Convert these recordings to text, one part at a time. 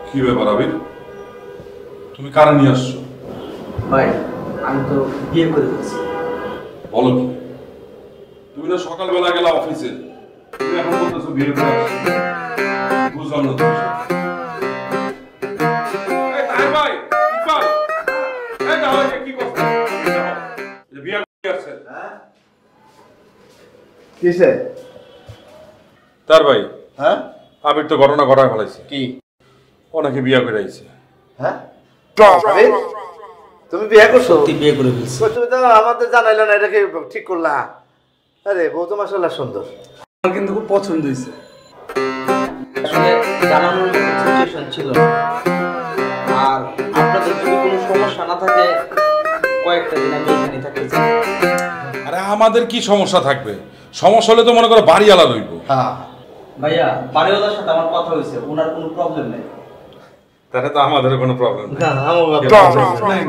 কি ব্যাপার আবির, তুমি কারা নিয়ে আসছো? ভাই আমি তো বিয়ে করে ফেলছি। বলো কি? তুমি না সকালবেলা গেলা অফিসে, তুমি এখন বলতেছো বিয়ে করে আসছো? বুঝলাম না তুমি। এই তার ভাই ইকবাল, এই দাও কি করছো? বিয়ে করে আসছেন? হ্যাঁ কিসে? তার ভাই হ্যাঁ আবির তো ঘটনা ঘটায় ফেলাইছে। কি? ওনাকে বিয়ে করে আইছে। হ্যাঁ তুমি বিয়ে করছো? সত্যি বিয়ে করে ফেলছি। তুমি তো আমাদের জানাইলে না, এটাকে ঠিক করলা? আরে বউ তো মাশাআল্লাহ সুন্দর। আমার কিন্তু খুব পছন্দ হয়েছে। আসলে জানানোর মতো সিচুয়েশন ছিল না। আর আপনাদের যদি কোনো সমস্যা না থাকে কয়েকটা দিন আমি এখানে থাকতে চাই। আরে আমাদের কি সমস্যা থাকবে? সমস্যা হলে তো মনে করো বাড়ি আলাদা হইব। হ্যাঁ ভাইয়া বাড়িওয়ালার সাথে আমার কথা হয়েছে, ওনার কোনো প্রবলেম নেই। তাহলে তো আমাদের কোনো প্রবলেম নেই। না আমার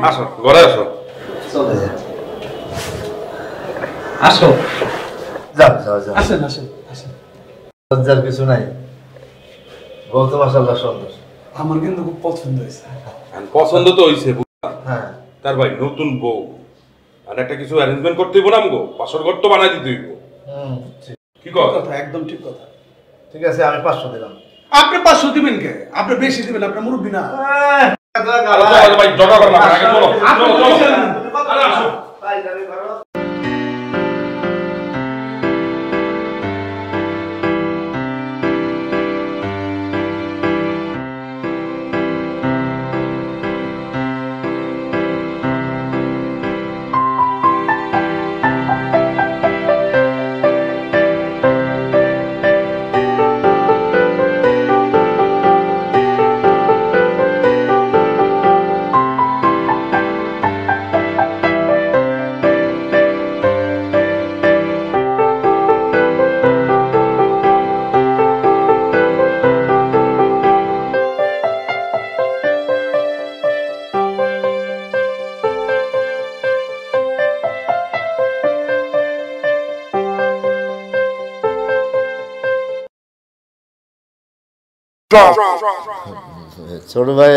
আসো ঘরে আসো। চলে যান। আসো। যাও যাও যাও, আসেন আসেন আসেন। লজ্জার কিছু নাই, বউ তো মাশাআল্লাহ সুন্দর। আমার কিন্তু খুব পছন্দ হয়েছে। পছন্দ তো হইছে। হ্যাঁ তার ভাই নতুন বউ আর একটা কিছু অ্যারেঞ্জমেন্ট করতে হইব না আমগো, পাশের ঘর তো বানাই দিতে হইব। কি কর? কথা একদম ঠিক কথা। ঠিক আছে, আমি 500 দিলাম। আপনি 500 দিবেন কে? আপনি বেশি দিবেন, আপনার মুরব্বি না। আরে ভাই জগা করলাম আগে চলো চলো চলো। আরে আসো। ছোট ভাই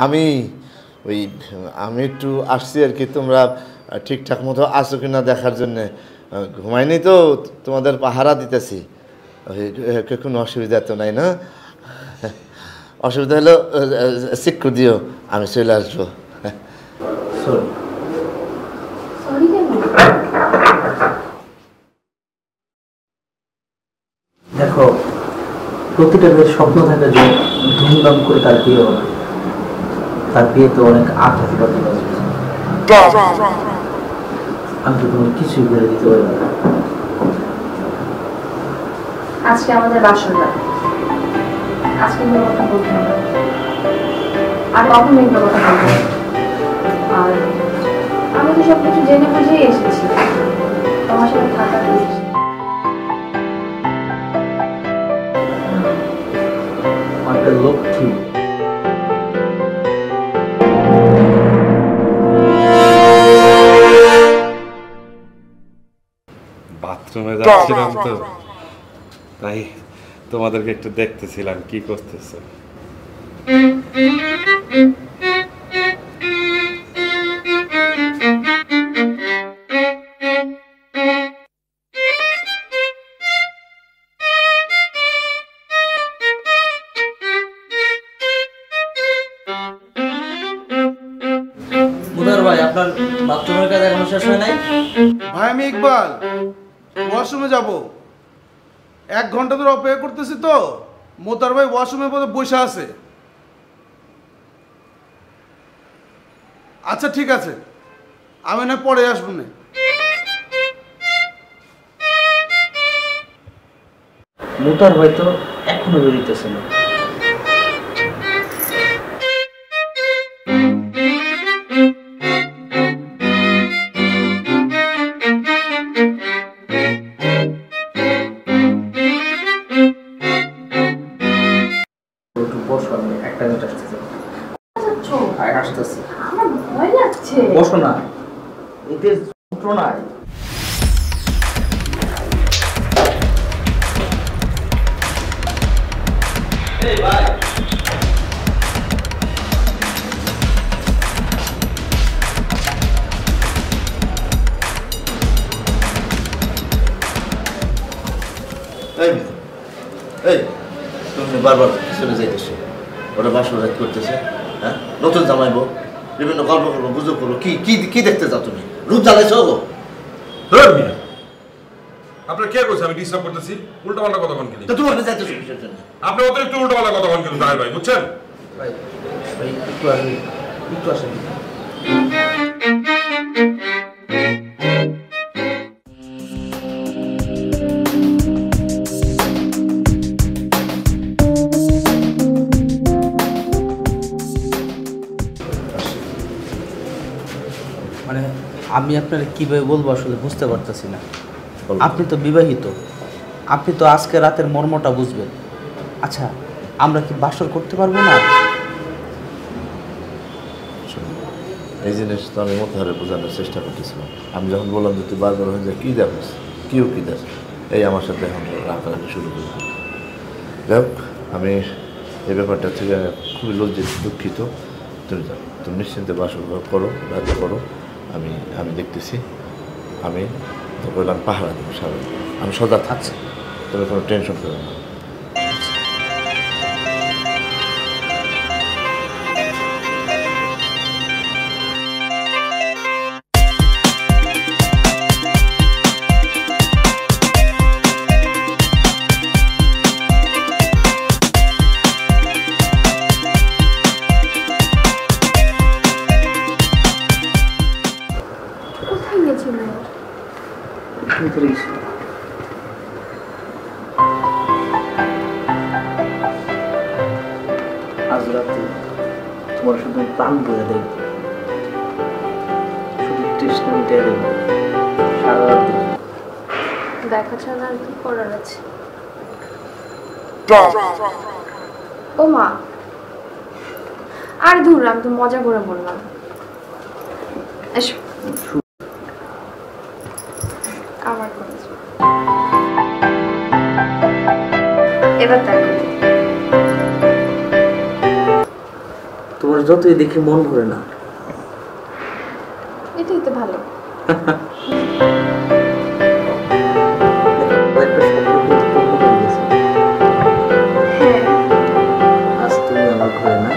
আমি আমি একটু আসছি আর কি, তোমরা ঠিকঠাক মতো আছো কিনা দেখার জন্যে। ঘুমাইনি তো, তোমাদের পাহারা দিতেছি। কোনো অসুবিধা তো নাই না? অসুবিধা হলো শিক্ষু দিও, আমি চলে আসবো। দেখো প্রতিটা মেয়ের স্বপ্ন থাকে যে ধুমধাম করে তার বিয়ে হবে। তার বিয়ে তো অনেক আঘাত পাবে। আমি তো তোমার কিছুই বলে দিতে পারি না। আজকে আমাদের বাসর রাত, আজকে এগুলো কথা বলতে হবে, আর কখন এগুলো কথা বলবো। আর আমি তো সবকিছু জেনে বুঝেই এসেছি, তোমার সাথে থাকার এসেছি। একটা লক্ষ্মী বাথরুমে যাচ্ছিলাম তো, তাই তোমাদেরকে একটু দেখতেছিলাম কি করতেছো। মুদার ভাই আপনার বাথরুমের কাজ এখনো শেষ হয় নাই? ভাই আমি ইকবাল ওয়াশরুমে যাব, 1 ঘন্টা ধরে অপেক্ষা করতেছি তো। মোতার ভাই ওয়াশরুমে বসে আছে। আচ্ছা ঠিক আছে, আমি না পরে আসবো না। মুতার ভাই তো এখনো বেরিতেছে না। একটা মিনিট আসতেছে। আসতেছে। আমার ভয় লাগছে। বসো না, এতে যন্ত্রণায়। ভাই এই এই তুমি বারবার চলে যাইতেছো, ওরা বাসর রাত করতেছে, হ্যাঁ নতুন জামাইবো, বিভিন্ন গল্প করবো, গুজব করবো, কি কি কি দেখতে যাও তুমি? রূপ জ্বালাইছো গো? আপনার কে কইছে আমি ডিস্টার্ব করতেছি? উল্টা পাল্টা কথা কোন কি? তো তুমি ওখানে যাইতেছো কিসের জন্য? আপনি অতিরিক্ত উল্টা পাল্টা কথা কোন কি তাই ভাই, বুঝছেন? ভাই ভাই একটু আসেন। মানে আমি আপনার কিভাবে বলবো আসলে বুঝতে পারতেছি না। আপনি তো বিবাহিত, আপনি তো আজকে রাতের মর্মটা বুঝবেন। আচ্ছা আমরা কি বাসর করতে পারবো না? এই জিনিস তো আমি মতো হারে বোঝানোর চেষ্টা করতেছিলাম। আমি যখন বললাম যে তুই বারবার হয়ে যায় কী দেখিস, কেউ কী দেখ, এই আমার সাথে এখন রাগারাগি শুরু করে। যাই হোক, আমি এই ব্যাপারটা থেকে খুবই লজ্জিত, দুঃখিত। তুমি যাও, তুমি নিশ্চিন্তে বাসর করো, রাতে করো, আমি দেখতেছি। আমি তো বললাম পাহারা দেবো সারা, আমি সদা থাকছি, তবে কোনো টেনশন করো না। কোথায় গেছিলে? আজ রাতে তোমার শুধু প্রাণ বয়ে দেব, শুধু তৃষ্ণা মিটিয়ে দেব সারা রাত। দেখা ছাড়া আর কি করার আছে? ও মা, আর দূর, আমি তো মজা করে বললাম। এসো আমার কলেজ, এবার দেখো। তোমার যতই দেখে মন ভরে না। এটাই তো ভালো। একটা সম্পর্ক কিন্তু পূর্ণ হয়ে গেছে। হ্যাঁ, আজ তুমি আমার ঘরে না।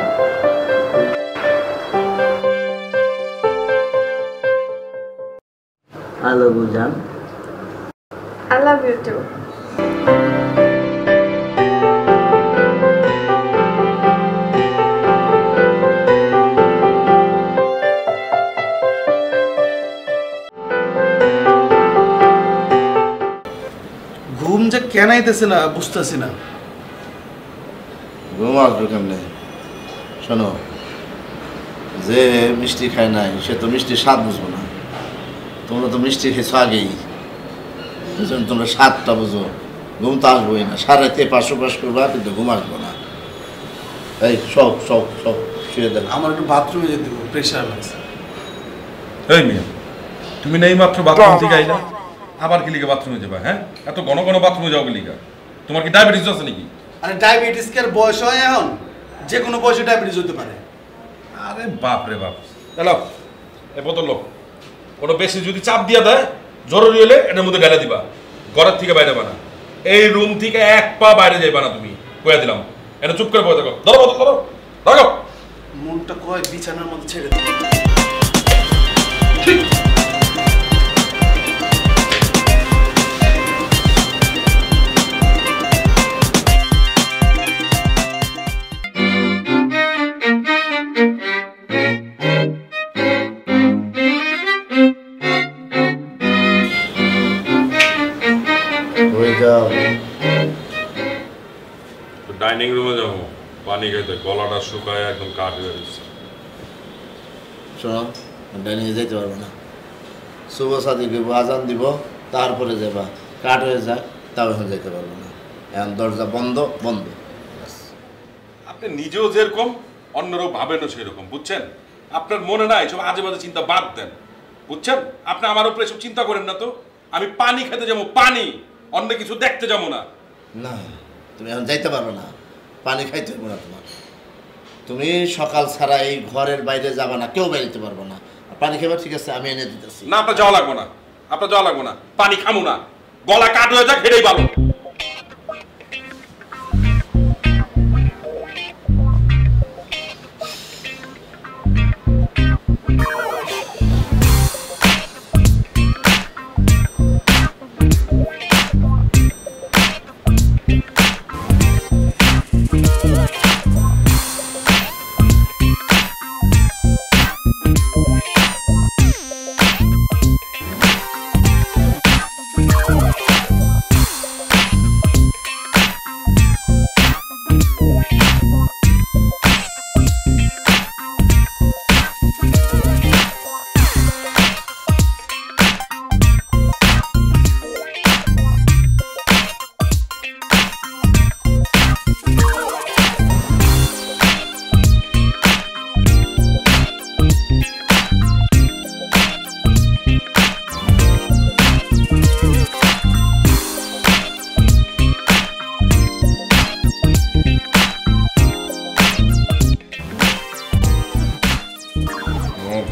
I love you, জান। I love you too. ঘুম যে কেন আইতেছে না বুঝতেছি না। ঘুম আসবে কেমনে? শোনো, যে মিষ্টি খায় নাই সে তো মিষ্টির স্বাদ বুঝবো না। তোমরা তো মিষ্টি খেয়েছো আগেই, এই জন্য তোমরা স্বাদটা বুঝো। ঘুম তো আসবোই না, সারা রাতে পাশো পাশ করবা, কিন্তু ঘুম আসবো না। এই সব সব সব শুয়ে দেখ। আমার একটু বাথরুমে যেতে হবে, প্রেশার লাগছে। এই মিয়া, তুমি নেই মাত্র বাথরুম থেকে আইলা, আবার কি লিগে বাথরুমে যাবা? হ্যাঁ, এত ঘন ঘন বাথরুমে যাও কি লিগা? তোমার কি ডায়াবেটিস আছে নাকি? আরে ডায়াবেটিস কি আর বয়স হয় এখন? যে কোনো বয়সে ডায়াবেটিস হতে পারে। আরে বাপ রে বাপ। এলো এ বোতল লো, কোনো বেশি যদি চাপ দিয়া দেয়, জরুরি হলে এটার মধ্যে ঢেলে দিবা। ঘরের থেকে বাইরে বানা, এই রুম থেকে এক পা বাইরে যাইবা না তুমি, কইয়া দিলাম। এটা চুপ করে বসে থাকো। ধরো বোতল ধরো, রাখো। মনটা কয় বিছানার মধ্যে ছেড়ে দিই। হয়ে যাও। ডাইনিং রুমে যাবো পানি খাইতে, গলাটা শুকায় একদম কাঠ হয়ে গেছে। শোনো, ডাইনিংয়ে যেতে পারবো না। শুভ সাথী দিব, আজান দিব, তারপরে যাবা। কাট হয়ে যায়, তাও এখন যেতে পারবো না। এখন দরজা বন্ধ বন্ধ। আপনি নিজেও যেরকম, অন্যরাও ভাবেনও সেরকম, বুঝছেন? আপনার মনে নাই সব আজে বাজে চিন্তা বাদ দেন, বুঝছেন? আপনি আমার উপরে এসব চিন্তা করেন না তো। আমি পানি খেতে যাবো, পানি, অন্য কিছু দেখতে যাবো না। না, তুমি এখন যাইতে পারবে না। পানি খাইতে হইব না তোমার। তুমি সকাল ছাড়া এই ঘরের বাইরে যাবা না, কেউ বেরোতে পারবো না। পানি খাবার ঠিক আছে, আমি এনে দিতেছি। না আপনার যাওয়া লাগবো না, আপনার যাওয়া লাগবো না, পানি খামু না, গলা কাট হয়ে যাক হেঁটেই ভালো।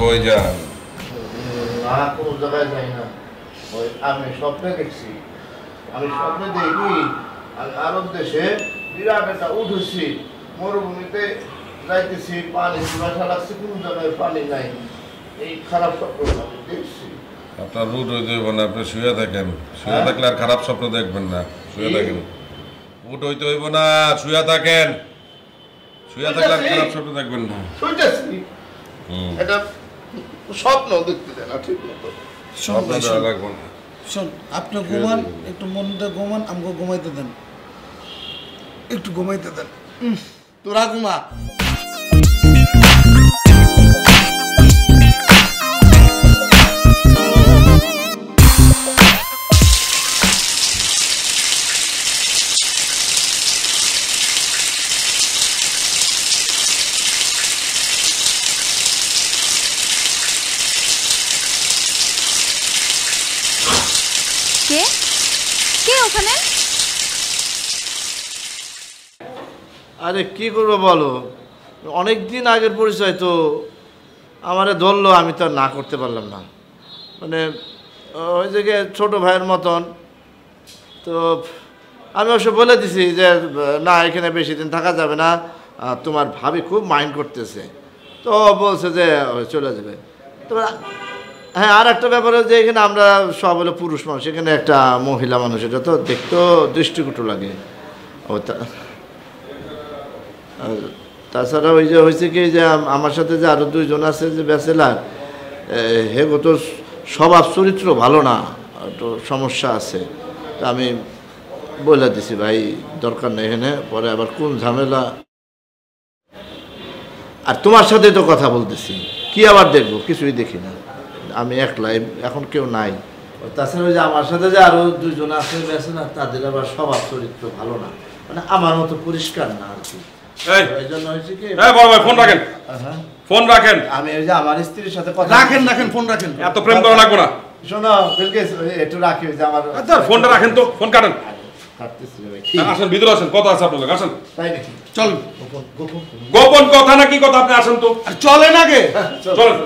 কই যান? না, কোনো জায়গায় যাই না। ওই আমি স্বপ্নে দেখছি, আমি স্বপ্নে দেখি আরব দেশে বিরাট একটা উঠেছি, মরুভূমিতে যাইতেছি, পানি বাসা লাগছে, কোনো জায়গায় পানি নাই। এই খারাপ স্বপ্ন আমি দেখছি। আপনার রুট হইতে হইব না, আপনি শুয়ে থাকেন। শুয়ে থাকলে আর খারাপ স্বপ্ন দেখবেন না, শুয়ে থাকেন। উঠ হইতে হইব না, শুয়ে থাকেন। শুয়ে থাকলে আর খারাপ স্বপ্ন দেখবেন না। শুইতেছি, এটা স্বপ্ন দেখতে দেয় না ঠিক মতো। স্বপ্ন দেওয়া লাগবে না। শোন, আপনি ঘুমান, একটু মন দিয়ে ঘুমান, আমাকে ঘুমাইতে দেন, একটু ঘুমাইতে দেন। তোরা ঘুমা। কে কে ওখানে? আরে কি করবো বলো, অনেক দিন আগের পরিচয় তো, আমারে ধরলো, আমি তো আর না করতে পারলাম না। মানে ওই জায়গায় ছোটো ভাইয়ের মতন। তো আমি অবশ্য বলে দিছি যে না, এখানে বেশি দিন থাকা যাবে না, তোমার ভাবি খুব মাইন্ড করতেছে। তো বলছে যে চলে যাবে। তো হ্যাঁ, আর একটা ব্যাপার যে এখানে আমরা সব হলো পুরুষ মানুষ, এখানে একটা মহিলা মানুষ, এটা তো দেখতেও দৃষ্টিকটু লাগে। ও তাছাড়া ওই যে হয়েছে কি, যে আমার সাথে যে আরও দুইজন আছে যে ব্যাচেলার, হে গো তো স্বভাব চরিত্র ভালো না, একটু সমস্যা আছে। তা আমি বলে দিছি ভাই দরকার নেই এখানে, পরে আবার কোন ঝামেলা। আর তোমার সাথে তো কথা বলতেছি, কি আবার দেখবো, কিছুই দেখি না, আমি একলাই, এখন কেউ নাই। তাছাড়া ওই যে আমার সাথে যে আরও দুইজন আছে ব্যাচেলার, তাদের আবার স্বভাব চরিত্র ভালো না, মানে আমার মতো পরিষ্কার না আর কি। এই জন্য হয়েছে কি, বড় ভাই ফোন রাখেন, ফোন রাখেন। আমি ওই যে আমার স্ত্রীর সাথে কথা রাখেন রাখেন, ফোন রাখেন। এত প্রেম করা লাগবে না। শোনো বিলকিস, একটু রাখি, ওই যে আমার ফোনটা রাখেন তো, ফোন কাটেন। কাটতেছি ভাই। আসেন ভিতরে আসেন, কথা আছে আপনার, আসেন। তাই নাকি? চল, গোপন কথা নাকি কথা, আপনি আসেন তো। চলেন আগে। চলেন।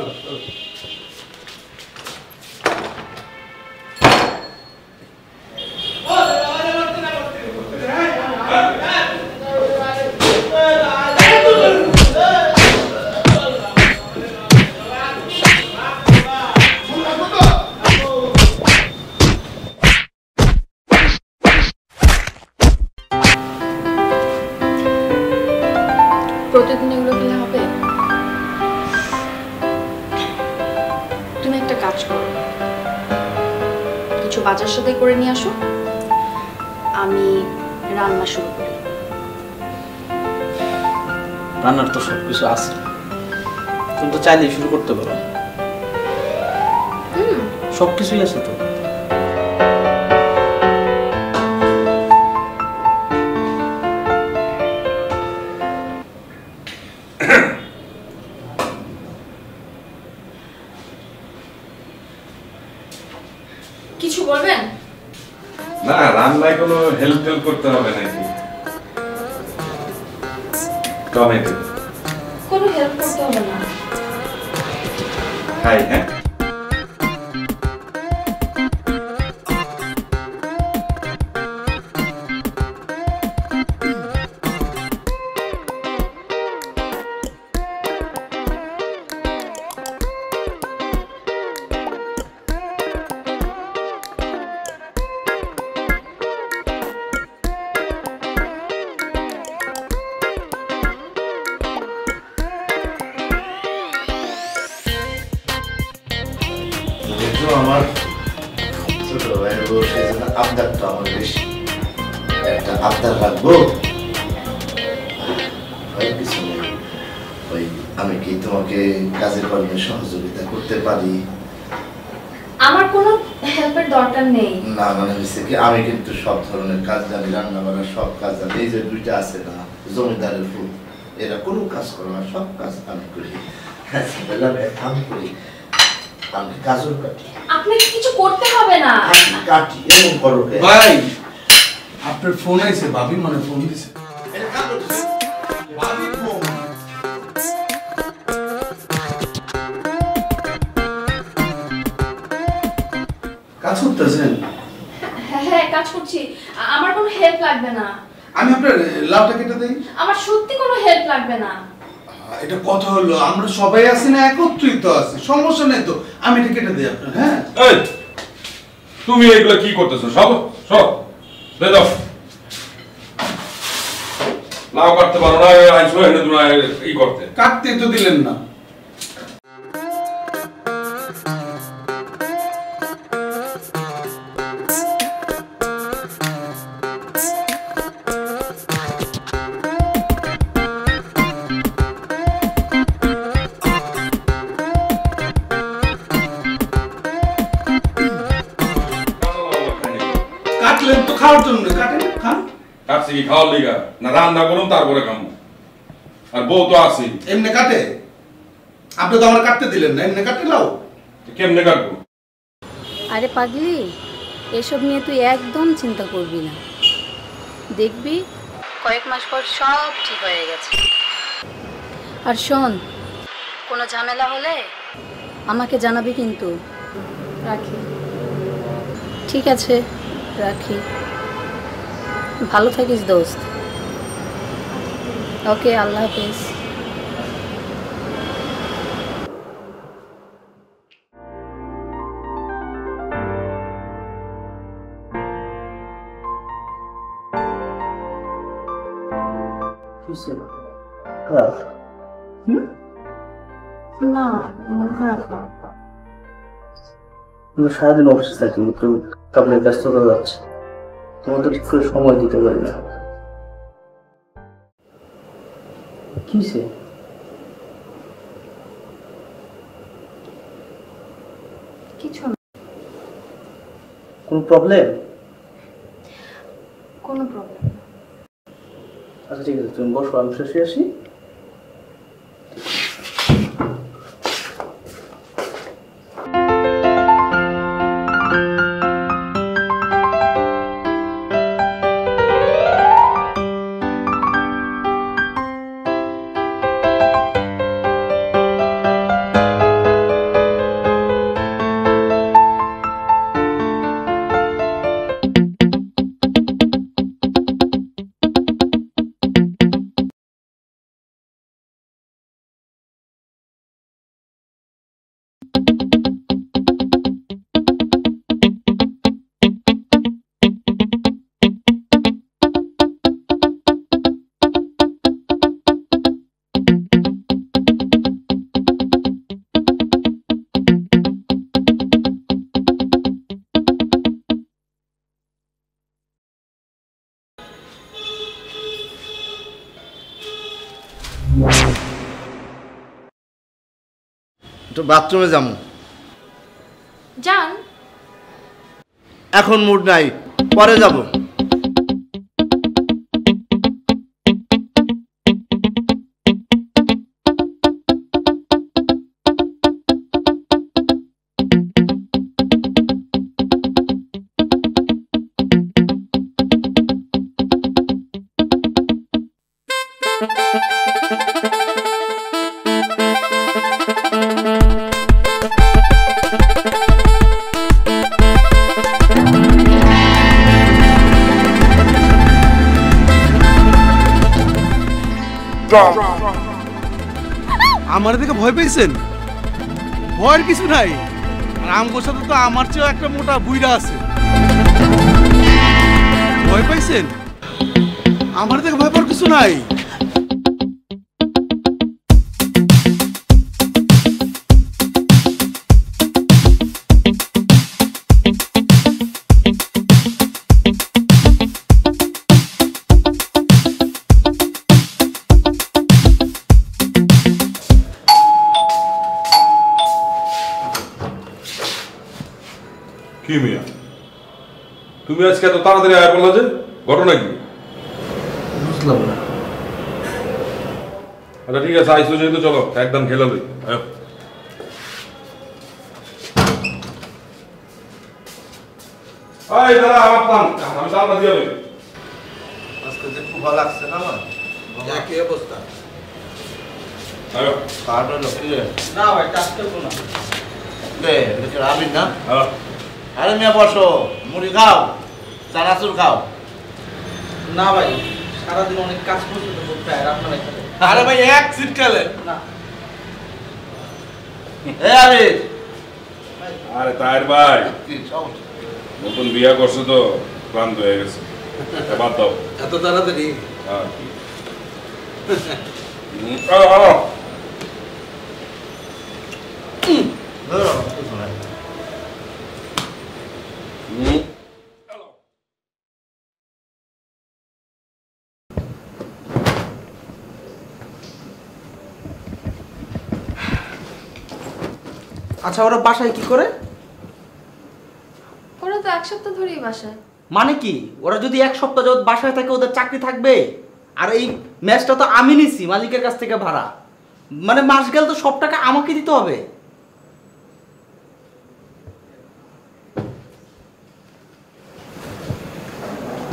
প্রতিদিন এগুলো খেলে হবে? তুমি একটা কাজ করো, কিছু বাজার সাথে করে নিয়ে আসো, আমি রান্না শুরু করি। রান্নার তো সব কিছু আছে, তুমি তো চাইলেই শুরু করতে পারো। সব কিছুই আছে তো। কিছু বলবেন? না, রান্নায় কোনো হেল্প টেল্প করতে হবে নাকি? টমেটো কোনো হেল্প করতে হবে না। খাই, হ্যাঁ? যেহেতু আমার ছোট ভাইয়ের বউ, সেই জন্য আবদারটা আমার বেশি। একটা আবদার রাখবো, ওই কিছু নেই। ওই আমি কি তোমাকে কাজে কর্মে সহযোগিতা করতে পারি? আমার কোনো হেল্পের দরকার নেই। না, মানে হচ্ছে কি, আমি কিন্তু সব ধরনের কাজ জানি, রান্না বান্না সব কাজ জানি। এই যে দুইটা আছে না, জমিদারের ফুল, এরা কোনো কাজ করে না, সব কাজ আমি করি। আমি করি, আমি গাজর কাটি। আপনাকে কিছু করতে হবে না। আমি কাটি, এরকম করো কে? ভাই আপনার ফোন আইছে, ভাবি মানে ফোন দিছে। এটা কাজ করতেছে। ভাবি ফোন। কাজ করতেছেন? হ্যাঁ হ্যাঁ কাজ করছি। আমার কোনো হেল্প লাগবে না। আমি আপনার লাউটা কেটে দেই। আমার সত্যি কোনো হেল্প লাগবে না। এটা কথা হলো, আমরা সবাই আছি না, একত্রিত আছি, সমস্যা নেই তো। আমি এটা কেটে দিই আপনার। হ্যাঁ এই, তুমি এগুলো কি করতেছো? সব সব দে দাও। লাউ কাটতে পারো না, আইসো এনে তুমি ই করতে। কাটতে তো দিলেন না। কাটলেন তো খাওয়ার জন্য, কাটেন, খান। কাটছি কি খাওয়ার লিগা? না রান্না করুন তারপরে খামু। আর বউ তো আছেই। এমনি কাটে? আপনি তো আমার কাটতে দিলেন না, এমনি কাটে লাও। কেমনে কাটবো? আরে পাগলি, এসব নিয়ে তুই একদম চিন্তা করবি না, দেখবি কয়েক মাস পর সব ঠিক হয়ে গেছে। আর শোন, কোনো ঝামেলা হলে আমাকে জানাবি কিন্তু। রাখি। ঠিক আছে, রাখি। ভালো থাকিস দোস্ত। ওকে, আল্লাহ হাফেজ। না মন খারাপ না। সারাদিন অফিসে থাকি, একটু কাপড়ের ব্যস্ততা যাচ্ছে, তোমাদের ঠিক করে সময় দিতে পারি না। কিসে? কিছু না। কোন প্রবলেম? কোনো প্রবলেম না। আচ্ছা ঠিক আছে, তুমি বসো, আমি শেষে আসি। একটু বাথরুমে যাবো। যান। এখন মুড নাই, পরে যাব। Thank you. আমার দিকে ভয় পেয়েছেন? ভয়ের কিছু নাই, আর আমগোর সাথে তো আমার চেয়েও একটা মোটা বুইড়া আছে। ভয় পাইছেন? আমার দিকে ভয় পাওয়ার কিছু নাই। কি মিয়া, তুমি আজকে এত তাড়াতাড়ি আয়া বললা যে, ঘটনা কি? বুঝলাম না। আচ্ছা ঠিক আছে, আইসো যেহেতু চলো একদম খেলে লই। এই দাদা আমার টান, আমি টানটা দিয়ে লই। আজকে যে খুব ভালো লাগছে না আমার। কি অবস্থা? আয়ো। কার্ড হলো কি রে? না ভাই, টাস্ক করবো না। দে, দেখে আবির না? হ্যাঁ। আরে মিয়া বসো, মুড়ি খাও, চানাচুর খাও। না ভাই, সারাদিন অনেক কাজ করতে তো করতে হয়, আপনার এখানে। আরে ভাই এক সিট খেলেন না। এ আবির, আরে তাইর ভাই, কি সমস্যা? নতুন বিয়া করছে তো ক্লান্ত হয়ে গেছে, বাদ দাও। এত তাড়াতাড়ি? হ্যাঁ। ধরো, কিছু নাই। আচ্ছা, ওরা বাসায় কি করে? ওরা তো 1 সপ্তাহ ধরেই বাসায়। মানে কি, ওরা যদি 1 সপ্তাহ যাবত বাসায় থাকে ওদের চাকরি থাকবে? আর এই ম্যাচটা তো আমি নিছি মালিকের কাছ থেকে ভাড়া, মানে মাস গেলে তো সব টাকা আমাকে দিতে হবে।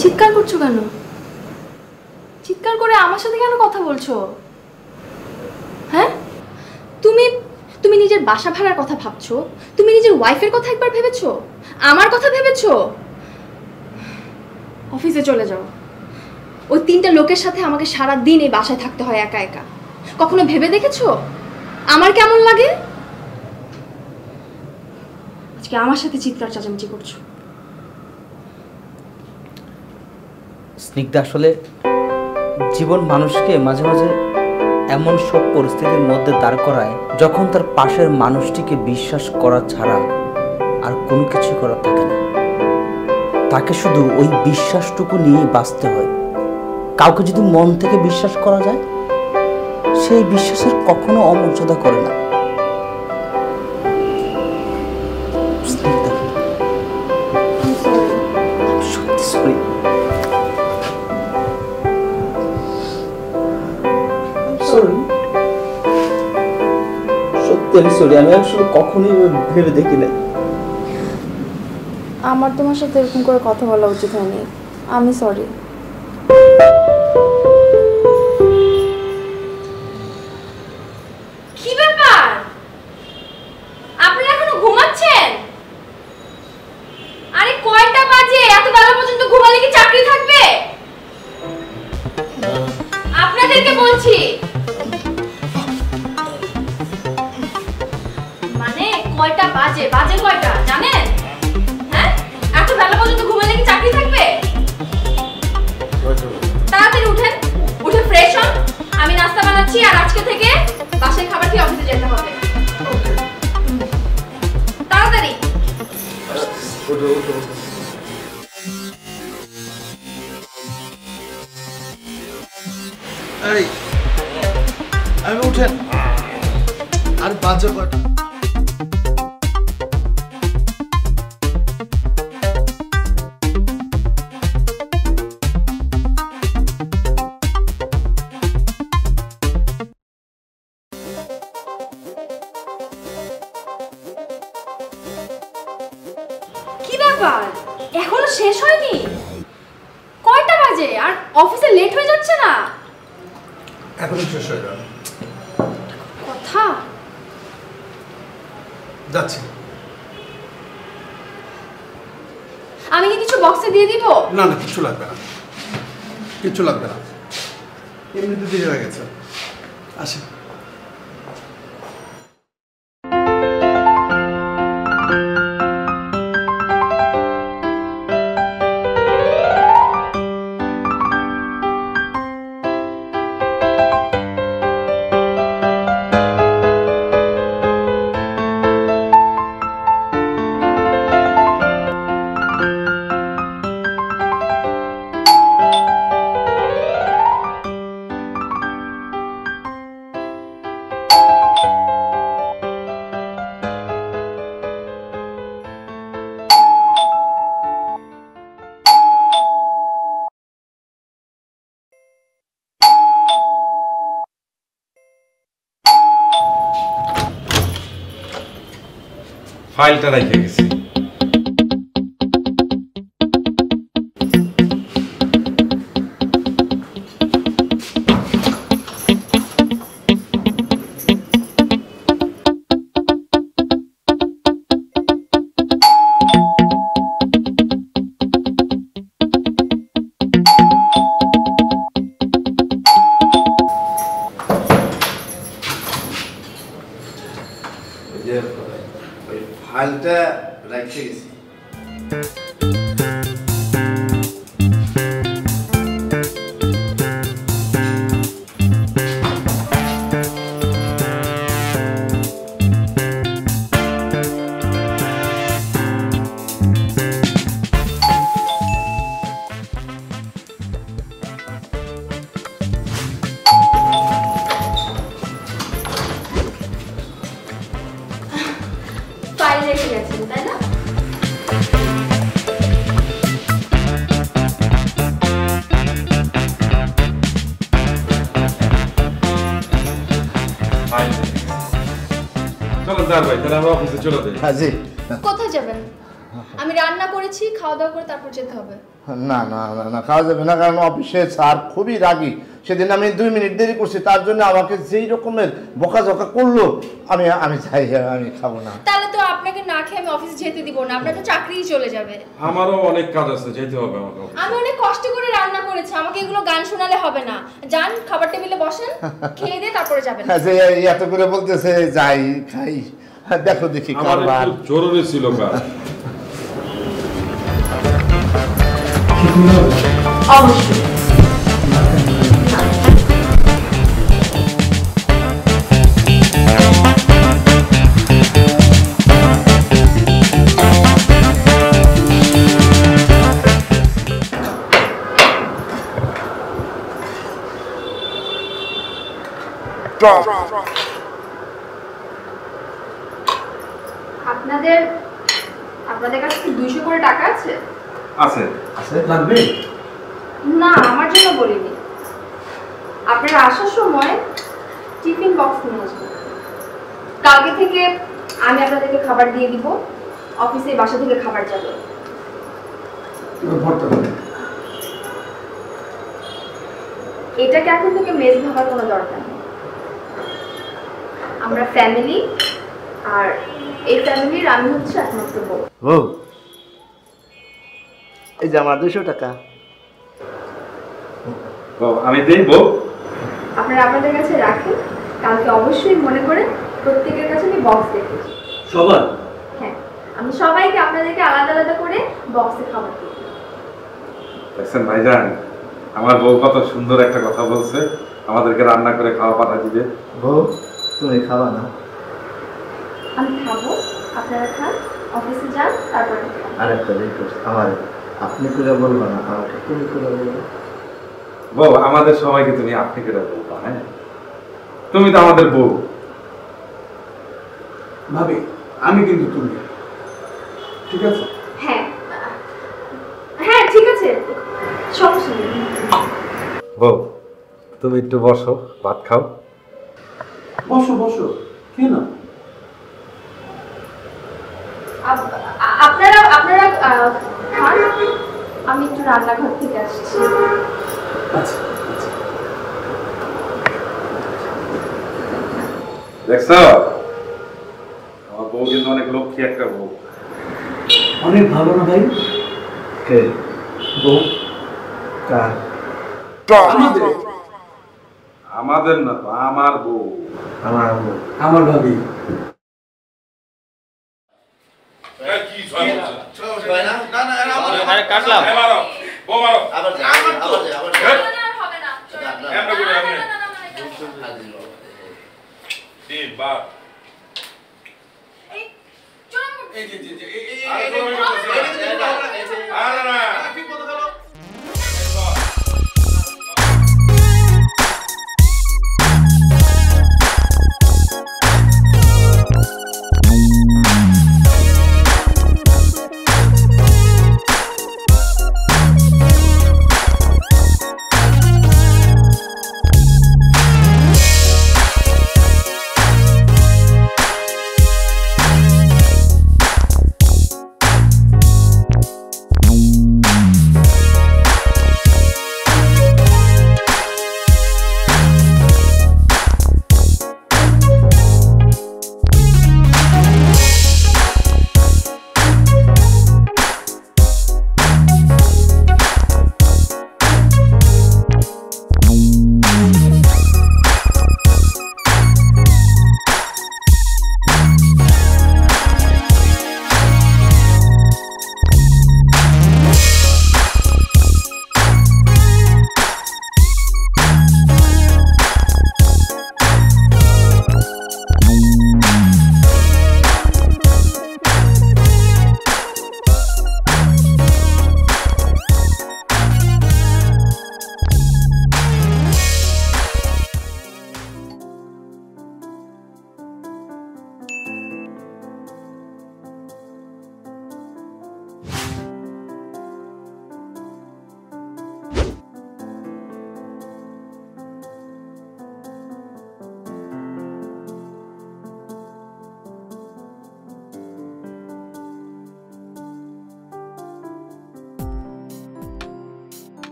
চিৎকার করছো কেন? চিৎকার করে আমার সাথে কেন কথা বলছো? হ্যাঁ, তুমি তুমি নিজের বাসা ভাড়ার কথা ভাবছো? তুমি নিজের ওয়াইফের কথা একবার ভেবেছো? আমার কথা ভেবেছো? অফিসে চলে যাও। ওই 3টা লোকের সাথে আমাকে সারা দিন এই বাসায় থাকতে হয় একা একা। কখনো ভেবে দেখেছো আমার কেমন লাগে? আজকে আমার সাথে চিৎকার চেঁচামেচি করছো। স্নিগ্ধা, আসলে জীবন মানুষকে মাঝে মাঝে এমন সব পরিস্থিতির মধ্যে দাঁড় করায় যখন তার পাশের মানুষটিকে বিশ্বাস করা ছাড়া আর কোনো কিছু করার থাকে না। তাকে শুধু ওই বিশ্বাসটুকু নিয়েই বাঁচতে হয়। কাউকে যদি মন থেকে বিশ্বাস করা যায়, সেই বিশ্বাসের কখনো অমর্যাদা করে না। স্নিগ্ধা, সত্যি সরি। সরি, সত্যি আমি সরি। আমি আসলে কখনোই ভেবে দেখি নাই। আমার তোমার সাথে এরকম করে কথা বলা উচিত হয়নি। আমি সরি। কি ব্যাপার, আপনারা এখনো ঘুমাচ্ছেন? আরে কয়টা বাজে? এত বেলা পর্যন্ত ঘুমালে কি চাকরি থাকবে? আপনাদেরকে বলছি, মানে কয়টা বাজে? বাজে কয়টা জানেন? হ্যাঁ, এত বেলা পর্যন্ত ঘুমালে কি চাকরি থাকবে? তাড়াতাড়ি উঠেন, উঠে ফ্রেশ হন। আমি নাস্তা বানাচ্ছি, আর আজকে থেকে বাসায় খাবার খেয়ে অফিসে যেতে হবে। তাড়াতাড়ি। এই আমি উঠেন। আর বাজে কয়টা? কি ব্যাপার, এখনো শেষ হয়নি? কয়টা বাজে আর অফিসে লেট হয়ে যাচ্ছে না? এখনো শেষ হয়ে গেল। কথা যাচ্ছি। আমি কি কিছু বক্সে দিয়ে দিব? না না, কিচ্ছু লাগবে না, কিচ্ছু লাগবে না, এমনিতে দেরি হয়ে গেছে। আসেন। ফাইলটা রেখে গেছি। ফাইলটা রেখে গেছি। ফাইল রেখে গেছেন তাই না? চলো দাঁড় ভাই, তাহলে আমরা অফিসে চলে যাই। হ্যাঁ জি। কোথায় যাবেন? আমি রান্না করেছি, খাওয়া দাওয়া করে তারপর যেতে হবে। না না না না, খাওয়া যাবে না, কারণ অফিসে স্যার খুবই রাগী। সেদিন আমি 2 মিনিট দেরি করছি, তার জন্য আমাকে যেই রকমের বকাঝকা করলো, আমি চাই আমি খাবো না। তাহলে তো আপনাকে না খেয়ে আমি অফিসে যেতে দিব না, আপনার তো চাকরিই চলে যাবে। আমারও অনেক কাজ আছে, যেতে হবে আমাকে। আমি অনেক কষ্ট করে রান্না করেছি, আমাকে এগুলো গান শোনালে হবে না। যান, খাবার টেবিলে বসেন, খেয়ে দিয়ে তারপরে যাবেন। হ্যাঁ, যে এত করে বলতেছে যাই খাই, দেখো দেখি আমার কারবার। একটু জরুরি ছিল কাজ। অবশ্যই। আপনাদের কাছে কি 200 করে টাকা আছে? আছে। আছে লাগবে? না, আমার জন্য বলিনি। আপনারা আসার সময় টিফিন বক্স নিয়ে আসবেন। কালকে থেকে আমি আপনাদেরকে খাবার দিয়ে দিব, অফিসে বাসা থেকে খাবার যাবে। এটাকে এখন থেকে মেস ভাবার কোনো দরকার নেই। আমরা ফ্যামিলি, আর এই ফ্যামিলির আমি হচ্ছে একমাত্র বউ। ও, এই যে আমার 200 টাকা। আমি দেই বউ। আপনারা আপনাদের কাছে রাখেন, কালকে অবশ্যই মনে করে প্রত্যেকের কাছে আমি বক্স রেখেছি। সবার? হ্যাঁ, আমি সবাইকে আপনাদেরকে আলাদা আলাদা করে বক্সে খাবার দিই। দেখছেন ভাইজান, আমার বউ কত সুন্দর একটা কথা বলছে, আমাদেরকে রান্না করে খাওয়া পাঠা দিবে। বউ, তুমি খাবা না? আমি খাবো, আপনারা খান, অফিসে যান, তারপরে আরেকটা রিকোয়েস্ট, আমার আপনি করে বলবো না, আমাকে তুমি করে বলবো। বউ, আমাদের সবাইকে তুমি আপনি করে বলবা। হ্যাঁ, তুমি তো আমাদের বউ। ভাবি, আমি কিন্তু তুমি, ঠিক আছে? হ্যাঁ হ্যাঁ, ঠিক আছে, সমস্যা নেই। বউ, তুমি একটু বসো, ভাত খাও। বসো বসো, কেন? আপনারা খান, আমি একটু রান্নাঘর থেকে আসছি। আচ্ছা। দেখছো, আমার বউ কিন্তু অনেক লক্ষ্মী একটা বউ। অনেক ভালো না ভাই? কে বউ কার? আমাদের না তো, আমার বউ। আমার ভাবি। কি ছয় বলছে? আরে কাটলাম। মারো, বউ মারো। আবার এমনি করে, এমনি। তিন বার। আরে না।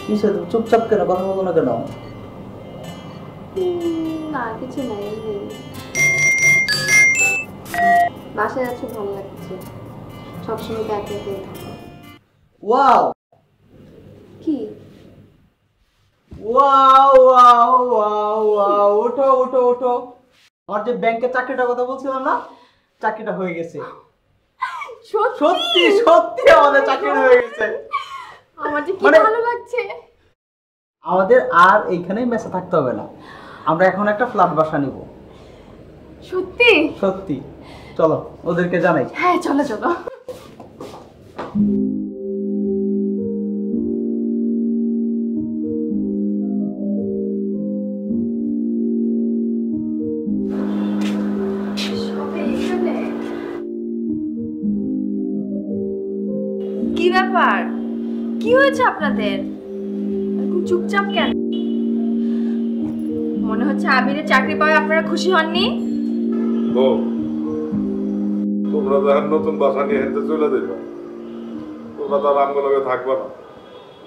কিসে তুমি চুপচাপ কেন, কথা বলো না কেন? না কিছু নাই, বাসায় যাচ্ছে ভালো লাগছে, সবসময় তো একে একে থাকো। ওয়াও কি ওয়াও ওয়াও ওয়াও ওয়াও, ওঠো ওঠো ওঠো। আমার যে ব্যাংকের চাকরিটার কথা বলছিলাম না, চাকরিটা হয়ে গেছে। সত্যি সত্যি আমাদের চাকরিটা হয়ে গেছে। আমার যে কি ভালো লাগছে। আমাদের আর এইখানেই মেসে থাকতে হবে না, আমরা এখন একটা ফ্ল্যাট বাসা নিব। সত্যি সত্যি। চলো ওদেরকে জানাই। হ্যাঁ চলো চলো। কি ব্যাপার, কি হয়েছে আপনাদের? এরকম চুপচাপ কেন? মনে হচ্ছে আবিরের চাকরি পাওয়ায় আপনারা খুশি হননি? তোমরা যখন নতুন বাসা নিয়ে হেঁটে চলে দেবে, তোমরা তো আর আমগুলোকে থাকবে না।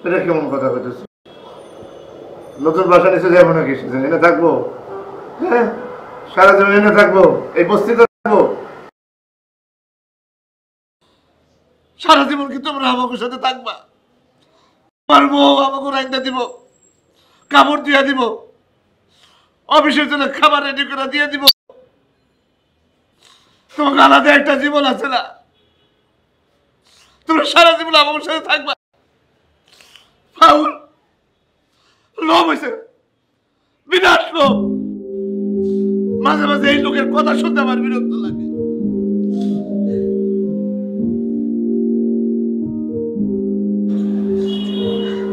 এটা কেমন কথা বলছিস? নতুন বাসা নিচে যাবো নাকি? এনে থাকবো? হ্যাঁ, সারা জীবন এনে থাকবো, এই বস্তিতে থাকবো। সারা জীবন কি তোমরা আমাকে সাথে থাকবা? আমার বউ আমাকে রাইন্দা দিব, কাপড় দিয়ে দিব, অফিসের জন্য খাবার রেডি করে দিয়ে দিব। তোমাকে আলাদা একটা জীবন আছে না? তোমরা সারা জীবন আমার সাথে থাকবা? ফাউল লোভ হয়েছে, বিরাট লোভ। মাঝে মাঝে এই লোকের কথা শুনতে আমার বিরক্ত লাগে।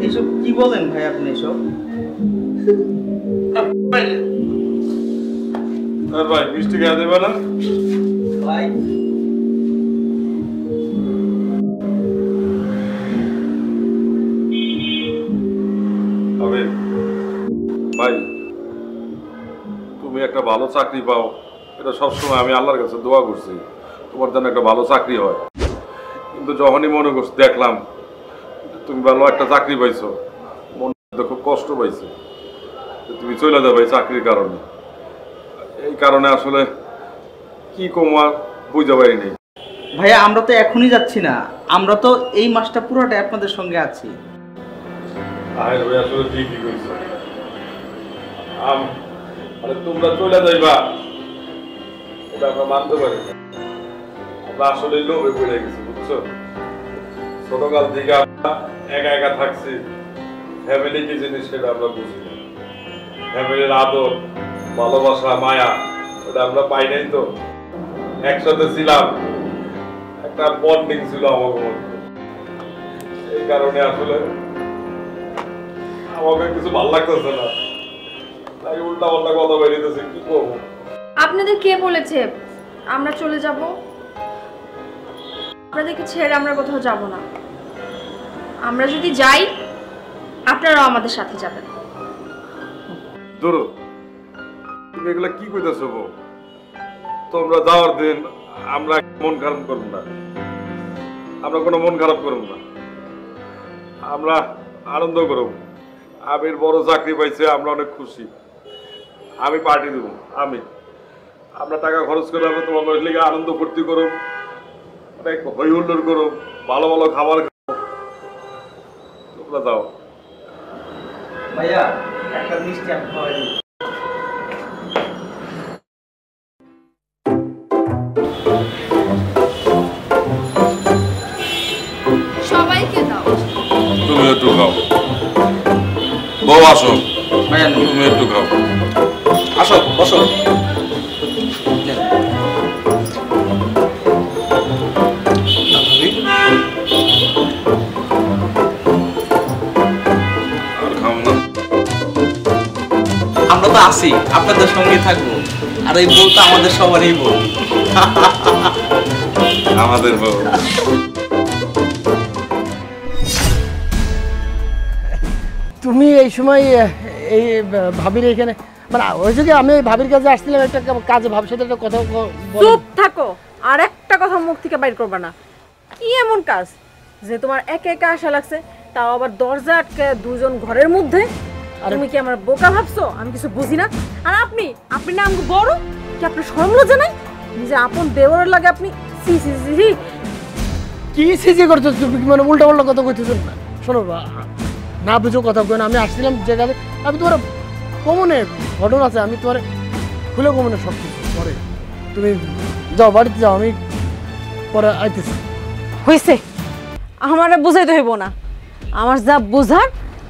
এসব কি বলেন ভাই আপনি? এসব ভাই মিষ্টি খেয়ে দেবে না ভাই? ভাই তুমি একটা ভালো চাকরি পাও, এটা সবসময় আমি আল্লাহর কাছে দোয়া করছি তোমার জন্য একটা ভালো চাকরি হয়। কিন্তু যখনই মনে করছি দেখলাম তুমি ভালো একটা চাকরি পাইছো, মনে খুব কষ্ট পাইছে তুমি চলে যাবে চাকরির কারণে। এই কারণে আসলে কি কমার বুঝতে পারিনি। ভাইয়া আমরা তো এখনই যাচ্ছি না, আমরা তো এই মাসটা পুরোটাই আপনাদের সঙ্গে আছি। আহের ভাই আসলে ঠিকই কইছো, মানে তোমরা চলে যাইবা এটা আমরা মানতে পারি না। আমরা আসলে লোভে পড়ে গেছি বুঝছো। ছোটকাল থেকে আমরা একা একা থাকছি, ফ্যামিলি কি জিনিস সেটা আমরা বুঝি না। ফ্যামিলির আদর, ভালোবাসা, মায়া ওটা আমরা পাই নাই তো। একসাথে ছিলাম, একটা বন্ডিং ছিল আমার মধ্যে। এই কারণে আসলে আমাকে কিছু ভালো লাগতেছে না, তাই উল্টা পাল্টা কথা বেরিয়েছে। কি করবো? আপনাদের কে বলেছে আমরা চলে যাব? আপনাদেরকে ছেড়ে আমরা কোথাও যাব না। আমরা যদি যাই আপনারাও আমাদের সাথে যাবেন। ধরো তুমি এগুলা কি কইতেছো? তোমরা যাওয়ার দিন আমরা মন খারাপ করব না, আমরা কোনো মন খারাপ করব না, আমরা আনন্দ করব। আবির বড় চাকরি পাইছে, আমরা অনেক খুশি। আমি পার্টি দেব, আমরা টাকা খরচ করে আমরা তোমার লিগে আনন্দ ফুর্তি করব, অনেক হই হুল্লোড় করব, ভালো ভালো খাবার খাবো। তোমরা যাও। ভাইয়া একটা মিষ্টি আমি খাওয়াই দিই। সবাইকে দাও। তুমি একটু খাও। বউ আসো, ভাইয়া তুমি একটু খাও। আসো বসো। আর খাও না? আমরা তো আছি, আপনাদের সঙ্গে থাকবো। আর এই বউ তো আমাদের সবারই বউ। আমাদের বউ। তুমি এই সময় এই ভাবির এখানে মানে হয়েছে কি, আমি ভাবির কাছে আসছিলাম একটা কাজে, ভাবির সাথে একটা কথা চুপ থাকো, আর একটা কথা মুখ থেকে বাইর করবে না। কি এমন কাজ যে তোমার একা একা আসা লাগছে, তাও আবার দরজা আটকে দুজন ঘরের মধ্যে? তুমি কি আমার বোকা ভাবছো আমি কিছু বুঝি না? আর আপনি না আমাকে বড় কি, আপনার শরম লজ্জা নাই? নিজে আপন দেওয়ার লাগে আপনি সি সি সি কি সিজি করছো তুমি, মানে উল্টা পাল্টা কথা কইতেছো না। শোনো না বুঝো কথা কই না, আমি আসছিলাম যে কাজে, আমি তোমার কমনে ঘটনা আছে, আমি তোমার খুলে কমনে সব কিছু পরে। তুমি যাও বাড়িতে যাও, আমি পরে আইতেছি। হয়েছে, আমার বুঝাইতে হইব না। আমার যা বোঝার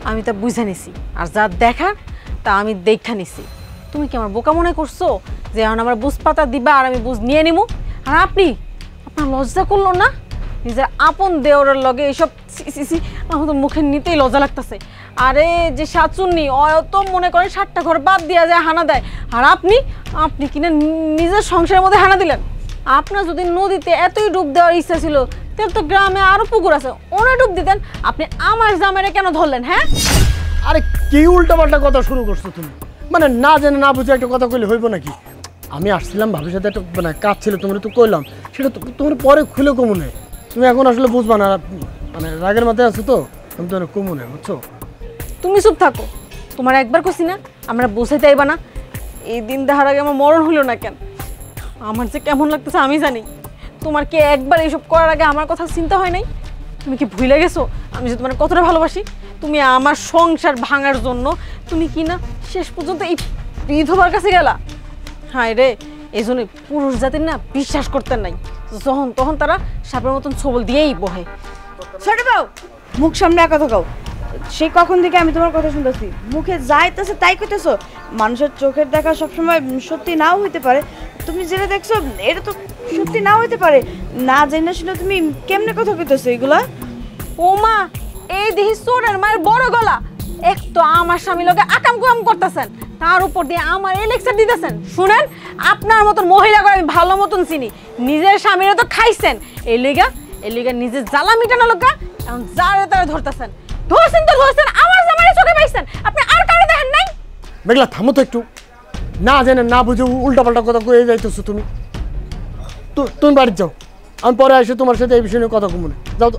আমি তা বুঝে নিছি, আর যা দেখার তা আমি দেখা নিছি। তুমি কি আমার বোকা মনে করছো যে এখন আমার বুঝ পাতা দিবা আর আমি বুঝ নিয়ে নিমু? আর আপনার লজ্জা করলো না? নিজের আপন দেওরের লগে এইসব আমার তো মুখে নিতেই লজ্জা লাগতেছে। আরে যে শাচুন্নি অত মনে করেন 7টা ঘর বাদ দিয়া যায়, হানা দেয়, আর আপনি কিনা নিজের সংসারের মধ্যে হানা দিলেন। আপনার যদি নদীতে এতই ডুব দেওয়ার ইচ্ছা ছিল তাহলে তো গ্রামে আরো পুকুর আছে, ওরা ডুব দিতেন। আপনি আমার জামাইরে কেন ধরলেন? হ্যাঁ, আরে কি উল্টাপাল্টা কথা শুরু করছো তুমি? মানে না জেনে না বুঝে একটা কথা কইলে হইব নাকি? আমি আসছিলাম ভাবির সাথে একটা মানে কাজ ছিল, তোমার তো কইলাম, সেটা তোমার পরে খুলে কমনে। তুমি এখন আসলে বুঝবা না, মানে রাগের মাথায় আছো তো, আমি তো কমনে, বুঝছো? তুমি চুপ থাকো। তোমার একবার কইছি না আমরা বসাইতে আইবা না। এই দিন দেখার আগে আমার মরণ হইল না কেন? আমার যে কেমন লাগতেছে আমি জানি। তোমার কি একবার এইসব করার আগে আমার কথা চিন্তা হয় নাই? তুমি কি ভুলে গেছো আমি যে তোমার কতটা ভালোবাসি? তুমি আমার সংসার ভাঙার জন্য তুমি কি না শেষ পর্যন্ত এই বিধবার কাছে গেলা? হায় রে, এই জন্য পুরুষ জাতির না বিশ্বাস করতেন নাই, যখন তখন তারা সাপের মতন ছবল দিয়েই বহে। ছোট বউ, মুখ সামনে কথা কও। সেই কখন থেকে আমি তোমার কথা শুনতেছি, মুখে যাইতেছে তাই কইতেছো। মানুষের চোখের দেখা সবসময় সত্যি নাও হইতে পারে। তুমি যেটা দেখছো এটা তো সত্যি নাও হইতে পারে। না জেনে শুনে তুমি কেমনে কথা কইতেছো এগুলা? ও মা, এই দেখি চোরের মায়ের বড় গলা। এক তো আমার স্বামী লোকে আকাম কুকাম করতেছেন, তার উপর দিয়ে আমার এই লেকচার দিতেছেন। শুনেন, আপনার মতন মহিলাকে আমি ভালো মতন চিনি। নিজের স্বামীরা তো খাইছেন, এই লিগা নিজের জ্বালা মিটানো লোকা এখন যারে তারে ধরতেছেন। ধরছেন আমার জামাইয়ের চোখে পাইছেন, আপনি আর কারো দেখেন নাই? মেঘলা থামো তো একটু। না জেনে না বুঝে উল্টাপাল্টা কথা কয়ে যাইতেছো তুমি। তুমি বাড়ি যাও, আমি পরে এসে তোমার সাথে এই বিষয় নিয়ে কথা কমনে। যাও তো।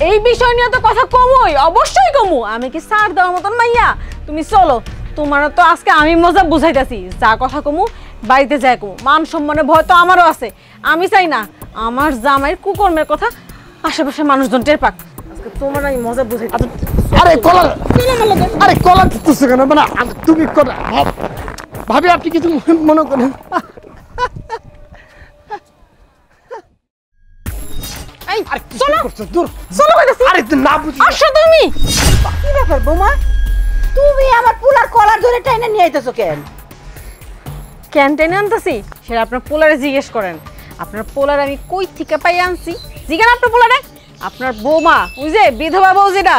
এই বিষয় নিয়ে তো কথা কমই, অবশ্যই কমু। আমি কি সার দেওয়ার মতন মাইয়া? তুমি চলো, তোমার তো আজকে আমি মজা বুঝাইতেছি। যা কথা কমু বাড়িতে যাই কমু। মান সম্মানের ভয় তো আমারও আছে। আমি চাই না আমার জামাইয়ের কুকর্মের কথা আশেপাশে মানুষজন টের পাক। আজকে তোমার আমি মজা বুঝাই। আরে কলা, আরে কলা দিতেছো কেন? মানে তুমি ভাবি আপনি কিছু মনে করেন? কি ব্যাপার বৌমা, তুমি আমার পুলার কলার ধরে টাইনা নিয়ে আইতেছো কেন? কেন টেনে আনতেছি সেটা আপনার পোলারে জিজ্ঞেস করেন। আপনার পোলার আমি কই থেকে পাই আনছি জিজ্ঞান আপনার পোলারে। আপনার বৌমা, ওই যে বিধবা বউ যেটা,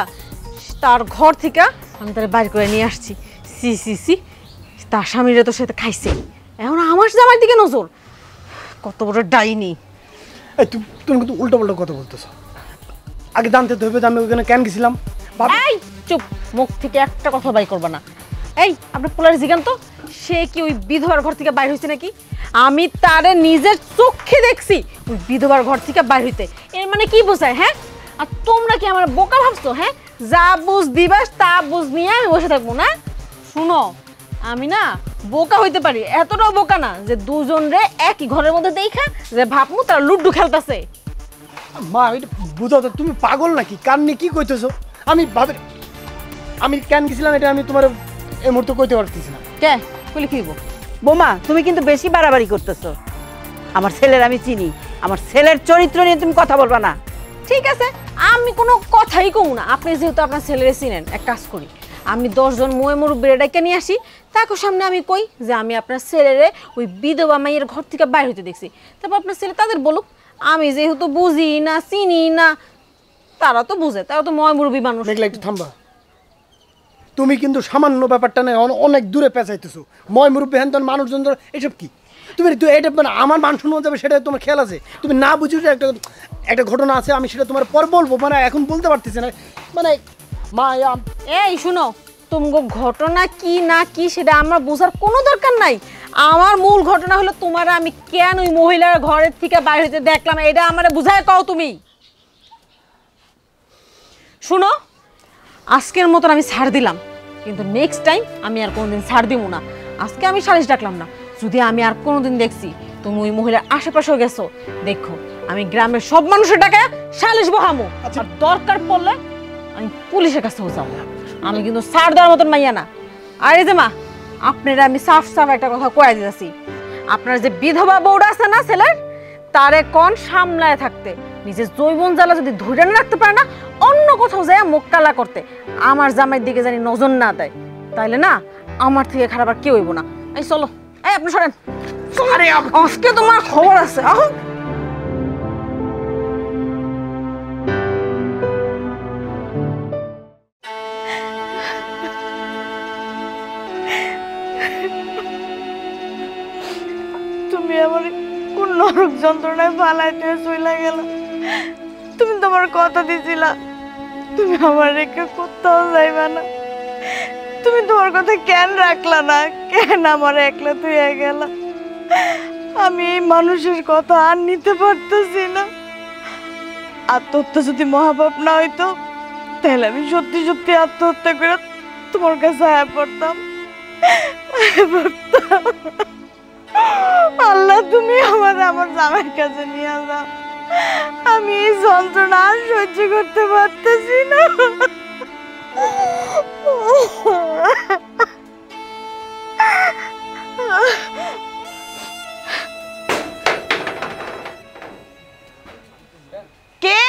তার ঘর থেকে আমি তার বাইর করে নিয়ে আসছি। সি তার স্বামীরা তো সেটা খাইছে, এখন আমার জামার দিকে নজর। কত বড় ডাইনি! এই তুমি কিন্তু উল্টো পাল্টা কথা বলতেছো। আগে জানতে তো হবে যে আমি ওখানে কেন গেছিলাম। এই চুপ, মুখ থেকে একটা কথা বাই করবা না। এই আপনার পোলার জিজ্ঞান তো, সে কি ওই বিধবার ঘর থেকে বাইর হয়েছে নাকি? আমি তারে নিজের চোখে দেখছি ওই বিধবার ঘর থেকে বাইর হইতে। এর মানে কি বোঝায়? হ্যাঁ, আর তোমরা কি আমার বোকা ভাবছো? হ্যাঁ, যা বুঝ দিবাস তা বুঝ নিয়ে আমি বসে থাকবো না? শুনো, আমি না বোকা হইতে পারি, এতটাও বোকা না যে দুজন রে একই ঘরের মধ্যে দেখা যে ভাবমু তারা লুড্ডু খেলতেছে। মা এটা বুঝাও তো, তুমি পাগল নাকি? কান নিয়ে কি কইতেছো? আমি কেন গেছিলাম এটা আমি তোমার এই মুহূর্তে কইতে পারতেছি না। কে কইলে কি হইব? বৌমা, তুমি কিন্তু বেশি বাড়াবাড়ি করতেছো। আমার ছেলের আমি চিনি, আমার ছেলের চরিত্র নিয়ে তুমি কথা বলবা না। ঠিক আছে, আমি কোনো কথাই কমু না। আপনি যেহেতু আপনার ছেলেরে চিনেন, এক কাজ করি, আমি 10 জন মুয়ে মুরব্বিরে ডাইকা নিয়ে আসি, তাকে সামনে আমি কই যে আমি আপনার ছেলেরে ওই বিধবা মাইয়ের ঘর থেকে বাইর হইতে দেখছি। তারপর আপনার ছেলে তাদের বলুক। আমি যেহেতু বুঝি না চিনি না, তারা তো বুঝে, তারা তো ময় মুরব্বি মানুষ। দেখলে একটু থামবা। তুমি কিন্তু সামান্য ব্যাপারটা নেই অনেক দূরে পেঁচাইতেছো। ময় মুরব্বী হ্যান তখন মানুষজন এসব কি? তুমি এটা মানে আমার মান শুনতে যাবে সেটা তোমার খেয়াল আছে? তুমি না বুঝি একটা ঘটনা আছে, আমি সেটা তোমার পর বলবো, মানে এখন বলতে পারতেছি না। মানে মা এই শুনো, তোমাকে ঘটনা কি না কি সেটা আমার বোঝার কোনো দরকার নাই। আমার মূল ঘটনা হলো তোমার আমি কেন ওই মহিলার ঘরের থেকে বাইরে হইতে দেখলাম, এটা আমারে বুঝায় কও তুমি। শুনো, আজকের মতন আমি ছাড় দিলাম, কিন্তু নেক্সট টাইম আমি আর কোনোদিন ছাড় দিব না। আজকে আমি সালিশ ডাকলাম না, যদি আমি আর কোনোদিন দেখছি তুমি ওই মহিলার আশেপাশেও গেছো, দেখো আমি গ্রামের সব মানুষের ডাকে সালিশ বহামো। আর দরকার পড়লে আমি পুলিশের কাছেও যাবো। আমি কিন্তু ছাড় দেওয়ার মতন মাইয়া না। আর এই যে মা, আপনারা আমি সাফ সাফ একটা কথা কয়ে দিতেছি, আপনার যে বিধবা বউটা আছে না ছেলের, তারে কোন সামলায় থাকতে, নিজের জৈবন জ্বালা যদি ধরে রাখতে পারে না, অন্য কোথাও যায় মুখ কালা করতে, আমার জামাইয়ের দিকে জানি নজর না দেয়, তাইলে না আমার থেকে খারাপ আর কেউ হইব না। এই চলো, এই আপনি সরেন। আরে আজকে তোমার খবর আছে। আহ তুমি আমার কোন নরক যন্ত্রণায় ফালাইতে চলে গেল। তুমি তোমার কথা দিছিলা তুমি আমার রেখে কোথাও যাইবা না। তুমি তোমার কথা কেন রাখলা না? কেন আমার একলা তুইয়া গেলা? আমি এই মানুষের কথা আর নিতে পারতেছি না। আত্মহত্যা যদি মহাপাপ না হইতো তাহলে আমি সত্যি সত্যি আত্মহত্যা করে তোমার কাছে আয়া পড়তাম। আল্লাহ তুমি আমার জামাইয়ের কাছে নিয়ে যাও। আমি এই যন্ত্রণা আর সহ্য করতে পারতেছি না। কে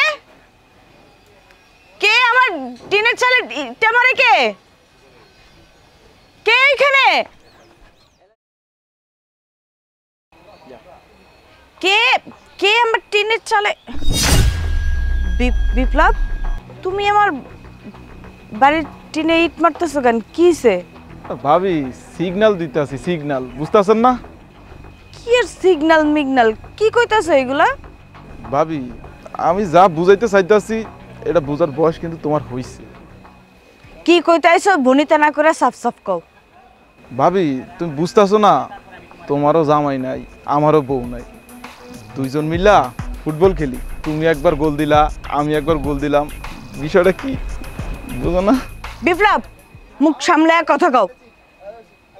কে আমার টিনের চালে ইটা মারে? কে কে এখানে? কে কে আমার টিনের চালে? বিপ্লব, তুমি আমার বাড়ির টিনে ইট মারতেছো কেন? কিসে? ভাবি সিগন্যাল দিতে আসি, সিগন্যাল বুঝতেছেন না? কি এর সিগন্যাল মিগনাল কি কইতাছো এগুলা? ভাবি আমি যা বুঝাইতে চাইতাছি এটা বোঝার বয়স কিন্তু তোমার হইছে। কি কইতাইছো বনিতা না করে সাফ সাফ কও। ভাবি তুমি বুঝতেছো না, তোমারও জামাই নাই আমারও বউ নাই, দুইজন মিলা ফুটবল খেলি, তুমি একবার গোল দিলা আমি একবার গোল দিলাম, বিষয়টা কি বুঝো না? বিপ্লব, মুখ সামলে কথা কও।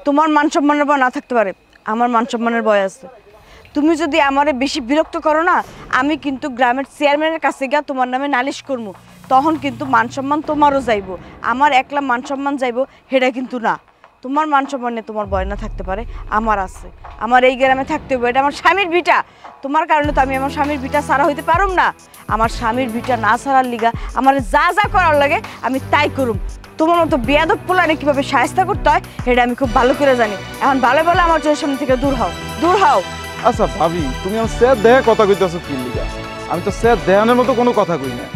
তোমার মান সম্মানের ভয় না থাকতে পারে, আমার মান সম্মানের ভয় আছে। তুমি যদি আমারে বেশি বিরক্ত করো না, আমি কিন্তু গ্রামের চেয়ারম্যানের কাছে গিয়া তোমার নামে নালিশ করবো। তখন কিন্তু মান সম্মান তোমারও যাইব, আমার একলা মান সম্মান যাইব সেটা কিন্তু না। তোমার মান সম্মানে তোমার ভয় না থাকতে পারে, আমার আছে। আমার এই গ্রামে থাকতে হবে, এটা আমার স্বামীর ভিটা। তোমার কারণে তো আমি আমার স্বামীর ভিটা ছাড়া হইতে পারুম না। আমার স্বামীর ভিটা না ছাড়ার লিগা আমার যা যা করার লাগে আমি তাই করুম। তোমার মতো বেয়াদব পোলারে কিভাবে সাহায্য করতে হয় এটা আমি খুব ভালো করে জানি। এখন ভালো ভালো আমার চোখের সামনে থেকে দূর হও, দূর হও। আচ্ছা ভাবি তুমি আমার স্যার দেহা কথা কইতেছো কি লিগা? আমি তো স্যার দেহানের মতো কোনো কথা কই না,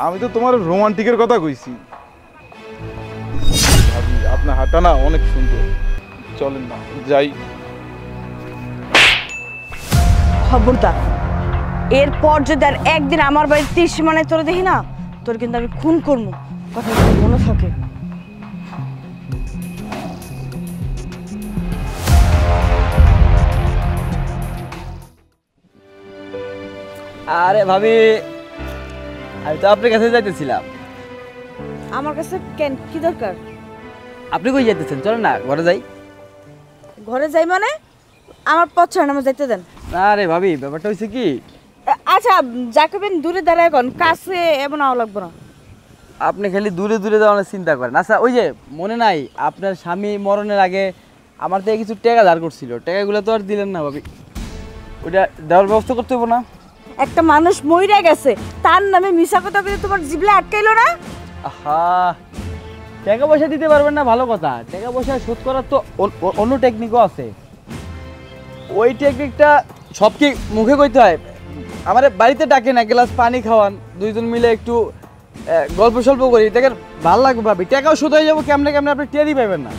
আমি তো তোমার রোমান্টিকের কথা কইছি। ভাবি আপনার হাঁটা না অনেক সুন্দর, চলেন না যাই। খবরদার, এরপর যদি আর একদিন আমার বাড়ির তীর সীমানায় তোরে দেখি না, তোর কিন্তু আমি খুন করবো, কথা মনে থাকে। আরে ভাবি আমি তো আপনার কাছে যাইতেছিলাম। আমার কাছে কেন, কি দরকার? আপনি কই যাইতেছেন? চলেন না ঘরে যাই। ঘরে যাই মানে? আমার পথ আমার যাইতে দেন। না রে ভাবি, ব্যাপারটা হয়েছে কি, আচ্ছা যাকেবেন দূরে দাঁড়ায় কোন, কাছে এমন আও লাগবো না। আপনি খালি দূরে দূরে যাওয়ার চিন্তা করেন। আচ্ছা ওই যে মনে নাই আপনার স্বামী মরণের আগে আমার থেকে কিছু টাকা ধার করছিল, টাকাগুলো তো আর দিলেন না ভাবি, ওইটা দেওয়ার ব্যবস্থা করতে হবো না? একটা মানুষ মইরা গেছে, তার নামে মিছা কথা বলে তোমার জিভলা আটকাইলো না? আহা, টাকা পয়সা দিতে পারবেন না ভালো কথা, টাকা পয়সা শোধ করার তো অন্য টেকনিকও আছে। ওই টেকনিকটা সব কি মুখে কইতে হয়? আমার বাড়িতে ডাকেন, এক গ্লাস পানি খাওয়ান, দুইজন মিলে একটু গল্প সল্প করি, দেখেন ভালো লাগবে ভাবি, টাকাও শোধ হয়ে যাবো। কেমনে কেমনে আপনি টেরই পাবেন না।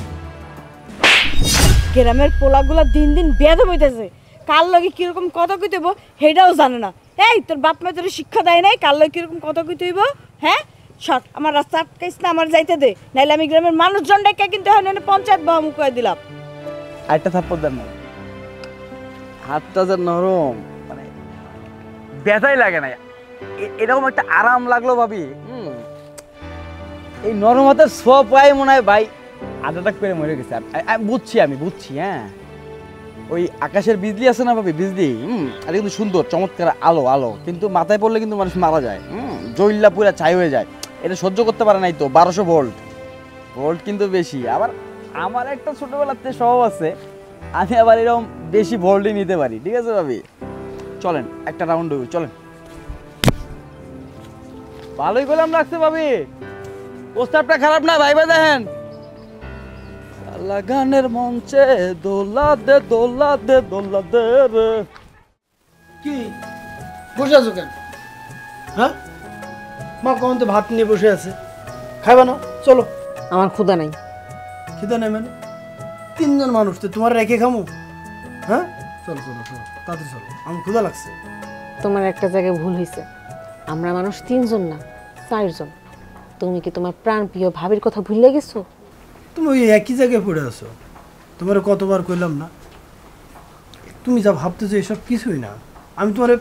গ্রামের পোলাগুলা দিন দিন বেয়াদব হইতেছে, কার লগে কিরকম কথা কইতে হইব সেটাও জানে না। এই তোর বাপ মা তোর শিক্ষা দেয় নাই কার লগে কিরকম কথা কইতে হইব? হ্যাঁ সর, আমার রাস্তা আটকাইস না, আমার যাইতে দে, নাইলে আমি গ্রামের মানুষজন ডেকে কিন্তু পঞ্চায়েত বাহা মুখ করে দিলাম। আরেকটা থাপ্পড় দেন না, হাতটা যে নরম, মানে ব্যথাই লাগে না, এরকম একটা আরাম লাগলো ভাবি। এই নরম হাতের সব পায়ে মনে হয় ভাই আধাটাক করে মরে গেছে। আমি বুঝছি হ্যাঁ, ওই আকাশের বিজলি আছে না ভাবি, বিজলি আর কিন্তু সুন্দর চমৎকার আলো আলো, কিন্তু মাথায় পড়লে কিন্তু মানুষ মারা যায়, জইল্লা পুরা ছাই হয়ে যায়। এটা সহ্য করতে পারে নাই তো 1200 ভোল্ট, ভোল্ট কিন্তু বেশি। আবার আমার একটা ছোটবেলাতে স্বভাব আছে, আমি আবার এরকম বেশি ভোল্টই নিতে পারি। ঠিক আছে ভাবি, চলেন একটা রাউন্ড হইব, চলেন। ভালোই গোলাম লাগছে ভাবি, প্রস্তাবটা খারাপ না, ভাইবা দেখেন। গানের মঞ্চে দোলা দে দোলা দে দোলা দে রে। কি বসে আছো কেন? হ্যাঁ, মা কখন তো ভাত নিয়ে বসে আছে, খাইবা না? চলো। আমার ক্ষুধা নাই। খিদা নেই মানে? 3 জন মানুষ তো তোমার রেখে খামো? হ্যাঁ চলো চলো চলো, তাড়াতাড়ি চলো, আমার ক্ষুধা লাগছে। তোমার একটা জায়গায় ভুল হয়েছে, আমরা মানুষ 3 জন না 4 জন। তুমি কি তোমার প্রাণ প্রিয় ভাবির কথা ভুলে গেছো? তুমি ওই একই জায়গায় পড়ে আছো, তোমার কতবার কইলাম না? তুমি যা ভাবতেছো এসব কিছুই না। আমি তোমার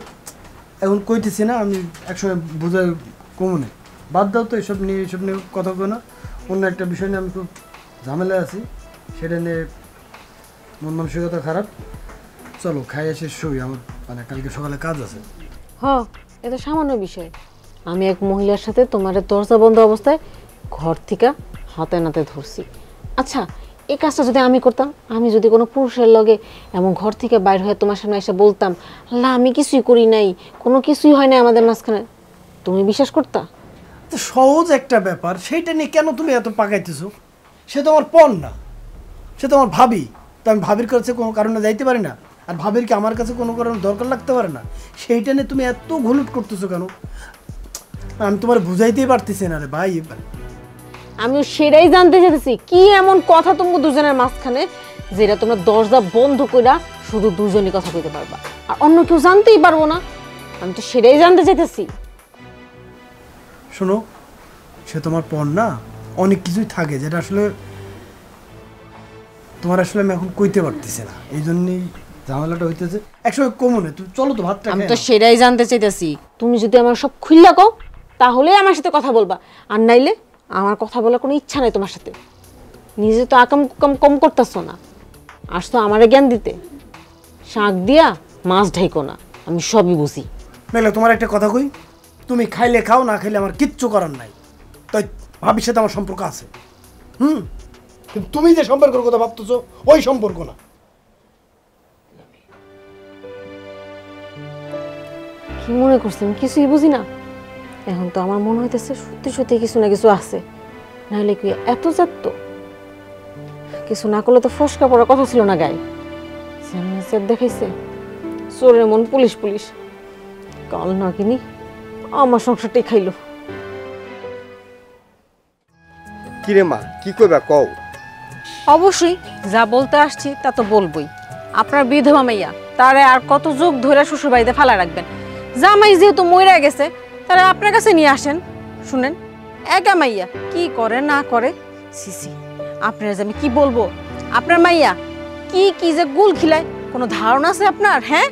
এখন কইতেছি না, আমি একসময় বোঝাই কমনে। বাদ দাও তো এসব নিয়ে কথা কই না। অন্য একটা বিষয় নিয়ে আমি খুব ঝামেলায় আছি, সেটা নিয়ে মন মানসিকতা খারাপ। চলো খাই এসে শুই, আমার মানে কালকে সকালে কাজ আছে। এটা সামান্য বিষয়। আমি এক মহিলার সাথে তোমার দরজা বন্ধ অবস্থায় ঘর থেকে হাতে নাতে ধরছি। আচ্ছা, এই কাজটা যদি আমি করতাম, আমি যদি কোনো পুরুষের লগে এমন ঘর থেকে বাইর হয়ে তোমার সামনে এসে বলতাম, আল্লাহ আমি কিছুই করি নাই, কোনো কিছুই হয় না আমাদের মাঝখানে, তুমি বিশ্বাস করতা? তো সহজ একটা ব্যাপার, সেইটা নিয়ে কেন তুমি এত পাকাইতেছো? সে তো আমার পণ না, সে তো আমার ভাবি। তো আমি ভাবির কাছে কোনো কারণে যাইতে পারি না? আর ভাবির কি আমার কাছে কোনো কারণে দরকার লাগতে পারে না? সেইটা নিয়ে তুমি এত ঘুলুট করতেছো কেন? আমি তোমার বুঝাইতেই পারতেছি না রে ভাই। আমিও সেটাই জানতে চাইতেছি, কি এমন কথা তোমাকে দুজনের মাঝখানে যেটা তোমরা দরজা বন্ধ কইরা শুধু দুজনই কথা কইতে পারবা, আর অন্য কেউ জানতেই পারবো না? আমি তো সেটাই জানতে চাইতেছি। শোনো, সে তোমার পণ না, অনেক কিছুই থাকে যেটা আসলে তোমার আসলে আমি এখন কইতে পারতেছি না, এই জন্যই ঝামেলাটা হইতেছে। একসময় কমনে তুমি চলো তো ভাতটা। আমি তো সেটাই জানতে চাইতেছি, তুমি যদি আমার সব খুইলা কও তাহলে আমার সাথে কথা বলবা, আর নাইলে আমার কথা বলার কোনো ইচ্ছা নাই তোমার সাথে। নিজে তো আকাম কুকাম কম করতেছো না, আসতো আমারে জ্ঞান দিতে। শাক দিয়া মাছ ঢাইকো না, আমি সবই বুঝি। মেলে তোমার একটা কথা কই, তুমি খাইলে খাও, না খাইলে আমার কিচ্ছু করার নাই। তাই ভাবির সাথে আমার সম্পর্ক আছে, কিন্তু তুমি যে সম্পর্কের কথা ভাবতেছো ওই সম্পর্ক না। কি মনে করছেন কিছুই বুঝি না? এখন তো আমার মনে হইতেছে সত্যি সত্যি কিছু না কিছু আছে, নাহলে কি এত যাত? কিছু না করলে তো ফসকা পড়ার কথা ছিল না গায়ে। দেখাইছে চোরের মন পুলিশ পুলিশ, কাল না কিনি আমার সংসারটাই খাইলো। কিরে মা, কি কইবা কও? অবশ্যই যা বলতে আসছি তা তো বলবই। আপনার বিধবা মাইয়া তারে আর কত যুগ ধরে শ্বশুর বাড়িতে ফেলা রাখবেন? জামাই যেহেতু মইরা গেছে, তারা আপনার কাছে নিয়ে আসেন। শুনেন, একা মাইয়া কি করে না করে, সিসি আপনার যে আমি কি বলবো, আপনার মাইয়া কি কি যে গুল খিলায় কোনো ধারণা আছে আপনার? হ্যাঁ,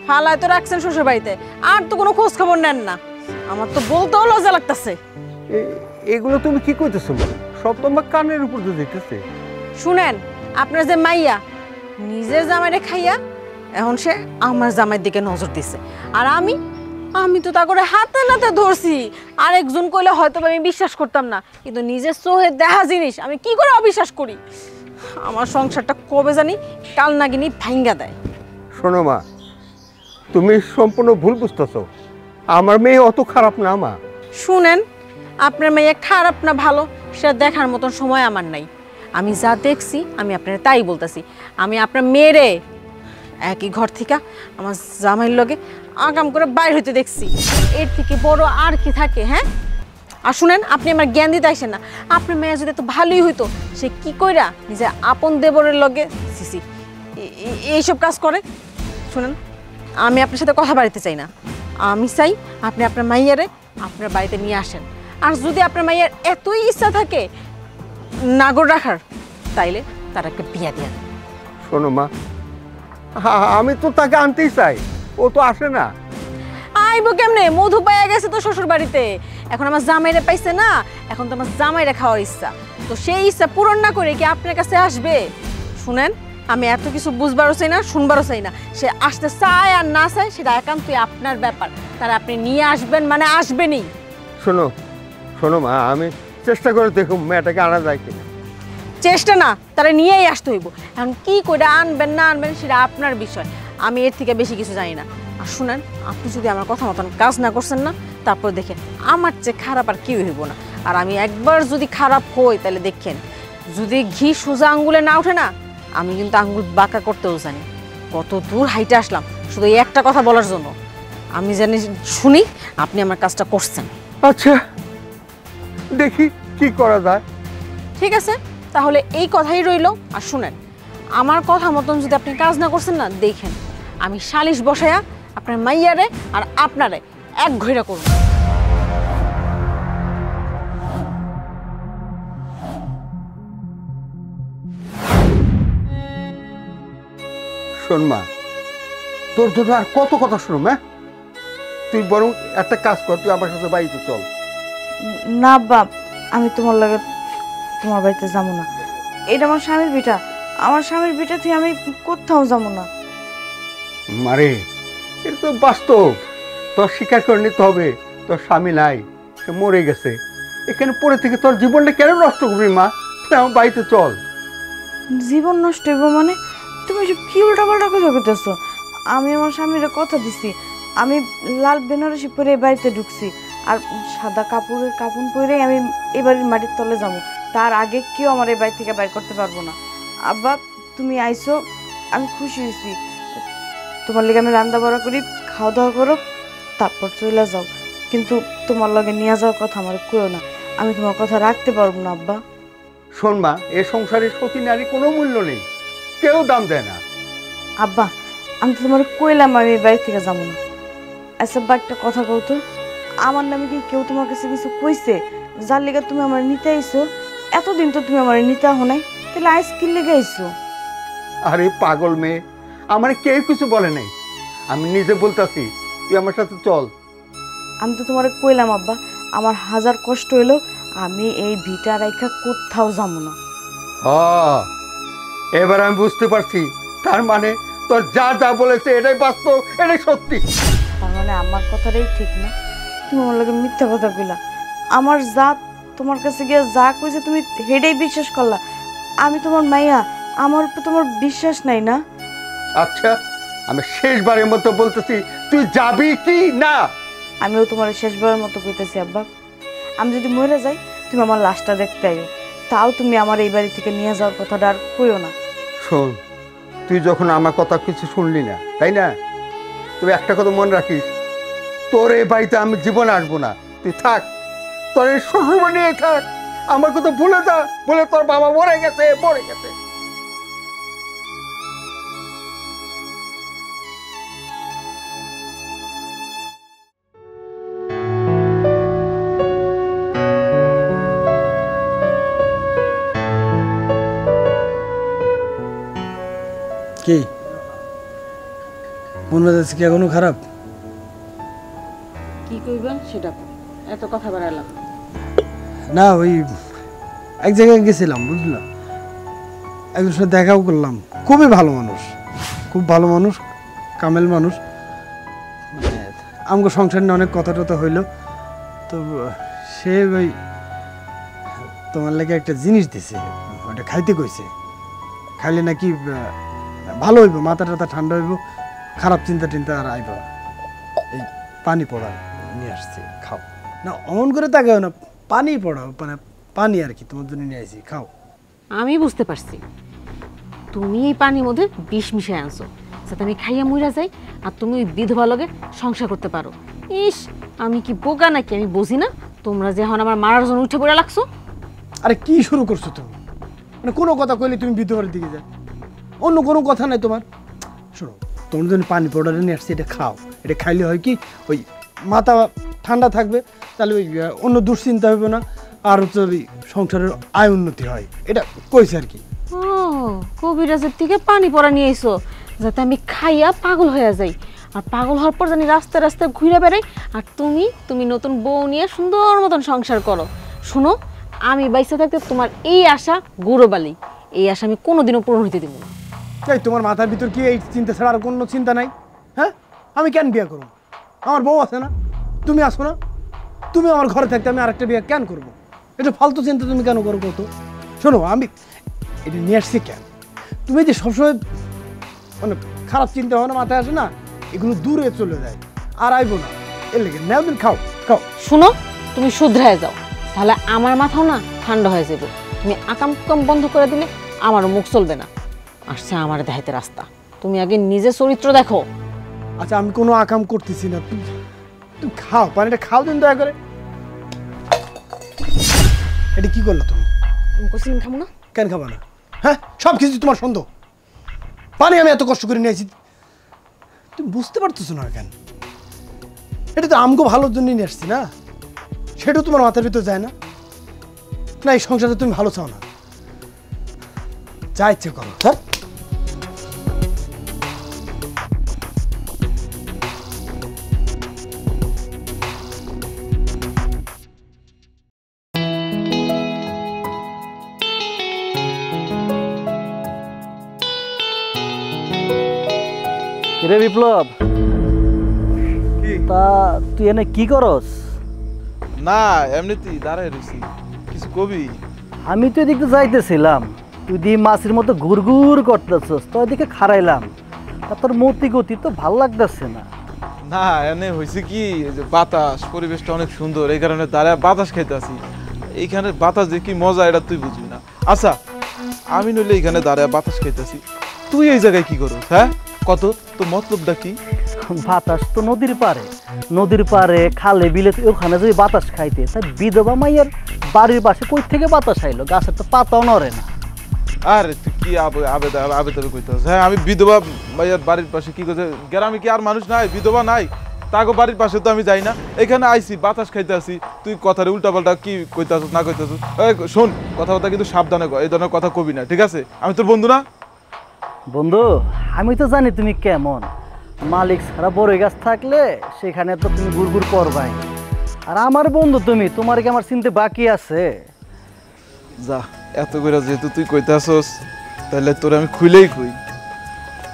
ফালায় তো রাখছেন শ্বশুর বাড়িতে, আর তো কোনো খোঁজ খবর নেন না। আমার তো বলতেও লজ্জা লাগতেছে। এগুলো তুমি কি কইতেছো? সব তোমার কানের উপর দিয়ে যেতেছে। শুনেন, আপনার যে মাইয়া নিজের জামাইরে খাইয়া এখন সে আমার জামাইয়ের দিকে নজর দিছে, আর আমি তো তা করে হাতে নাতে ধরছি। আরেকজন কইলে হয়তো আমি বিশ্বাস করতাম না, কিন্তু নিজের চোখে দেখা জিনিস আমি কি করে অবিশ্বাস করি? আমার সংসারটা কবে জানি কাল নাগিনি ভাঙ্গা দেয়। শোনো মা, তুমি সম্পূর্ণ ভুল বুঝতেছো। আমার মেয়ে অত খারাপ না মা। শুনেন, আপনার মেয়ে খারাপ না ভালো সেটা দেখার মতন সময় আমার নাই। আমি যা দেখছি আমি আপনার তাই বলতেছি। আমি আপনার মেয়েরে একই ঘর থেকে আমার জামাইয়ের লগে আগাম করে বাইর হইতে দেখছি, এর থেকে বড় আর কি থাকে? হ্যাঁ, আর শুনেন, আপনি আমার জ্ঞান দিতে আসেন না। আপনার মেয়ে যদি তো ভালোই হইতো, সে কি কইরা নিজে আপন দেবরের লগে সিসি এইসব কাজ করে? শুনেন, আমি আপনার সাথে কথা বাড়িতে চাই না। আমি চাই আপনি আপনার মাইয়ারে আপনার বাড়িতে নিয়ে আসেন। আর যদি আপনার মাইয়ার এতই ইচ্ছা থাকে নাগর রাখার, তাইলে তার একটা বিয়া দেন। শোনো মা, আমি তো তাকে আনতেই চাই, ও তো আসে না। আইবো কেমনে? মধু পাইয়া গেছে তো শ্বশুর বাড়িতে, এখন আমার জামাইরে পাইছে না, এখন তো আমার জামাইরে খাওয়ার ইচ্ছা। তো সেই ইচ্ছা পূরণ না করে কি আপনার কাছে আসবে? শুনেন, আমি এত কিছু বুঝবারও চাই না, শুনবারও চাই না। সে আসতে চায় আর না চায় সেটা একান্তই আপনার ব্যাপার, তারা আপনি নিয়ে আসবেন মানে আসবেনই। শোনো শোনো মা, আমি চেষ্টা করে দেখুন মেয়েটাকে আনা যায় কিনা। চেষ্টা না তারা নিয়েই আসতে হইব। এখন কি করে আনবেন না আনবেন সেটা আপনার বিষয়, আমি এর থেকে বেশি কিছু জানি না। আর শুনেন, আপনি যদি আমার কথা মতন কাজ না করছেন না, তারপর দেখেন আমার চেয়ে খারাপ আর কেউ হইব না। আর আমি একবার যদি খারাপ হই তাহলে দেখেন, যদি ঘি সোজা আঙ্গুলে না ওঠে না, আমি কিন্তু আঙ্গুল বাঁকা করতেও জানি। কত দূর হাইটে আসলাম শুধু এই একটা কথা বলার জন্য। আমি জানি শুনি আপনি আমার কাজটা করছেন। আচ্ছা দেখি কি করা যায়। ঠিক আছে, তাহলে এই কথাই রইল। আর শুনেন, আমার কথা মতন যদি আপনি কাজ না করছেন না, দেখেন আমি সালিশ বসায়া আপনার মাইয়ারে আর আপনারে এক ঘইরা করব। শোন মা, তোর জন্য আর কত কথা শুনো মা, তুই বরং একটা কাজ কর, তুই আমার সাথে বাড়িতে চল। না বাপ, আমি তোমার লাগে তোমার বাড়িতে যাবো না। এটা আমার স্বামীর বিটা, আমার স্বামীর বিটা তুই আমি কোথাও যাবো না। মারে, এটা তো বাস্তব, তোর স্বীকার করে নিতে হবে তোর স্বামী নাই, সে মরে গেছে। এখানে পড়ে থেকে তোর জীবনটা কেন নষ্ট করবি মা? তুই আমার বাড়িতে চল। জীবন নষ্ট হইব মানে? তুমি সব কি উল্টাপাল্টা কথা কইতেছো? আমি আমার স্বামীর কথা দিছি, আমি লাল বেনারসি পরে এই বাড়িতে ঢুকছি, আর সাদা কাপড়ের কাপড় পরে আমি এই বাড়ির মাটির তলে যাবো। তার আগে কেউ আমার এই বাড়ি থেকে বাইর করতে পারবো না। আব্বা তুমি আইসো, আমি খুশি হয়েছি। তোমার লেগে আমি রান্না বাড়া করি, খাওয়া দাওয়া করো, তারপর চলে যাও। কিন্তু তোমার লগে নিয়ে যাওয়ার কথা আমার কইও না, আমি তোমার কথা রাখতে পারবো না আব্বা। শোন মা, এ সংসারে সতী নারী কোনো মূল্য নেই, কেউ দাম দেয় না। আব্বা আমি তো তোমার কইলাম আমি এই বাড়ি থেকে যাবো না। আচ্ছা বা একটা কথা কও তো, আমার নামে কি কেউ তোমার কাছে কিছু কইছে যার লেগে তুমি আমার নিতে আইছো? এতদিন তো তুমি আমার নিতে আহ নাই, তাহলে আইস কি লেগে আইছো? আরে পাগল মেয়ে, আমার কেউ কিছু বলে নাই, আমি নিজে বলতাছি তুই আমার সাথে চল। আমি তো তোমার কইলাম আব্বা, আমার হাজার কষ্ট হইলো আমি এই ভিটা রাইখা কোথাও যাবো না। এবার আমি বুঝতে পারছি, তার মানে তোর যা যা বলেছে এটাই বাস্তব, এটাই সত্যি। তার মানে আমার কথাটাই ঠিক না? তুমি আমার লগে মিথ্যা কথা কইলা, আমার যা তোমার কাছে গিয়ে যা কইছে তুমি হেডেই বিশ্বাস করলা। আমি তোমার মাইয়া, আমার উপর তোমার বিশ্বাস নাই না? আচ্ছা আমি শেষবারের মতো বলতেছি, তুই যাবি কি না? আমিও তোমার শেষবারের মতো কইতেছি আব্বা, আমি যদি মরে যাই তুমি আমার লাশটা দেখতে আইও, তাও তুমি আমার এই বাড়ি থেকে নিয়ে যাওয়ার কথাটা আর কইও না। শোন, তুই যখন আমার কথা কিছু শুনলি না তাই না, তুই একটা কথা মনে রাখিস, তোর এই বাড়িতে আমি জীবনে আসবো না। তুই থাক, তোর এই শ্বশুর নিয়ে থাক, আমার কথা ভুলে যা, বলে তোর বাবা মরে গেছে মরে গেছে। কি মন মেজাজ কি এখনো খারাপ? কি কইবেন সেটা এত কথা বাড়ালাম না, ওই এক জায়গায় গেছিলাম বুঝলা, একজনের সাথে দেখাও করলাম, খুবই ভালো মানুষ, খুব ভালো মানুষ, কামেল মানুষ। আমাকে সংসার নিয়ে অনেক কথা টথা হইলো, তো সে ওই তোমার লাগে একটা জিনিস দিছে, ওটা খাইতে কইছে, খাইলে নাকি ভালো হইব, মাথা টাথা ঠান্ডা হইব, খারাপ চিন্তা টিন্তা আর আইব। এই পানি পড়া নিয়ে আসছে, খাও না, অমন করে তাকাও না, পানি পড়াও, মানে পানি আর কি তোমার জন্য নিয়ে আসি, খাও। আমি বুঝতে পারছি তুমি এই পানির মধ্যে বিষ মিশাই আনছো যাতে আমি খাইয়া মইরা যাই আর তুমি ওই বিধবা লগে সংসার করতে পারো। ইস, আমি কি বোকা নাকি? আমি বুঝি না তোমরা যে এখন আমার মারার জন্য উঠে পড়ে লাগছো। আরে কি শুরু করছো তুমি? মানে কোনো কথা কইলে তুমি বিধবার দিকে যাও, অন্য কোনো কথা নাই তোমার। শোনো, তোমার জন্য পানি পাউডার নিয়ে আসছি, এটা খাও, এটা খাইলে হয় কি ওই মাথা ঠান্ডা থাকবে, তাহলে ওই অন্য দুশ্চিন্তা হবে না, আর হচ্ছে ওই সংসারের আয় উন্নতি হয়, এটা কইছে আর কি। ও, কবিরাজের থেকে পানি পড়া নিয়ে এসো যাতে আমি খাইয়া পাগল হয়ে যাই, আর পাগল হওয়ার পর জানি রাস্তায় রাস্তায় ঘুরে বেড়াই, আর তুমি নতুন বউ নিয়ে সুন্দর মতন সংসার করো। শোনো, আমি বাইসা থাকতে তোমার এই আশা গৌরবালি, এই আশা আমি কোনোদিনও পূরণ হইতে দেবো না। এই তোমার মাথার ভিতর কি এই চিন্তা ছাড়া আর কোনো চিন্তা নাই? হ্যাঁ, আমি কেন বিয়ে করবো? আমার বউ আছে না, তুমি আসো না, তুমি আমার ঘরে থাকতে আমি আরেকটা বিয়ে কেন করবো? এটা ফালতু চিন্তা তুমি কেন করবো? তো শোনো, আমি এটা নিয়ে আসছি কেন? তুমি যে সবসময় মানে খারাপ চিন্তা ভাবনা মাথায় আসে না, এগুলো দূরে চলে যায় আর আইবো না। এর লেগে নাও দিন, খাও খাও। শুনো, তুমি শুধরায় যাও, তাহলে আমার মাথাও না ঠান্ডা হয়ে যাবে। তুমি আকাম কুকাম বন্ধ করে দিলে আমারও মুখ চলবে না। আসছে আমার দেখাইতে রাস্তা, তুমি আগে নিজে চরিত্র দেখো। আচ্ছা আমি কোনো আকাম করতেছি না, তুমি খাও, পানিটা খাও দিন দয়া করে। এটা কি করলো তুমি? তুমি কইছিলাম খাবো না, কেন খাবা না? হ্যাঁ, সব কিছু তোমার সন্দেহ। পানি আমি এত কষ্ট করে নিয়েছি, তুমি বুঝতে পারতেছো না কেন? এটা তো আমগো ভালোর জন্য নিয়ে আসছি না, সেটাও তোমার মাথার ভিতর যায় না? না এই সংসারে তুমি ভালো চাও না, যা ইচ্ছে করো। হ্যাঁ রে বিপ্লব, তা তুই এনে কি করস? না এমনিতেই দাঁড়ায় রয়েছি, কিছু কবি? আমি তো এদিকে যাইতেছিলাম, তুই দি মাছের মতো ঘুরঘুর করতেছস, তো এদিকে খারাইলাম। তা তোর মতি গতি তো ভাল লাগতেছে না। না এনে হয়েছে কি, যে বাতাস, পরিবেশটা অনেক সুন্দর, এই কারণে দাঁড়ায় বাতাস খাইতে আসি। এইখানে বাতাস যে কি মজা এটা তুই বুঝবি না। আচ্ছা আমি নইলে এইখানে দাঁড়ায় বাতাস খাইতেছি, তুই এই জায়গায় কি করস? হ্যাঁ কত তো মতলবটা কি? বাতাস তো নদীর পারে খালে বিলে, ওখানে যদি বাতাস খাইতে, তাই বিধবা মাইয়ার বাড়ির পাশে কই থেকে বাতাস আইলো? গাছের তো পাতাও নড়ে না। আরে তুই কি আবেদন কইতেছ? হ্যাঁ আমি বিধবা মাইয়ার বাড়ির পাশে কি করতে? গ্রামে কি আর মানুষ নাই বিধবা নাই? তাকে বাড়ির পাশে তো আমি যাই না, এখানে আইছি বাতাস খাইতে আসি, তুই কথারে উল্টাপাল্টা কি কইতাছ না কইতাছ? শোন কথা কিন্তু সাবধানে কর, এই ধরনের কথা কবি না, ঠিক আছে? আমি তোর বন্ধু না? বন্ধু আমি তো জানি তুমি কেমন, মালিক ছাড়া বড়ই গাছ থাকলে সেখানে তো তুমি গুড়গুড় করবাই। আর আমার বন্ধু তুমি, তোমার কি আমার চিনতে বাকি আছে? যা এত করে যেহেতু তুই কইতাছস, তাহলে তোর আমি খুইলেই কই।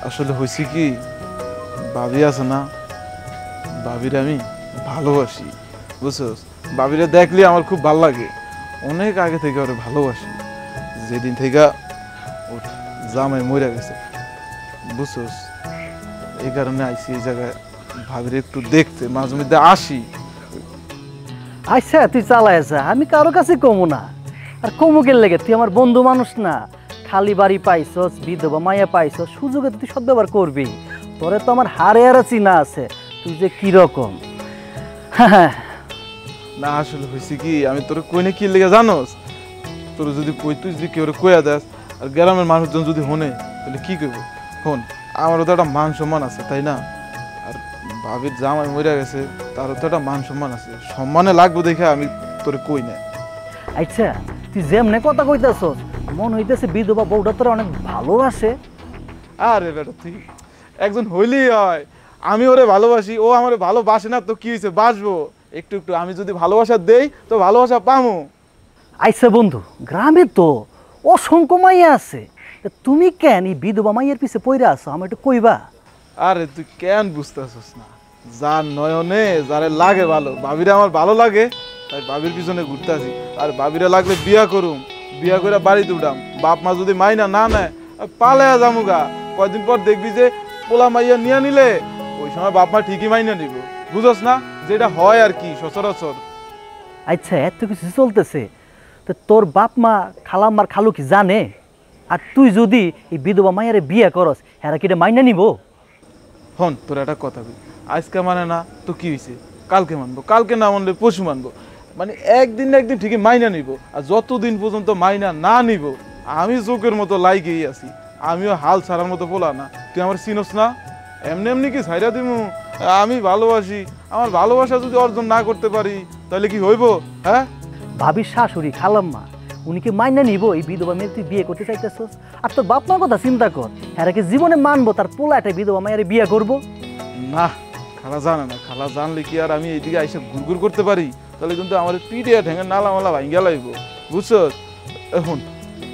আসলে হয়েছে কি, ভাবি আছে না, ভাবির আমি ভালোবাসি, বুঝছস? ভাবিরে দেখলে আমার খুব ভালো লাগে, অনেক আগে থেকে ওরে ভালোবাসি, যেদিন থেকে ওর জামাই মরে গেছে, বুঝছস? এই কারণে আইসি এই জায়গায়, ভাবিরে একটু দেখতে মাঝে মধ্যে আসি। আচ্ছা তুই চালায় যা, আমি কারো কাছে কমু না। আর কমুকের লেগে, তুই আমার বন্ধু মানুষ না? খালি বাড়ি পাইছস, বিধবা মাইয়া পাইছস, সুযোগে তুই সদ্ব্যবহার করবি। তোরে তো আমার হারে হারে চিনা আছে, তুই যে কিরকম। না আসলে হয়েছে কি, আমি তোর কইনে কি লেগে জানোস? তোর যদি কই, তুই যদি কেউ কইয়া দেস, আর গ্রামের মানুষজন যদি হনে, তাহলে কি করবো? হন আমারও তো একটা মান সম্মান আছে, তাই না? আর ভাবির জামাই মরে গেছে, তারও তো একটা মান সম্মান আছে, সম্মানে লাগবো দেখে আমি তোর কই না। আচ্ছা তুই যেমনে কথা কইতাছস, মন হইতেছে বিধবা বউটা তোরা অনেক ভালোবাসে। আরে বেটা তুই একজন হইলেই হয়, আমি ওরে ভালোবাসি, ও আমার ভালোবাসে না তো কি হয়েছে, বাসবো একটু একটু। আমি যদি ভালোবাসা দেই তো ভালোবাসা পামো। আইসা বন্ধু, গ্রামে তো অসংখ্য মাইয়া আছে, তুমি কেন এই বিধবা মাইয়ের পিছে পইরা আছো? আমার একটু কইবা। আরে তুই কেন বুঝতেছস না, যার নয়নে যারে লাগে ভালো, ভাবিরা আমার ভালো লাগে, তাই ভাবির পিছনে ঘুরতে আসি। আর ভাবিরা লাগলে বিয়া করুম, বিয়া করে বাড়িতে উঠাম, বাপ মা যদি মাইনা না নেয় পালায়া যামুগা। কয়দিন পর দেখবি যে পোলা মাইয়া নিয়ে নিলে, ওই সময় বাপ মা ঠিকই মাইনা নিব, বুঝস না? যেটা হয় আর কি সচরাচর। আচ্ছা এত কিছু চলতেছে, তো তোর বাপ মা খালাম্মার খালু কি জানে? আর তুই যদি এই বিধবা মাইয়ারে বিয়ে করস, এরা কি এটা মাইনা নিব? হন তোর একটা কথা বলি, আজকে মানে না তো কি হয়েছে, কালকে মানবো, কালকে না মানলে পরশু মানবো, মানে একদিন না একদিন ঠিকই মাইনা নিব। আর যতদিন পর্যন্ত মাইনা না নিব, আমি চোখের মতো লাইগেই আছি, আমিও হাল ছাড়ার মতো বলা না। তুই আমার চিনস না, এমনি এমনি কি ছাইরা দিমু? আমি ভালোবাসি, আমার ভালোবাসা যদি অর্জন না করতে পারি তাহলে কি হইব? হ্যাঁ ভাবির শাশুড়ি খালাম্মা উনি কি মাইনা নিব এই বিধবা মেয়ে তুই বিয়ে করতে চাইতেছস? আর তোর বাপ মার কথা চিন্তা কর, এরা কি জীবনে মানবো তার পোলা একটা বিধবা মায়ের বিয়ে করবো? না খালা জানে না, খালা জানলে কি আর আমি এইদিকে আইসা ঘুরঘুর করতে পারি? তাহলে কিন্তু আমার পিঠে ঠেঙে নালা মালা ভাঙ্গা লাগব, বুঝছস? এখন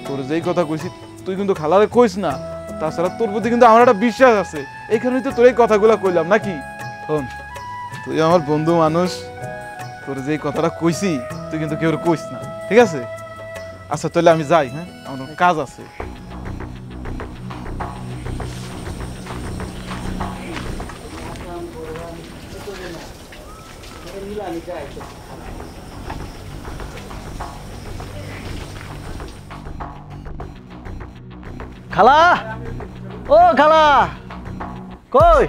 তোর যেই কথা কইছি তুই কিন্তু খালারে কইস না, তাছাড়া তোর প্রতি কিন্তু আমার একটা বিশ্বাস আছে, এইখানেই তো তোর এই কথাগুলো কইলাম নাকি? শোন তুই আমার বন্ধু মানুষ, তোর যেই কথাটা কইছি তুই কিন্তু কেউ কইস না, ঠিক আছে? আচ্ছা তাহলে আমি যাই, হ্যাঁ আমার কাজ আছে। খালা, ও খালা, কই?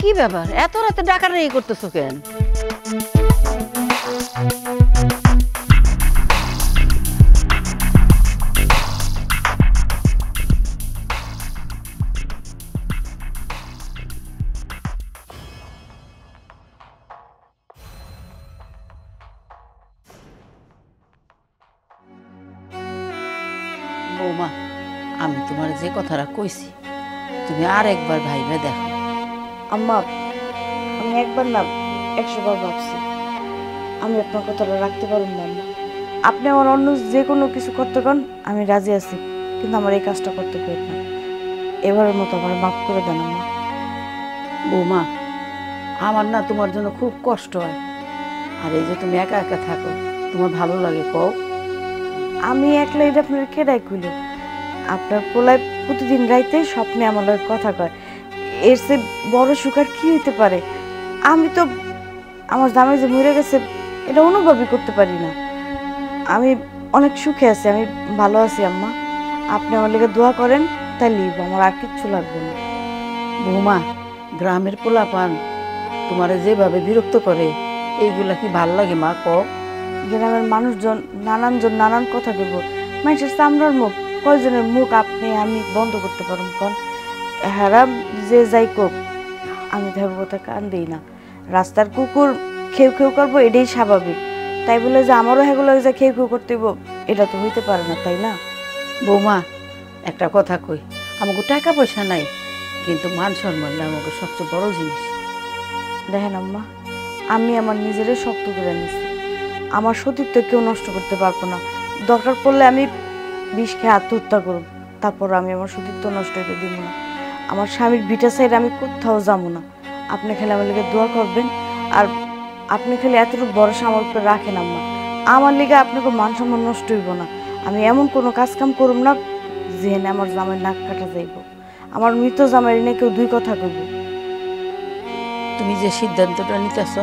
কি ব্যাপার, এত রাতে ডাকাডাকি করতেছো কেন? বৌমা, আমি তোমার যে কথাটা কইছি তুমি আর একবার ভাইবে দেখো। আম্মা, আমি একবার না 100 বার ভাবছি আমি আপনার কথাটা রাখতে পারুন না। আম্মা, আপনি আমার অন্য যে কোনো কিছু করতে পারেন, আমি রাজি আছি, কিন্তু আমার এই কাজটা করতে পারেন না। এবারের মতো আমার মাফ করে দেন আম্মা। বৌমা, আমার না তোমার জন্য খুব কষ্ট হয়, আর এই যে তুমি একা একা থাকো, তোমার ভালো লাগে কও? আমি একলা এটা আপনার কেডাই কইল? আপনার পোলায় প্রতিদিন রাইতে স্বপ্নে আমার লগে কথা কয়, এর চেয়ে বড় সুখ আর কি হইতে পারে? আমি তো আমার জামাই যে মরে গেছে এটা অনুভবই করতে পারি না। আমি অনেক সুখে আছি, আমি ভালো আছি আম্মা। আপনি আমার লেগে দোয়া করেন, তাইলেই আমার আর কিচ্ছু লাগবে না। বৌমা, গ্রামের পোলাপান তোমার যেভাবে বিরক্ত করে, এইগুলা কি ভাল লাগে মা কও? গ্রামের মানুষজন নানানজন নানান কথা দেব, মানুষের চামড়ার মুখ, কয়জনের মুখ আপনি আমি বন্ধ করতে পারুন কন? হারাম যে যাই কোক, আমি তো কথা কান দিই না। রাস্তার কুকুর খেউ খেউ করবো, এটাই স্বাভাবিক। তাই বলে যে আমারও হেগুলো যে খেউ খেউ করতে হইব, এটা তো হইতে পারে না, তাই না? বৌমা, একটা কথা কই, আমাকে টাকা পয়সা নাই, কিন্তু মান সম্মান আমাকে সবচেয়ে বড় জিনিস। দেখেন আম্মা, আমি আমার নিজেরে শক্ত করে নিচ্ছি, আমার সতীত্ব কেউ নষ্ট করতে পারবো না। দরকার পড়লে আমি বিষ খেয়ে আত্মহত্যা করব, তারপর আমি আমার সতীত্ব নষ্ট হতে দিব না। আমার স্বামীর ভিটা সাইড আমি কোথাও যাবো না। আপনি খালি আমার লিগে দোয়া করবেন, আর আপনি খালি এতটুকু ভরসা আমার উপরে রাখেন আম্মা। আমার লিগে আপনাকে মান সম্মান নষ্ট হইব না। আমি এমন কোনো কাজ কাম করব না যেখানে আমার জামাই নাক কাটা যাইব। আমার মৃত জামাই নিয়ে কেউ দুই কথা কইব। তুমি যে সিদ্ধান্তটা নিতেছ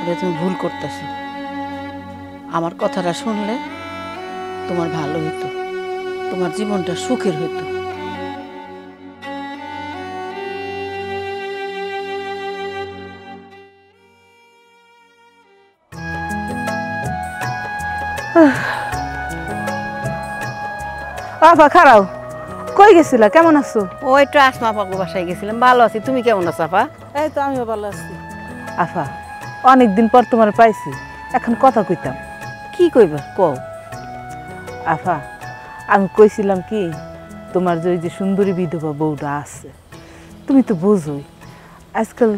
ওটা তুমি ভুল করতেছ। আমার কথাটা শুনলে তোমার ভালো হতো, তোমার জীবনটা সুখের হতো। আপা খারাও, কই গেছিলা? কেমন আছো? ও একটু আসমা পাকু বাসায় গেছিলাম। ভালো আছি, তুমি কেমন আছো আপা? এই তো আমিও ভালো আছি। আফা, অনেকদিন পর তোমার পাইছি, এখন কথা কইতাম। কি কইবা কও? আফা, আমি কইছিলাম কি, তোমার যে ওই যে সুন্দরী বিধবা বউটা আছে, তুমি তো বোঝোই আজকাল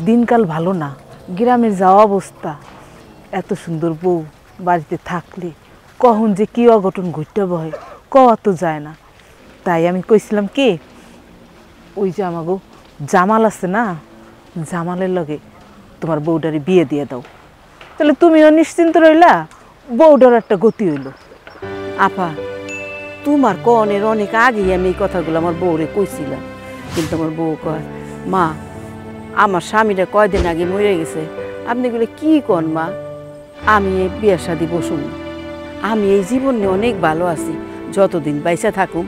দিনকাল ভালো না, গ্রামের যাওয়া অবস্থা। এত সুন্দর বউ বাড়িতে থাকলে কখন যে কি অঘটন ঘটতে বহে কওয়া তো যায় না। তাই আমি কইছিলাম কি, ওই যে আমাগো জামাল আছে না, জামালের লগে তোমার বউটারে বিয়ে দিয়ে দাও, তাহলে তুমিও নিশ্চিন্ত রইলা, বউটার একটা গতি হইল। আপা, তোমার কনের অনেক আগেই আমি এই কথাগুলো আমার বউরে কইছিলাম, কিন্তু আমার বউ কয়, মা আমার স্বামীরা কয়দিন আগে মরে গেছে, আপনি এগুলো কি কন মা? আমি এই বিয়ে শাদী বসুন, আমি এই জীবন নিয়ে অনেক ভালো আছি, যতদিন বাইসা থাকুম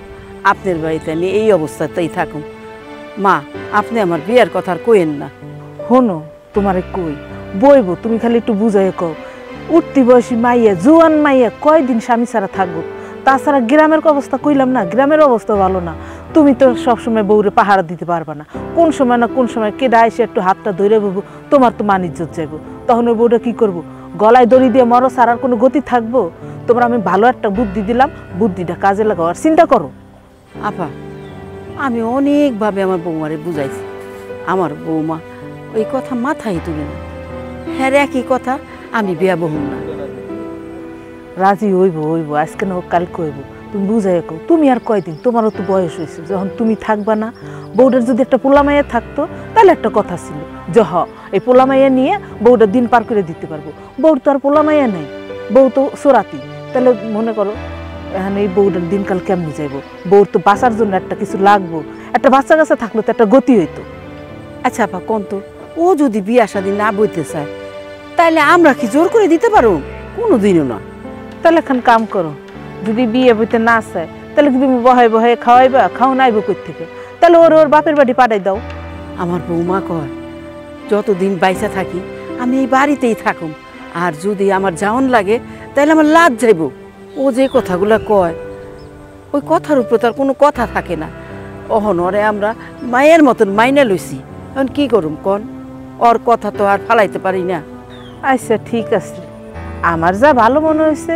আপনার বাড়িতে আমি এই অবস্থাতেই থাকুম। মা, আপনি আমার বিয়ের কথা আর কইেন না। শোনো, তোমারে কই বইব, তুমি খালি একটু বুঝাই কও, উঠতি বয়সী মাইয়া, জোয়ান মাইয়া কয়দিন স্বামী ছাড়া থাকবো? তাছাড়া গ্রামের অবস্থা কইলাম না, গ্রামের অবস্থা ভালো না। তুমি তো সবসময় বউরে পাহারা দিতে পারবা না, কোন সময় না কোন সময় কেডা এসে একটু হাতটা ধরে বলবো, তোমার তো মান ইজ্জত যাবো, তখন ওই বউটা কি করবো? গলায় দড়ি দিয়ে মরো, সারার কোনো গতি থাকবো? তোমরা আমি ভালো একটা বুদ্ধি দিলাম, বুদ্ধিটা কাজে লাগাও আর চিন্তা করো। আপা, আমি অনেকভাবে আমার বৌমারে বুঝাইছি, আমার বৌমা ওই কথা মাথায় তুলে না। হ্যাঁ, একই কথা, আমি বিয়া বহুম না। রাজি হইব হইব, আজকে না হোক কালকে হইব, তুমি বুঝাই কও। তুমি আর কয়দিন, তোমারও তো বয়স হয়েছে, যখন তুমি থাকবা না, বউটার যদি একটা পোলা মাইয়া থাকতো তাহলে একটা কথা ছিল যে হ এই পোলা মাইয়া নিয়ে বউটা দিন পার করে দিতে পারবো। বউর তো আর পোলা মাইয়া নেই, বউ তো সোরাতি। তাহলে মনে করো এখন এই বউটার দিনকাল কেমনি যাইব? বউর তো বাঁচার জন্য একটা কিছু লাগবো, একটা বাচ্চা কাছে থাকলে তো একটা গতি হইতো। আচ্ছা আপা কোন তো ও যদি বিয়া শাদী না বইতে চায় তাহলে আমরা কি জোর করে দিতে পারো? কোনোদিনও না। তাহলে এখন কাম করো, যদি বিয়ে বইতে না চায় তাহলে কি তুমি বহাই বহাই খাওয়াইবা? খাওয়া নাইব কই থেকে? তাহলে ওর বাপের বাড়ি পাঠাই দাও। আমার বৌমা কয় যতদিন বাইসা থাকি আমি এই বাড়িতেই থাকুম, আর যদি আমার যাওন লাগে তাহলে আমার লাজ যাইব। ও যে কথাগুলা কয় ওই কথার উপর তার কোনো কথা থাকে না। অহনরে আমরা মায়ের মতন মাইনা লইছি, এখন কি করুম কন? ওর কথা তো আর ফালাইতে পারি না। আচ্ছা ঠিক আছে, আমার যা ভালো মনে হয়েছে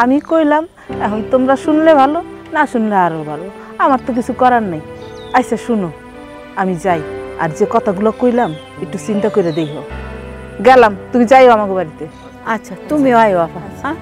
আমি কইলাম, এখন তোমরা শুনলে ভালো, না শুনলে আরও ভালো, আমার তো কিছু করার নেই। আচ্ছা শুনো, আমি যাই, আর যে কথাগুলো কইলাম একটু চিন্তা করে দেখো। গেলাম, তুমি যাইও আমাকে বাড়িতে। আচ্ছা তুমিও আয়ো আপা। হ্যাঁ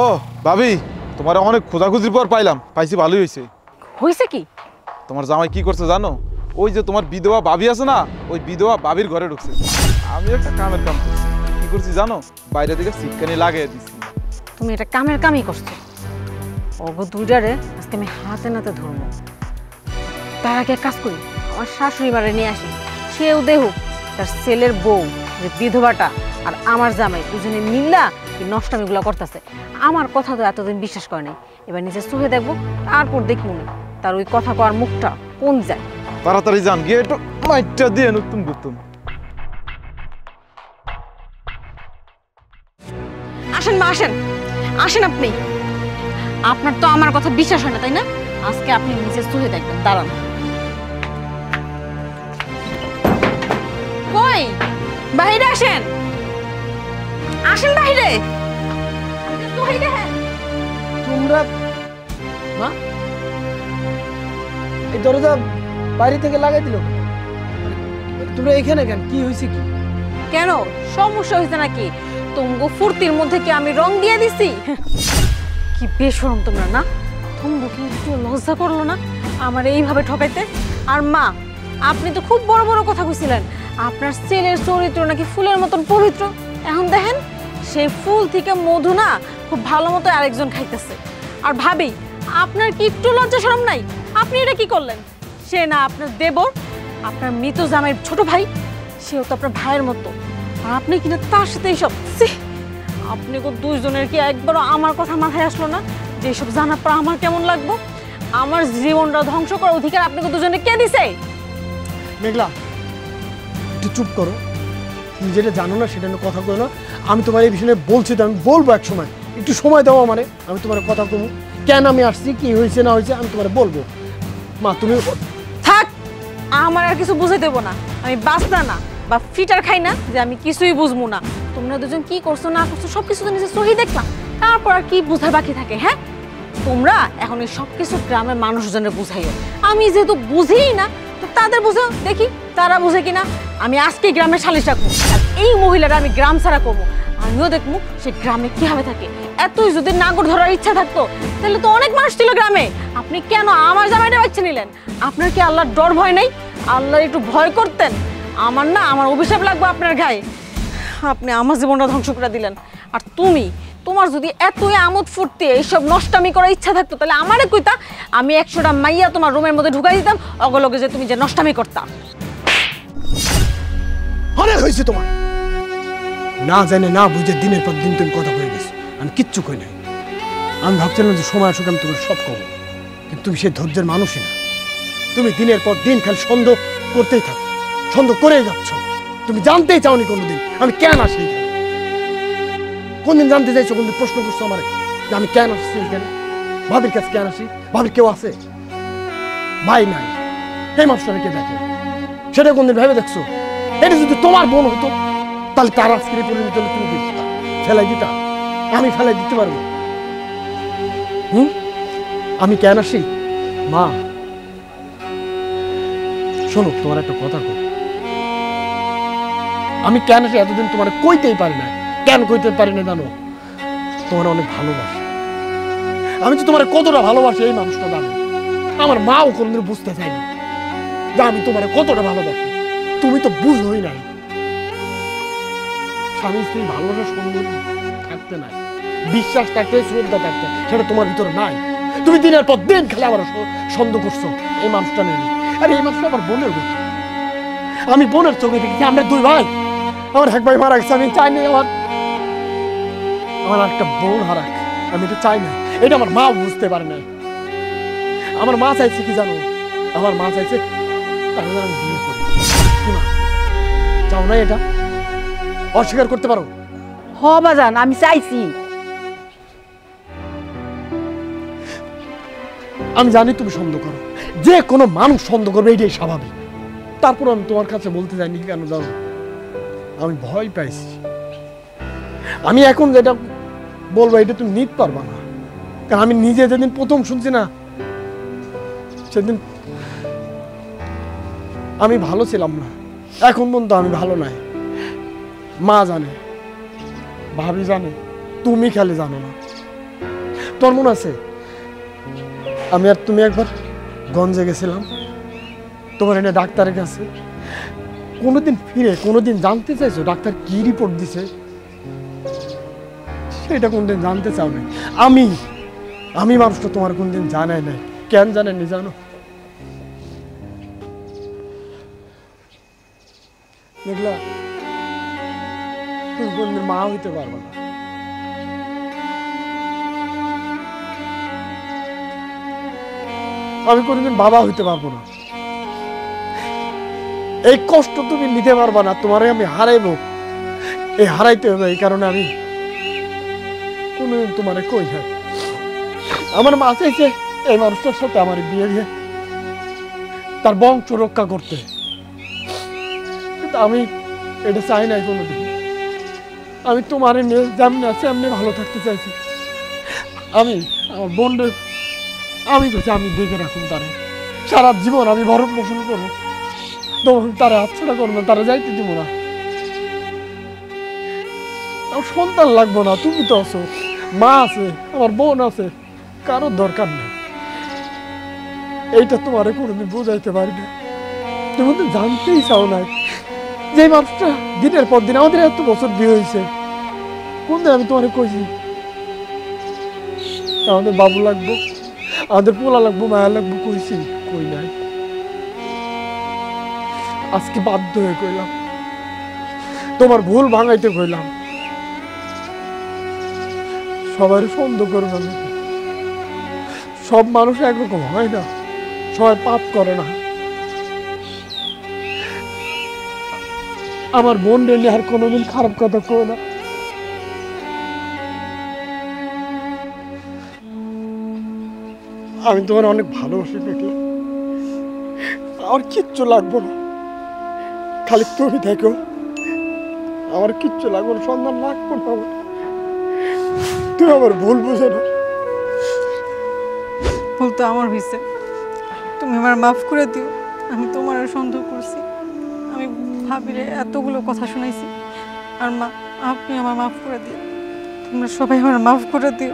ও ভাবি, তোমার অনেক খোঁজাখুঁজির পর পাইছি, ভালোই হয়েছে। হয়েছে কি? তোমার জামাই কি করছে জানো? ওই যে তোমার বিধবা ভাবি আছে না, ওই বিধবা ভাবির ঘরে ঢুকছে। আমি একটা কামের কাম করছি, কি করছি জানো? বাইরে দিকে সিটকানি লাগিয়ে দিচ্ছি। তুমি এটা কামের কামই করছো। অগো দুইটারে আজকে আমি হাতে নাতে ধরবো। তার আগে কাজ করি, আমার শাশুড়ি মারে নিয়ে আসি, সেও দেখুক তার ছেলের বউ যে বিধবাটা আর আমার জামাই দুজনে মিল্লা এই নষ্টামিগুলো করতেছে। আমার কথা তো এতদিন বিশ্বাস করে নাই, এবার নিজে চোখে দেখবো, তারপর দেখবো না তার ওই কথা কওয়ার মুখটা কোন যায়। তাড়াতাড়ি যান, গিয়ে একটু মাইটটা দিয়ে নতুন করতুম। আসেন মা, আসেন আসেন। আপনি আপনার তো আমার কথা বিশ্বাস হয় না তাই না? আজকে আপনি নিজে চোখে দেখবেন, দাঁড়ান। কই বাইরে আসেন, আসেন বাইরে। তোমরা মা এই দরজা বাইরে থেকে লাগাই দিল, তোমরা এখানে কেন? কি হয়েছে? কি কেন সমস্যা হয়েছে নাকি? তুমগো ফুর্তির মধ্যে কি আমি রং দিয়ে দিছি? কি বেশরম তোমরা না? তুমগো কি একটু লজ্জা করলো না আমার এইভাবে ঠকাইতে? আর মা, আপনি তো খুব বড় বড় কথা কইছিলেন আপনার ছেলের চরিত্র নাকি ফুলের মতন পবিত্র। এখন দেখেন সেই ফুল থেকে মধু না খুব ভালো মতো আরেকজন খাইতেছে। আর ভাবি, আপনার কি একটু লজ্জা শরম নাই? আপনি এটা কি করলেন? সে না আপনার দেবর, আপনার মৃত জামাইয়ের ছোট ভাই, সেও তো আপনার ভাইয়ের মতো, আর আপনি কিনা তার সাথে এইসব। আপনি দুইজনের কি একবারও আমার কথা মাথায় আসলো না যে এইসব জানার পর আমার কেমন লাগবো? আমার জীবনটা ধ্বংস করার অধিকার আপনাকে দুজনে কে দিছে? মেঘলা একটু চুপ করো, তুমি যেটা জানো না সেটা নিয়ে কথা কই না। আমি তোমার এই বিষয়ে বলছি তো, আমি বলবো এক সময়, একটু সময় দাও আমারে, আমি তোমার কথা কমু, কেন আমি আসছি, কি হয়েছে না হয়েছে আমি তোমার বলবো। মা তুমি থাক, আমার আর কিছু বুঝাই দেবো না। আমি বাস্তা না বা ফিটার খাই না যে আমি কিছুই বুঝবো না। তোমরা দুজন কি করছো না করছো সব কিছু তো নিজে সহি দেখলাম, তারপর আর কি বুঝা বাকি থাকে? হ্যাঁ, তোমরা এখন এই সব কিছু গ্রামের মানুষজনের বুঝাইও। আমি যেহেতু বুঝিই না, তো তাদের বুঝাও, দেখি তারা বুঝে কিনা। আমি আজকে গ্রামের সালিশ রাখবো, আর এই মহিলাটা আমি গ্রাম ছাড়া করবো। আমিও দেখবো সে গ্রামে কিভাবে থাকে। এতই যদি নাগর ধরার ইচ্ছা থাকতো তাহলে তো অনেক মানুষ ছিল গ্রামে। আপনি কেন আমার জামাইটা বাচ্চা নিলেন? আপনার কি আল্লাহর ডর ভয় নাই? আল্লাহর একটু ভয় করতেন? আমার না, আমার অভিশাপ লাগবে আপনার গায়ে। আপনি আমার জীবনটা ধ্বংস করে দিলেন। আর তোমার যদি এতই আমোদ ফুর্তি এইসব নষ্টামি করার ইচ্ছা থাকতো তাহলে আমারে কইতা, আমি 100টা মাইয়া তোমার রুমের মধ্যে ঢুকাই দিতাম, অগলগে যে তুমি যে নষ্টামি করতা। অনেক হয়েছে তোমার, না জানে না বুঝে দিনের পর দিন তুমি কথা কয়ে গেছো, আমি কিচ্ছু কই নাই। আমি ভাবছিলাম যে সময় আসুক আমি তোমার সব কব, কিন্তু তুমি সেই ধৈর্যের মানুষই না। তুমি দিনের পর দিন খালি সন্দেহ করতেই থাকো, সন্দেহ করেই যাচ্ছ। তুমি জানতেই চাওনি কোনোদিন আমি কেন আসি। কোনদিন জানতে চাইছো, কোনদিন প্রশ্ন করছো আমার যে আমি কেন আসছি এখানে, ভাবির কাছে কেন আসি? ভাবির কেউ আছে? ভাই নাই, এই মানুষটাকে কে দেখে সেটা কোনদিন ভেবে দেখছো? এটা যদি তোমার বোন হতো তাহলে তার আজকের পরিণতি হলে তুমি ফেলাই দিতা? আমি ফেলাই দিতে পারবো? আমি কেন আসি? মা শোনো, তোমার একটা কথা কই, আমি কেন আসি এতদিন তোমার কইতেই পারি না। কেন কইতে পারি না জানো? তোমার অনেক ভালোবাসি। আমি তো তোমার কতটা ভালোবাসি এই মানুষটা জানো। আমার মাও কোনদিন বুঝতে চাইনি যে আমি তোমার কতটা ভালোবাসি। তুমি তো বুঝোই নাই। স্বামী স্ত্রী ভালোবাসা সুন্দর থাকতে নাই, বিশ্বাস থাকতে, শ্রদ্ধা থাকতে, সেটা তোমার ভিতরে নাই। তুমি দিনের পর দিন খেলে আবার সন্দেহ করছো এই মানুষটা নেই। আর এই মানুষটা আমার বোনের মতো। আমি বোনের চোখে দেখেছি আমরা দুই ভাই। আমার এক ভাই মারা গেছে, আমি চাই না আমার একটা বোন হারাক, আমি এটা চাই না। এটা আমার মা বুঝতে পারে না। আমার মা চাইছে কি জানো? আমার মা চাইছে তাহলে আমি বিয়ে করি। চাও না? এটা অস্বীকার করতে পারো? হ বাজান, আমি চাইছি। আমি জানি তুমি সন্দেহ করো, যে কোনো মানুষ সন্দেহ করবে, এটাই স্বাভাবিক। তারপর আমি তোমার কাছে বলতে যাইনি কেন জানো? আমি ভয় পাইছি। আমি এখন যেটা বলবো এটা তুমি নিতে পারবা না, কারণ আমি নিজে যেদিন প্রথম শুনছি না সেদিন আমি ভালো ছিলাম না। এখন পর্যন্ত আমি ভালো নাই। মা জানে, ভাবি জানে, তুমি খালি জানো না। তোর মনে আছে আমি আর তুমি একবার গঞ্জে গেছিলাম তোমার এনে ডাক্তারের কাছে? কোনোদিন ফিরে কোনোদিন জানতে চাইছো ডাক্তার কি রিপোর্ট দিছে? সেটা কোনদিন জানতে চাও না। আমি মানুষটা তোমার কোনদিন জানাই নাই। কেন জানেনি জানো? দেখলা, তুমি কোনদিন মা হইতে পারবে না। আমি কোনদিন বাবা হইতে পারবো না। এই কষ্ট তুমি নিতে পারবা না। তোমারে আমি হারাইবো, এই হারাইতে হবে। এই কারণে আমি কোনদিন তোমারে কই না। আমার মা চাইছে এই মানুষটার সাথে আমার বিয়ে দিয়ে তার বংশ রক্ষা করতে, কিন্তু আমি এটা চাই নাই কোনোদিন। আমি তোমার নিয়ে যেমনি আছে এমনি ভালো থাকতে চাইছি। আমি আমার বোনদের আমি তো আমি দেখে রাখুন তারে সারা জীবন, আমি ভরণ পোষণ করবো, তারা হাতছাড়া করবো, তারা যাইতে দিব না। আমার সন্তান লাগবো না, তুমি তো আছো, মা আছে, আমার বোন আছে, কারোর দরকার নেই। এইটা তোমারে কোনোদিন বোঝাইতে পারি না। তুমি তো জানতেই চাও নাই যে মানুষটা দিনের পর দিন, আমাদের এত বছর বিয়ে হয়েছে, কোনদিন আমি তোমারে কইছি আমাদের বাবু লাগবো, আমাদের পোলা লাগবো, মায়া লাগবো? কইছি? কই নাই। আজকে বাধ্য হয়ে কইলাম, তোমার ভুল ভাঙাইতে কইলাম। সবাই সন্দেহ করবে না, সব মানুষ একরকম হয় না, সবাই পাপ করে না। আমার বোন নিয়ে আর কোনোদিন খারাপ কথা কো না। আমি তোমার অনেক ভালোবাসি দেখলে, আমার কিচ্ছু লাগবো না, খালি তুমি দেখো। আমার কিচ্ছু লাগবো না, সন্ধান লাগবো না। তুমি আমার ভুল বুঝো না। ভুল তো আমার হয়েছে, তুমি আমার মাফ করে দিও। আমি তোমার সন্দেহ করছি, আমি ভাবিরে এতগুলো কথা শুনাইছি। আর মা, আপনি আমার মাফ করে দিও, তোমরা সবাই আমার মাফ করে দিও।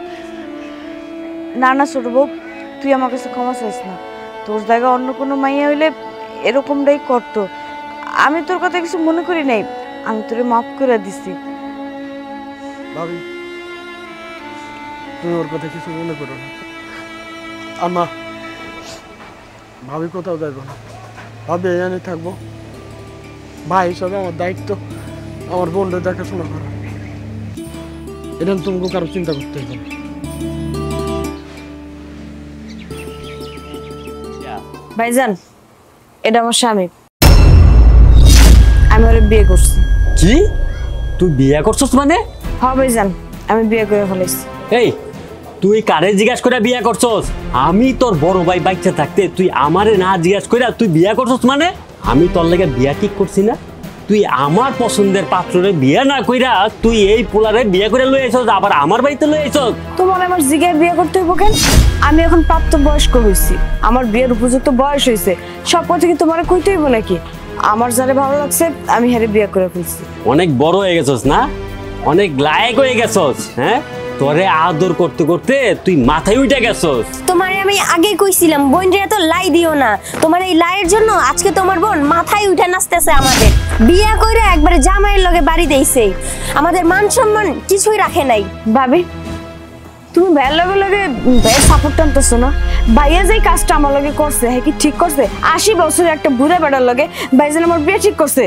না না ছোট বউ, তুই আমার কাছে ক্ষমা চাইস না। তোর জায়গায় অন্য কোনো মাইয়া হইলে এরকমটাই করতো। আমি তোর কথা কিছু মনে করি নাই, আমি তোরে মাফ করে দিছি। ভাবি, তুমি ওর কথা কিছু মনে করো না। আমা, ভাবি কোথাও যাইবো না, ভাবি এখানে থাকবো। ভাই হিসাবে আমার দায়িত্ব আমার বোনদের দেখাশোনা করা। এটা তোমাকে কারো চিন্তা করতে হবে না। ভাইজান, এটা আমার স্বামী, আমি ওরে বিয়ে করছি। কি? তুই বিয়ে করছস মানে? হ্যাঁ ভাইজান, আমি বিয়ে করে ফেলেছি। এই তুই কারে জিজ্ঞাসা করে বিয়ে করছস? আমি তোর বড় ভাই বাচ্চা থাকতে তুই আমারে না জিজ্ঞাসা করে তুই বিয়ে করছস? মানে আমি তোর লাগে বিয়ে ঠিক করছি না? তুই আমার পছন্দের পাত্ররে বিয়ে না কইরা তুই এই পোলারে বিয়ে করে লই আইছস, আবার আমার বাড়িতে লই আইছস। তোমার আমার জিগায় বিয়ে করতে হইব কেন? আমি এখন প্রাপ্ত বয়স্ক হইছি, আমার বিয়ের উপযুক্ত বয়স হইছে, সব কথা কি তোমার কইতে হইব নাকি? আমার যারে ভালো লাগছে আমি হেরে বিয়ে করে ফেলছি। অনেক বড় হয়ে গেছস না, অনেক লায়ক হয়ে গেছস। হ্যাঁ, তোরে আদর করতে করতে তুই মাথায় উঠে গেছস। তোমারে আমি আগে কইছিলাম বোনরে এত লাই দিও না, তোমার এই লাইয়ের জন্য আজকে তোমার বোন মাথায় উঠে নাচতেছে। আমাদের বিয়া কইরা একবারে জামাইয়ের লগে বাড়ি দেইছে, আমাদের মান সম্মান কিছুই রাখে নাই। ভাবি তুমি ভাইয়ের লগে লগে ভাইয়ের সাপোর্ট টানতেছো না? ভাইয়া যে কাজটা আমার লগে করছে হ্যাঁ কি ঠিক করছে? 80 বছরের একটা বুড়া বেটার লগে ভাইজান আমার বিয়ে ঠিক করছে।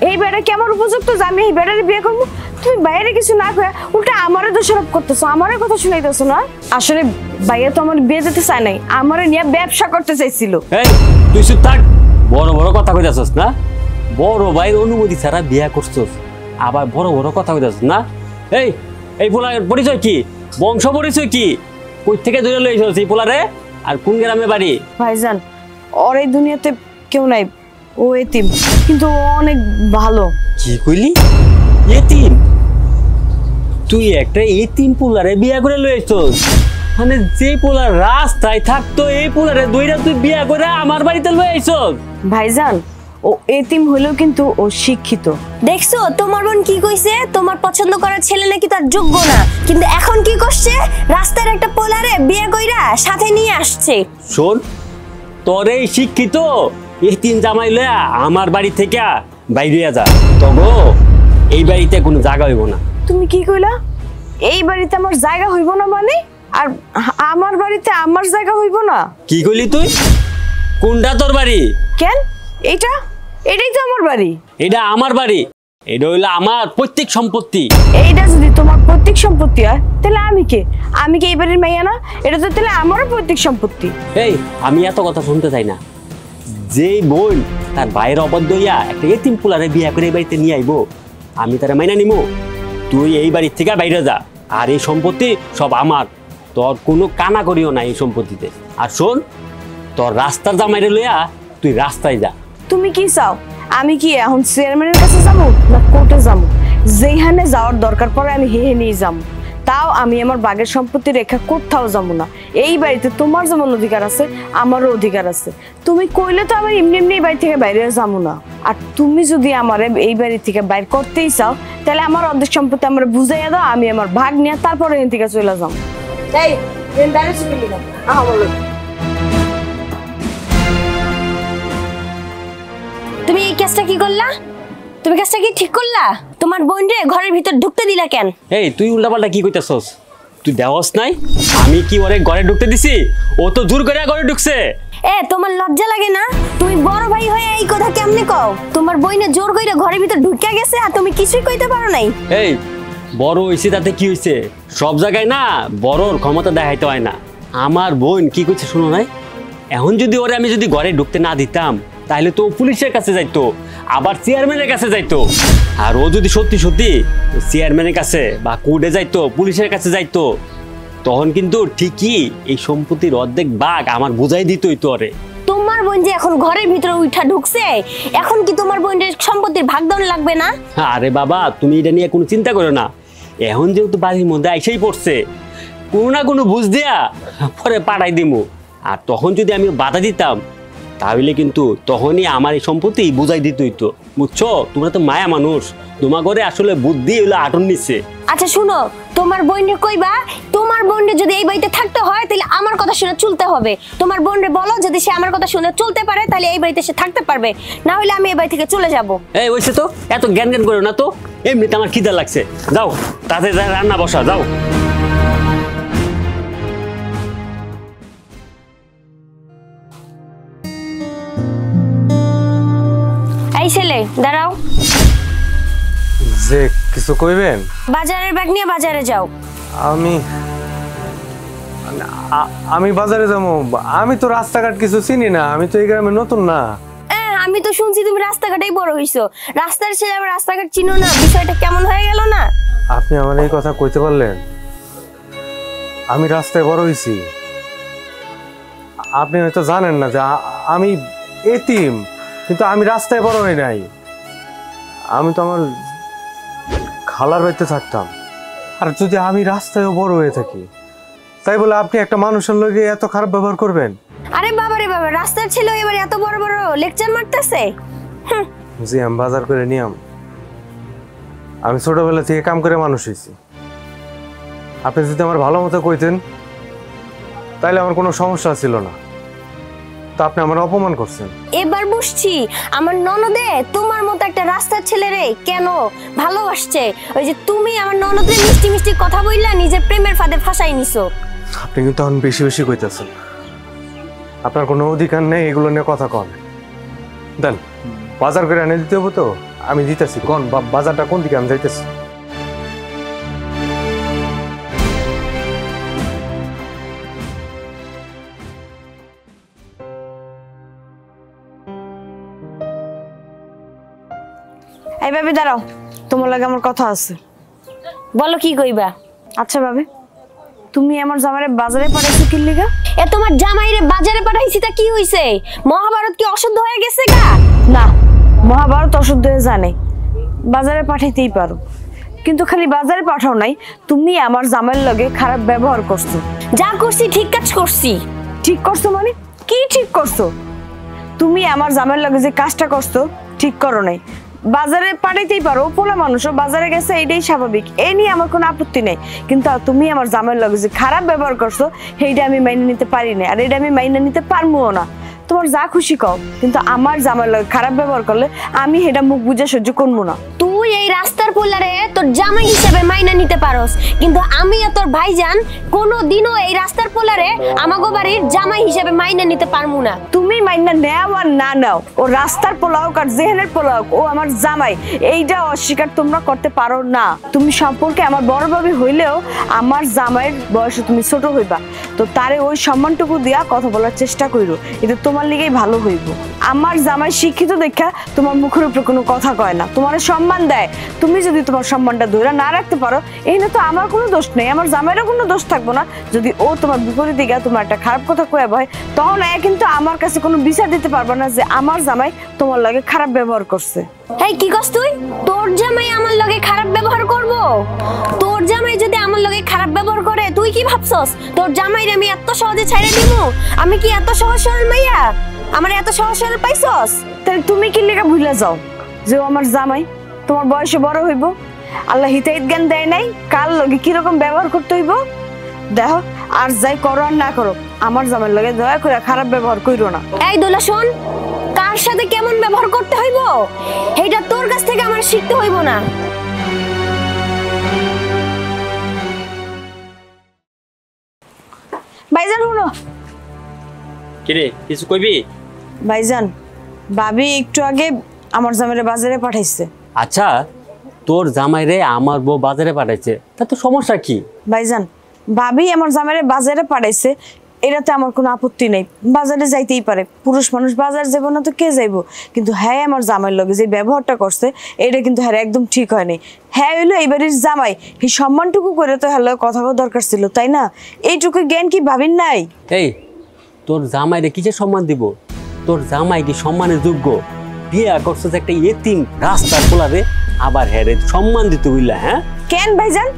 এই বেটা কি আমার উপযুক্ত যে আমি এই বেটারে বিয়ে করবো? তুমি বাইরে কিছু না কয়ে উল্টা আমারে দোষারোপ করতেছো, আমারে কথা শুনাইতেছো না? আসলে ভাইয়া তো আমার বিয়ে দিতে চায় নাই, আমারে নিয়ে ব্যবসা করতে চাইছিল। এই তুই চুপ থাক, বড় বড় কথা কইতাছস না? বড় ভাইয়ের অনুমতি ছাড়া বিয়ে করছস, আবার বড় বড় কথা কইতাছস না? এই পোলার পরিচয় কি? বংশ পরিচয় কি? কই থেকে ধরে লই আইছস এই পোলারে? আর কোন গ্রামে বাড়ি? ভাইজান ওর এই দুনিয়াতে কেউ নাই, ও এতিম, কিন্তু ও অনেক ভালো। কি কইলি? এতিম? তুই একটা এতিম পোলারে বিয়া করে লই আইছস? মানে যে পোলার রাস্তায় থাকতো এই পোলারে দইরা তুই বিয়া করে আমার বাড়িতে লই আইছস? ভাইজান ও এতিম হলেও কিন্তু ও শিক্ষিত। দেখছো তোমার বোন কি কইছে? তোমার পছন্দ করার ছেলে নাকি তার যোগ্য না, কিন্তু এখন কি করছে? রাস্তার একটা পোলারে বিয়ে কইরা সাথে নিয়ে আসছে। শোন, তোর এই শিক্ষিত এতিম জামাই লয়া আমার বাড়ি থেকে বাইরে যা, তগো এই বাড়িতে কোনো জায়গা হইব না। তুমি কি কইলা? এই বাড়িতে আমার জায়গা হইব না মানে? আর আমার বাড়িতে আমার জায়গা হইব না? কি কইলি তুই? কোনটা তোর বাড়ি? কেন? এটাই তো আমার বাড়ি। এটা আমার বাড়ি, এটা হইলো আমার পৈতৃক সম্পত্তি। এইটা যদি তোমার পৈতৃক সম্পত্তি হয় তাহলে আমি কে এই বাড়ির মাইয়া না? এটা তো তাহলে আমারও পৈতৃক সম্পত্তি। এই আমি এত কথা শুনতে চাই না। যেই বোন তার ভাইয়ের অবাধ্য হইয়া একটা এতিম পোলারে বিয়া করে এই বাড়িতে নিয়ে আইবো, আমি তারা মাইনা নিমু? তুই এই বাড়ির থেকে বাইরে যা, আর এই সম্পত্তি সব আমার, তোর কোনো কানা করিও না এই সম্পত্তিতে। আর শোন, তোর রাস্তার জামাইরে লইয়া তুই রাস্তায় যা। তুমি কি চাও? আমি কি এখন চেয়ারম্যানের কাছে যাবো না কোর্টে যাবো? যেখানে যাওয়ার দরকার পড়ে আমি হেহে নিয়ে যাবো, তাও আমি আমার বাগের সম্পত্তি রেখা কোথাও যাবো না। এই বাড়িতে তোমার যেমন অধিকার আছে আমারও অধিকার আছে। তুমি কইলে তো আমার এমনি এমনি এই বাড়ি থেকে বাইরে যাবো না। আর তুমি যদি আমার এই বাড়ি থেকে বাইর করতেই চাও তাহলে আমার অর্ধেক সম্পত্তি আমার বুঝাইয়া দাও, আমি আমার ভাগ নিয়ে তারপরে এখান থেকে চলে যাবো। তুমি এই কাজটা কি করলা? তুমি কাজটা কি ঠিক করলা? তোমার বোন রে ঘরের ভিতর ঢুকতে দিলা কেন? এই তুই উল্টাপাল্টা কি কইতাছস? তুই দেওয়াস নাই আমি কি ওরে ঘরে ঢুকতে দিছি? ও তো জোর করে ঘরে ঢুকছে। তোমার লজ্জা লাগে না? তুমি বড় ভাই হয়ে এই কথা কেমনে কও? তোমার বইনে জোর কইরা ঘরের ভিতর ঢুকে গেছে আর তুমি কিছুই কইতে পারো নাই। এই বড় হইছে তাতে কি হইছে? সব জায়গায় না বড়র ক্ষমতা দেখাইতে হয় না। আমার বোন কি কইছে শুনো নাই? এখন যদি ওরে আমি যদি ঘরে ঢুকতে না দিতাম তাহলে তো পুলিশের কাছে যাইতো, আবার চেয়ারম্যানের কাছে যাইতো। আর ও যদি সত্যি সত্যি চেয়ারম্যানের কাছে বা কোর্টে যাইতো, পুলিশের কাছে যাইতো, তখন কিন্তু ঠিকই এই সম্পত্তির অর্ধেক ভাগ আমার বুঝাই দিতই তো ওরে। তোমার বোন যে এখন ঘরের ভিতরে উঠা ঢুকছে, এখন কি তোমার বোনের সম্পত্তির ভাগ দাও লাগবে না? আরে বাবা তুমি এটা নিয়ে কোনো চিন্তা করো না। এখন যেহেতু বাড়ির মধ্যে আইসেই পড়ছে, কোনো না কোনো বুঝ দেয়া পরে পাঠাই দিমু। আর তখন যদি আমি বাধা দিতাম তাহলে কিন্তু তখনই আমার এই সম্পত্তি বুঝাই দিতই তো, বুঝছো? তোমরা তো মায়া মানুষ, তোমার ঘরে আসলে বুদ্ধি হলো আটন নিচ্ছে। আচ্ছা শুনো, তোমার বোনরে কইবা তোমার বোনরে যদি এই বাড়িতে থাকতে হয় তাহলে আমার কথা শুনে চলতে হবে। তোমার বোনরে বলো যদি সে আমার কথা শুনে চলতে পারে তাহলে এই বাড়িতে সে থাকতে পারবে, না হলে আমি এই বাড়ি থেকে চলে যাব। এই হইছে তো, এত জ্ঞান জ্ঞান করো না তো। এমনিতে আমার খিদা লাগছে, যাও তাতে রান্না বসা যাও। এই ছেলে দাঁড়াও। যে কিছু কইবেন? বাজারের ব্যাগ নিয়ে বাজারে যাও। আমি বাজারে যাবো? আমি তো রাস্তাঘাট কিছু চিনি না, আমি তো এই গ্রামে নতুন না। আমি তো শুনছি তুমি রাস্তাঘাটেই বড় হইছো, রাস্তার ছেলে আবার রাস্তাঘাট চিনো না, বিষয়টা কেমন হয়ে গেল না? আপনি আমার এই কথা কইতে পারলেন? আমি রাস্তায় বড় হয়েছি, আপনি হয়তো জানেন না যে আমি এতিম, কিন্তু আমি রাস্তায় বড় হই নাই। আমি তো আমার খালার বাড়িতে থাকতাম। আর যদি আমি রাস্তায়ও বড় হয়ে থাকি, তাই বলে আপনি একটা মানুষের লগে এত খারাপ ব্যবহার করবেন? আরে বাবা রে বাবা, রাস্তার ছেলে এবার এত বড় বড় লেকচার মারতেছে। জি, আমি বাজার করে নিয়াম। আমি ছোটবেলা থেকে কাম করে মানুষ হয়েছি। আপনি যদি আমার ভালো মতো কইতেন তাইলে আমার কোনো সমস্যা ছিল না, তো আপনি আমার অপমান করছেন। এবার বুঝছি আমার ননদে তোমার মতো একটা রাস্তার ছেলেরে কেন ভালোবাসছে। ওই যে তুমি আমার ননদের মিষ্টি মিষ্টি কথা বললা নিজের প্রেমের ফাঁদে ফাঁসাই নিছো। আপনি কিন্তু এখন বেশি বেশি কইতেছেন। আপনার কোনো অধিকার নেই এগুলো নিয়ে কথা কন। দেন বাজার করে এনে দিতে হবো তো, আমি দিতেছি। কোন বাজারটা কোন দিকে আমি যাইতেছি। এই ভাবি দাঁড়াও, তোমার লাগে আমার কথা আছে। বলো কি কইবা? আচ্ছা ভাবি, তুমি আমার জামাইরে বাজারে পাঠাইছো কি লিগা? এ তোমার জামাইরে বাজারে পাঠাইছি তা কি হইছে? মহাভারত কি অশুদ্ধ হয়ে গেছে গা? না, মহাভারত অশুদ্ধ হয়ে জানে, বাজারে পাঠাইতেই পারো, কিন্তু খালি বাজারে পাঠাও নাই, তুমি আমার জামাইয়ের লগে খারাপ ব্যবহার করছো। যা করছি ঠিক কাজ করছি। ঠিক করছো মানে কি ঠিক করছো? তুমি আমার জামাইয়ের লগে যে কাজটা করছো ঠিক করো নাই। বাজারে পাঠাইতেই পারো, পোলা মানুষও বাজারে গেছে, এটাই স্বাভাবিক, এই নিয়ে আমার কোনো আপত্তি নেই। কিন্তু তুমি আমার জামাইয়ের লগে যে খারাপ ব্যবহার করছো সেইটা আমি মাইনে নিতে পারি না, আর এটা আমি মাইনে নিতে পারবো না। তোমার যা খুশি কও, কিন্তু আমার জামাইয়ের লগে খারাপ ব্যবহার করলে আমি সেটা মুখ বুঝে সহ্য করবো না। তুই এই রাস্তার পোলারে তোর জামাই হিসেবে মাইনা নিতে পারোস, কিন্তু আমি আর তোর ভাইজান কোনোদিনও এই রাস্তার পোলারে আমাগো বাড়ির জামাই হিসেবে মাইনা নিতে পারমু না। তুমি মাইনা নেও আর না নাও, ও রাস্তার পোলা হোক আর জেহেনের পোলা হোক, ও আমার জামাই, এইটা অস্বীকার তোমরা করতে পারো না। তুমি সম্পর্কে আমার বড় ভাবি হইলেও আমার জামাইয়ের বয়সে তুমি ছোট হইবা, তো তারে ওই সম্মানটুকু দিয়া কথা বলার চেষ্টা করো, এটা তোমার লিগেই ভালো হইব। আমার জামাই শিক্ষিত দেখা তোমার মুখের উপরে কোনো কথা কয় না, তোমার সম্মান দেয়। তুমি যদি তোমার সম্মানটা ধরে না রাখতে পারো, এই না তো আমার কোনো দোষ নেই, আমার জামাইয়েরও কোনো দোষ থাকবো না। যদি ও তোমার বিপরীতে গিয়ে তোমার একটা খারাপ কথা কয়ে বয়, তখন কিন্তু আমার কাছে কোনো বিচার দিতে পারবে না যে আমার জামাই তোমার লগে খারাপ ব্যবহার করছে। এই কি কস তুই? তোর জামাই আমার লগে খারাপ ব্যবহার করব? তোর জামাই যদি আমার লগে খারাপ ব্যবহার করে তুই কি ভাবছস তোর জামাইরে আমি এত সহজে ছাইড়া দিমু? আমি কি এত সহজ সরল মাইয়া? আমার এত সহজ সরল পাইছস? তাহলে তুমি কি লেখা ভুলে যাও যে ও আমার জামাই, তোমার বয়সে বড় হইব, আল্লাহ হিতাহিত জ্ঞান দেয় নাই কার লগে কিরকম ব্যবহার করতে হইব। দেখো, আর যাই করো আর না করো, আমার জামাইয়ের লগে দয়া করে খারাপ ব্যবহার কইরো না। এই দোলা শোন, কার সাথে কেমন ব্যবহার করতে হইব এইটা তোর কাছ থেকে আমার শিখতে হইব না। ভাইজান শুনো। কি রে, কিছু কইবি? ভাইজান, ভাবি একটু আগে আমার জামাইরে বাজারে পাঠাইছে। আচ্ছা, তোর জামাইরে আমার বউ বাজারে পাঠাইছে, তা তো সমস্যা কি? ভাইজান, ভাবি আমার জামাইরে বাজারে পাঠাইছে, এটাতে আমার কোনো আপত্তি নেই, বাজারে যাইতেই পারে, পুরুষ মানুষ বাজার যাব না তো কে যাইব। কিন্তু হ্যাঁ, আমার জামাইয়ের লগে যে ব্যবহারটা করছে এটা কিন্তু হ্যাঁ একদম ঠিক হয়নি। হ্যাঁ হইলো এইবারের জামাই, এই সম্মানটুকু করে তো হ্যালো কথা দরকার ছিল, তাই না? এইটুকু জ্ঞান কি ভাবির নাই? এই তোর জামাইরে কিসের সম্মান দিব? তোর জামাই কি সম্মানের যোগ্য? বিয়া করছিস একটা এতিম রাস্তার পোলারে, আবার হ্যাঁ সম্মান দিতে বুঝলা? হ্যাঁ কেন ভাইজান,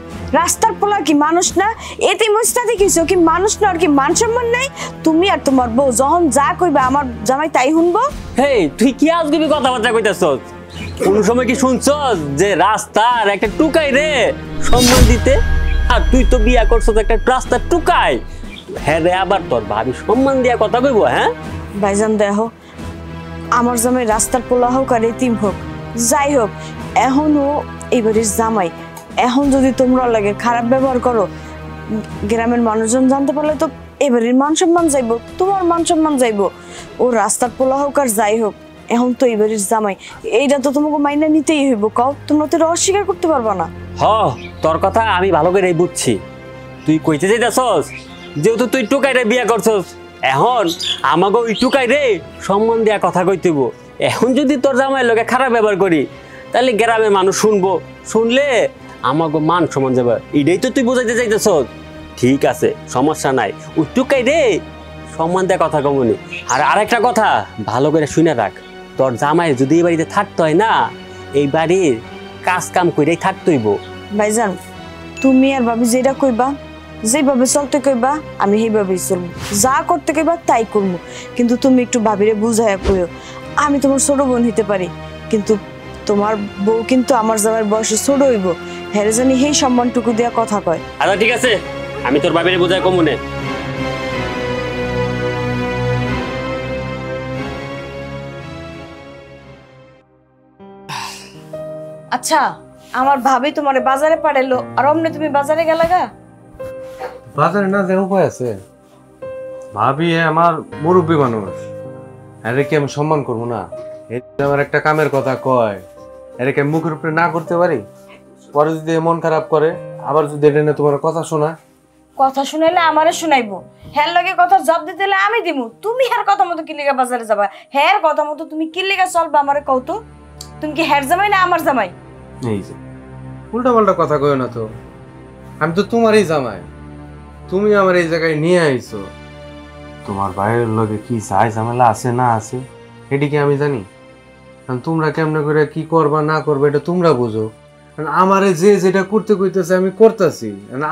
রাস্তার পোলা কি মানুষ না? এতিম অবস্থাতে কিছু কি মানুষ না? আর কি মান সম্মান নাই? তুমি আর তোমার বউ যখন যা কইবে আমার জামাই তাই শুনবো? হেই, তুই কি আজগুবি কথাবার্তা কইতাছস? কোন সময় কি শুনছস যে রাস্তার একটা টুকাই রে সম্মান দিতে? আর তুই তো বিয়া করছস একটা রাস্তার টুকাই, হ্যাঁ রে আবার তোর ভাবি সম্মান দিয়া কথা কইব? হ্যাঁ ভাইজান দেখো, আমার জামাই রাস্তার পোলা হোক আর এতিম হোক, যাই হোক, এখনও এইবারের জামাই। এখন যদি তোমরা লাগে খারাপ ব্যবহার করো, গ্রামের মানুষজন জানতে পারলে তো এবারের মান সম্মান যাইব, তোমার মান সম্মান যাইব। ও রাস্তার পোলা হোক আর যাই হোক, এখন তো এবারের জামাই, এইটা তো তোমাকে মাইনা নিতেই হইব। কও, তোমরা তো অস্বীকার করতে পারবা না। হ, তোর কথা আমি ভালো করে বুঝছি। তুই কইতে চাইতাছস যেহেতু তুই টুকাইরে বিয়া করছস, এখন আমাকে ওই টুকাইরে সম্মান দেয়া কথা কইতেব। এখন যদি তোর জামাইয়ের লগে খারাপ ব্যবহার করি, তাহলে গ্রামের মানুষ শুনবো, শুনলে আমাকে মান সমান যাবে, এটাই তো তুই বোঝাইতে চাইতেছ। ঠিক আছে, সমস্যা নাই, উঠুকাই রে, সম্মান দেয় কথা কমনি। আর আরেকটা কথা ভালো করে শুনে রাখ, তোর জামাই যদি এই বাড়িতে থাকতে হয় না, এই বাড়ির কাজ কাম করেই থাকতে হইব। ভাইজান তুমি আর ভাবি যেটা কইবা, যেভাবে চলতে কইবা আমি সেইভাবেই চলবো, যা করতে কইবা তাই করবো। কিন্তু তুমি একটু ভাবিরে বুঝাইয়া কইও, আমি তোমার ছোট বোন হইতে পারি, কিন্তু তোমার বউ কিন্তু আমার জামাইয়ের বয়সে ছোট হইব, হেরে জানি সেই সম্মানটুকু দিয়া কথা কয়। আচ্ছা ঠিক আছে, আমি তোর বাবিরে বোঝাই কমুনে। আচ্ছা আমার ভাবি তোমার বাজারে পাঠাইলো, আর অমনে তুমি বাজারে গেলা গা? বাজারে না যে উপায় আছে, ভাবি আমার মুরব্বী মানুষ, এরে কি আমি সম্মান করবো না? আমার একটা কামের কথা কয়, এরে কি আমি মুখের উপরে না করতে পারি? পরে যদি মন খারাপ করে, আবার যদি এটা নিয়ে তোমার কথা শোনা, কথা শুনাইলে আমারে শুনাইবো, হ্যার লগে কথা জব দিতে হলে আমি দিমু। তুমি হ্যার কথা মতো কি লিগা বাজারে যাবা? হ্যার কথা মতো তুমি কি লিগা চলবা আমারে কও তো? তুমি কি হ্যার জামাই না আমার জামাই? এই যে উল্টা পাল্টা কথা কইও না তো, আমি তো তোমারই জামাই, তুমি আমার এই জায়গায় নিয়ে আইছো। তোমার ভাইয়ের লগে কি চাই ঝামেলা আছে না আছে এদিকে আমি জানি, কারণ তোমরা কেমনে করে কি করবা না করবা এটা তোমরা বুঝো। আমারে যে যেটা করতে কইতেছে আমি করতেছি,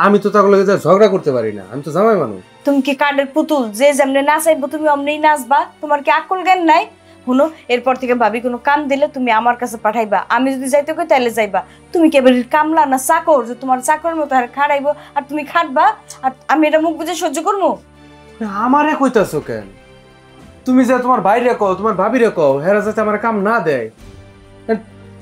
আমি তো তার লগে ঝগড়া করতে পারি না, আমি তো জামাই মানুষ। তুমি কি কাঠের পুতুল যে যেমনে নাচাইবো তুমি অমনেই নাচবা? তোমার কি আকল জ্ঞান নাই? শুনো, এরপর থেকে ভাবি কোনো কাম দিলে তুমি আমার কাছে পাঠাইবা, আমি যদি যাইতে কই তাইলে যাইবা। তুমি কি এবারে কামলা না চাকর যে তোমার চাকরের মতো আর খাড়াইবো আর তুমি খাটবা, আর আমি এটা মুখ বুঝে সহ্য করবো? আমারে কইতাছো কেন? তুমি যে তোমার ভাইরে কও, তোমার ভাবিরে কও, হেরা যাতে আমার কাম না দেয়,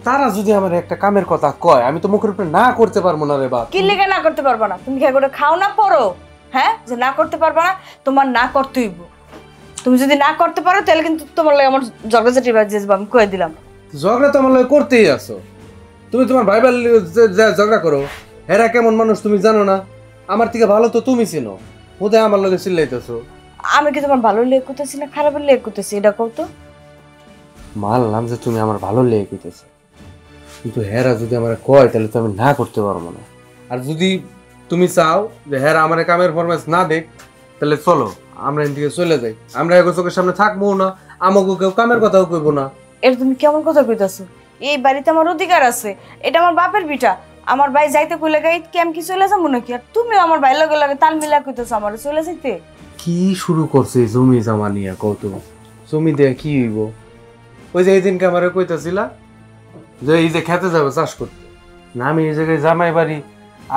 তারা যদি আমার একটা কামের কথা কয় আমি তো মুখের উপরে না করতে পারবো না রে বাপ। কি লেগে না করতে পারবা না? তুমি কি করে খাও না পড়ো? হ্যাঁ, যে না করতে পারবা না, তোমার না করতে হইব। তুমি যদি না করতে পারো তাহলে কিন্তু তোমার লাগে আমার ঝগড়াঝাটি বাজে যাবো, আমি কয়ে দিলাম। ঝগড়া তো আমার লাগে করতেই আসো, তুমি তোমার ভাইবার ঝগড়া করো, হেরা কেমন মানুষ তুমি জানো না? আমার থেকে ভালো তো তুমি চিনো, বোধহয় আমার লগে চিল্লাইতেছো। আমি কি তোমার ভালো লেগে করতেছি না খারাপ লেগে করতেছি এটা কও তো? মানলাম যে তুমি আমার ভালো লেগে কইতেছো, কিন্তু হেরা যদি আমার কয় তাহলে তো আমি না করতে পারবো না। আর যদি তুমি চাও যে হেরা আমার কামের ফরমাইশ না দেখ, তাহলে চলো আমরা এদিকে চলে যাই, আমরা এগো চোখের সামনে থাকবো না, আমাকে কেউ কামের কথাও কইবো না। এটা তুমি কেমন কথা কইতাছো? এই বাড়িতে আমার অধিকার আছে, এটা আমার বাপের বিটা, আমার ভাই যাইতে কইলে গাই কি আমি কি চলে যাবো নাকি? আর তুমিও আমার ভাই লগে লগে তাল মিলা কইতাছো আমার চলে যাইতে। কি শুরু করছে জমি জমা নিয়ে কত? জমি দিয়ে কি হইব? ওই যে এই দিনকে আমার কইতাছিলা যে এই যে খেতে যাবে চাষ করতে, না আমি এই জায়গায় জামাই বাড়ি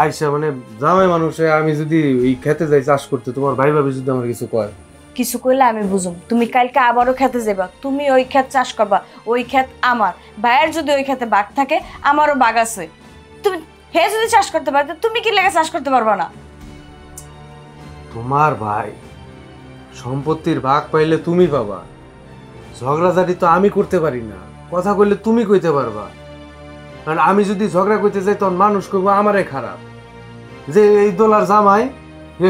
আইসা মানে জামাই মানুষে আমি যদি এই খেতে যাই চাষ করতে, তোমার ভাই ভাবি যদি আমার কিছু কয়, কিছু কইলে আমি বুঝুম। তুমি কালকে আবারও খেতে যাবা, তুমি ওই ক্ষেত চাষ করবা, ওই ক্ষেত আমার ভাইয়ের যদি ওই ক্ষেতে বাঘ থাকে আমারও বাঘ আছে। তুমি হে যদি চাষ করতে পারো তুমি কি লেগে চাষ করতে পারবা না? তোমার ভাই সম্পত্তির ভাগ পাইলে তুমি পাবা, ঝগড়াঝাটি তো আমি করতে পারি না, কথা কইলে তুমি কইতে পারবা। কারণ আমি যদি ঝগড়া করতে যাই তখন মানুষ কইবো আমারে খারাপ, যে এই দোলার জামাই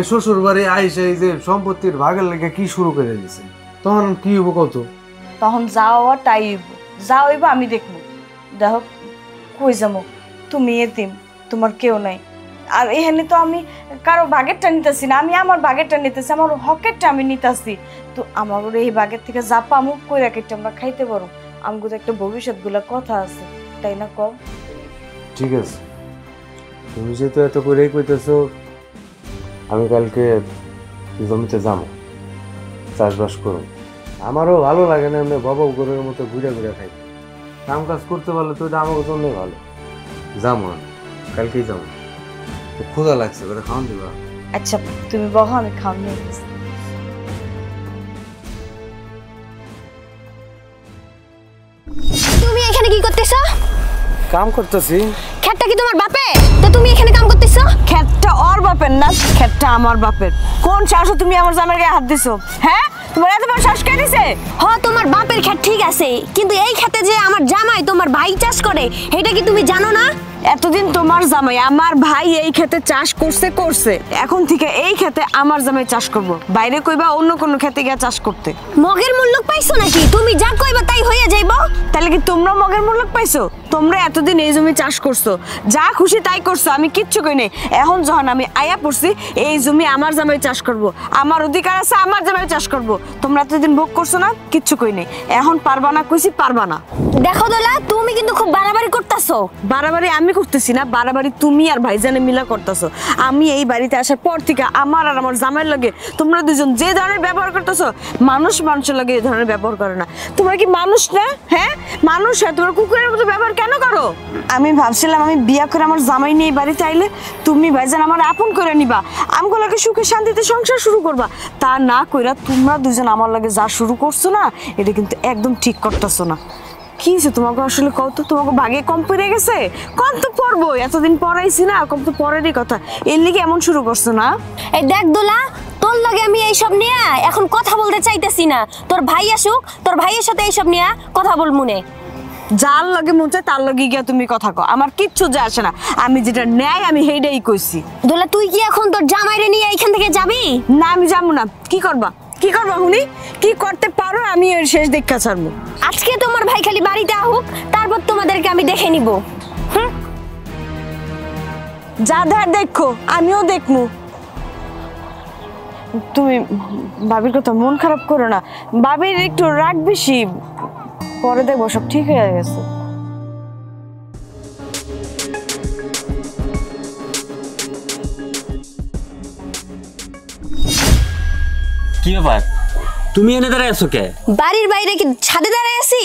শ্বশুর বাড়ি আইসে এই যে সম্পত্তির ভাগের লেগে কি শুরু করে দিছে, তখন কি হইব কত? তখন যাও আর তাই হইব, যা হইব আমি দেখবো। দেখো কই যাবো, তুমি এতিম, তোমার কেউ নাই। আর এখানে তো আমি কারো ভাগেরটা নিতেছি না, আমি আমার ভাগেরটা নিতেছি, আমার হকেরটা আমি নিতেছি। তো আমার এই ভাগের থেকে যা পামু কই রাখেরটা আমরা খাইতে পারো, আমাকে তো একটা ভবিষ্যৎ গুলা কথা আছে, তাই না? কও। ঠিক আছে, তুমি যেহেতু এত করেই কইতেছো, আমি কালকে জমিতে যাবো, চাষবাস করো। আমারও ভালো লাগে না এমনি বাবা গরুর মতো ঘুরে ঘুরে খাই, কাম কাজ করতে পারলে তো এটা আমার জন্য ভালো। যাবো না, কালকেই যাবো। ক্ষুধা লাগছে, ওটা খাওয়ান দিবা? আচ্ছা তুমি বহো, আমি খাওয়ান নিয়ে গেছি। তুমি এখানে কি করতেছো? কাম করতেছি। ক্ষেতটা কি তোমার বাপের? তো তুমি এখানে কাম করতেছো? ক্ষেতটা ওর বাপের না, ক্ষেতটা আমার বাপের। কোন সাহসে তুমি আমার জামাইয়ের গায়ে হাত দিছো? হ্যাঁ, তোমার এত বড় সাহস কে দিছে? তোমার বাপের ক্ষেত ঠিক আছে, কিন্তু এই ক্ষেতে যে আমার জামাই তোমার ভাই চাষ করে এটা কি তুমি জানো না? এতদিন তোমার জামাই আমার ভাই এই ক্ষেতে চাষ করছে এখন থেকে এই ক্ষেতে আমার জামাই চাষ করব বাইরে কইবা অন্য কোনো ক্ষেতে গিয়ে চাষ করতে মগের মূল্য পাইছো নাকি তুমি যা কইবা তাই হইয়া যাইবো তাহলে কি তোমরা মগের মূল্য পাইছো তোমরা এতদিন এই জমি চাষ করছো যা খুশি তাই করছো আমি কিচ্ছু কই নাই এখন যখন আমি আয়া পড়ছি এই জমি আমার জামাই চাষ করব আমার অধিকার আছে আমার জামাই চাষ করব তোমরা এতদিন ভোগ করছো না কিচ্ছু কই নাই এখন পারবা না কইছি পারবা না দেখো দোলা তুমি কিন্তু খুব বাড়াবাড়ি করতেছো বাড়াবাড়ি আমি করতেছি না বাড়াবাড়ি তুমি আর ভাইজানে মিলা করতেছো আমি এই বাড়িতে আসার পর থেকে আমার আর আমার জামাইয়ের লাগে তোমরা দুজন যে ধরনের ব্যবহার করতেছো মানুষের লাগে এই ধরনের ব্যবহার করে না তোমরা কি মানুষ না হ্যাঁ মানুষ হ্যাঁ তোমরা কুকুরের মতো ব্যবহার কেন করো আমি ভাবছিলাম আমি বিয়া করে আমার জামাই নিয়ে বাড়িতে আইলে তুমি ভাইজান আমার আপন করে নিবা আমগুলো লাগে সুখে শান্তিতে সংসার শুরু করবা তা না কইরা তোমরা দুজন আমার লাগে যা শুরু করছো না এটা কিন্তু একদম ঠিক করতেছো না কি হয়েছে তোমাকে আসলে কত তোমাকে ভাগে কম পড়ে গেছে কম তো পড়বো এতদিন পড়াইছি না কম তো পড়ারই কথা এর লিগে এমন শুরু করছো না এই দেখ দোলা তোর লগে আমি এইসব নিয়ে এখন কথা বলতে চাইতেছি না তোর ভাই আসুক তোর ভাইয়ের সাথে এইসব নিয়ে কথা বল মনে যার লগে মন চায় তার লগে গিয়া তুমি কথা কও আমার কিচ্ছু যায় আসে না আমি যেটা ন্যায় আমি সেইটাই কইছি দোলা তুই কি এখন তোর জামাইরে নিয়ে এইখান থেকে যাবি না আমি যাবো না কি করবা হুনি কি করতে পারো আমি এর শেষ দেখা ছাড়বো আজকে তোমার ভাই খালি বাড়িতে আহুক তারপর তোমাদেরকে আমি দেখে নিব যা ধার দেখো আমিও দেখমু তুমি বাবির কথা মন খারাপ করো না বাবির একটু রাগ বেশি পরে দেখবো সব ঠিক হয়ে গেছে কি ব্যাপার তুমি এনে দাঁড়ায় আছো কে বাড়ির বাইরে কি ছাদে দাঁড়ায় আছি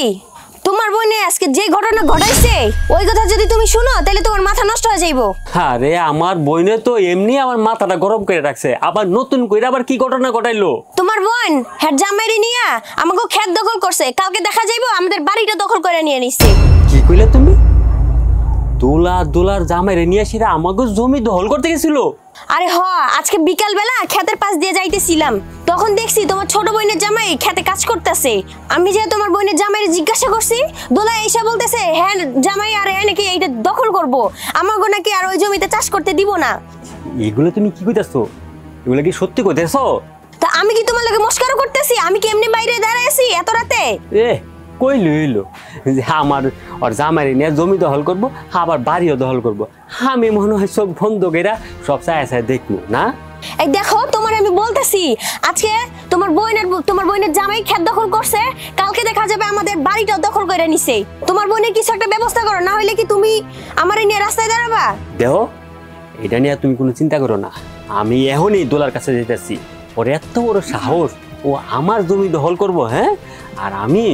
তোমার বোনে আজকে যে ঘটনা ঘটাইছে ওই কথা যদি তুমি শুনো তাহলে তোমার মাথা নষ্ট হয়ে যাইবো আরে আমার বোনে তো এমনি আমার মাথাটা গরম করে রাখছে আবার নতুন করে আবার কি ঘটনা ঘটাইলো তোমার বোন হেড জামাইরে নিয়া আমাকে ক্ষেত দখল করছে কালকে দেখা যাইবো আমাদের বাড়িটা দখল করে নিয়ে নিছে কি কইলে তুমি দোলার জামাইরে নিয়ে এসে আমাকে জমি দখল করতে গেছিল আরে হ আজকে বিকাল বেলা ক্ষেতের পাশ দিয়ে যাইতেছিলাম তখন দেখছি তোমার ছোট বোনের জামাই ক্ষেতে কাজ করতেছে আমি যে তোমার বোনের জামাইরে জিজ্ঞাসা করছি দোলা এসে বলতেছে হ্যাঁ জামাই আর হ্যাঁ নাকি এইটা দখল করব আমাকে নাকি আর ওই জমিতে চাষ করতে দিব না এগুলো তুমি কি কইতাছো এগুলো কি সত্যি কইতেছো তা আমি কি তোমার লগে মস্কারও করতেছি আমি কি এমনি বাইরে দাঁড়ায় আছি এত রাতে কই লইলো যে আমার আর জামাইরে নিয়ে জমি দখল করবো আবার বাড়িও দখল করবো আমি মনে হয় সব বন্ধ কইরা সব চায় দেখবো না এই দেখো তোমার আমি বলতেছি আজকে তোমার বোনের জামাই ক্ষেত দখল করছে কালকে দেখা যাবে আমাদের বাড়িটাও দখল করে নিছে তোমার বোনের কিছু একটা ব্যবস্থা করো না হইলে কি তুমি আমারে নিয়ে রাস্তায় দাঁড়াবা দেখো এটা নিয়ে তুমি কোনো চিন্তা করো না আমি এখনই দোলার কাছে যেতেছি ওর এত বড় সাহস ও আমার জমি দখল করবো হ্যাঁ আর আমি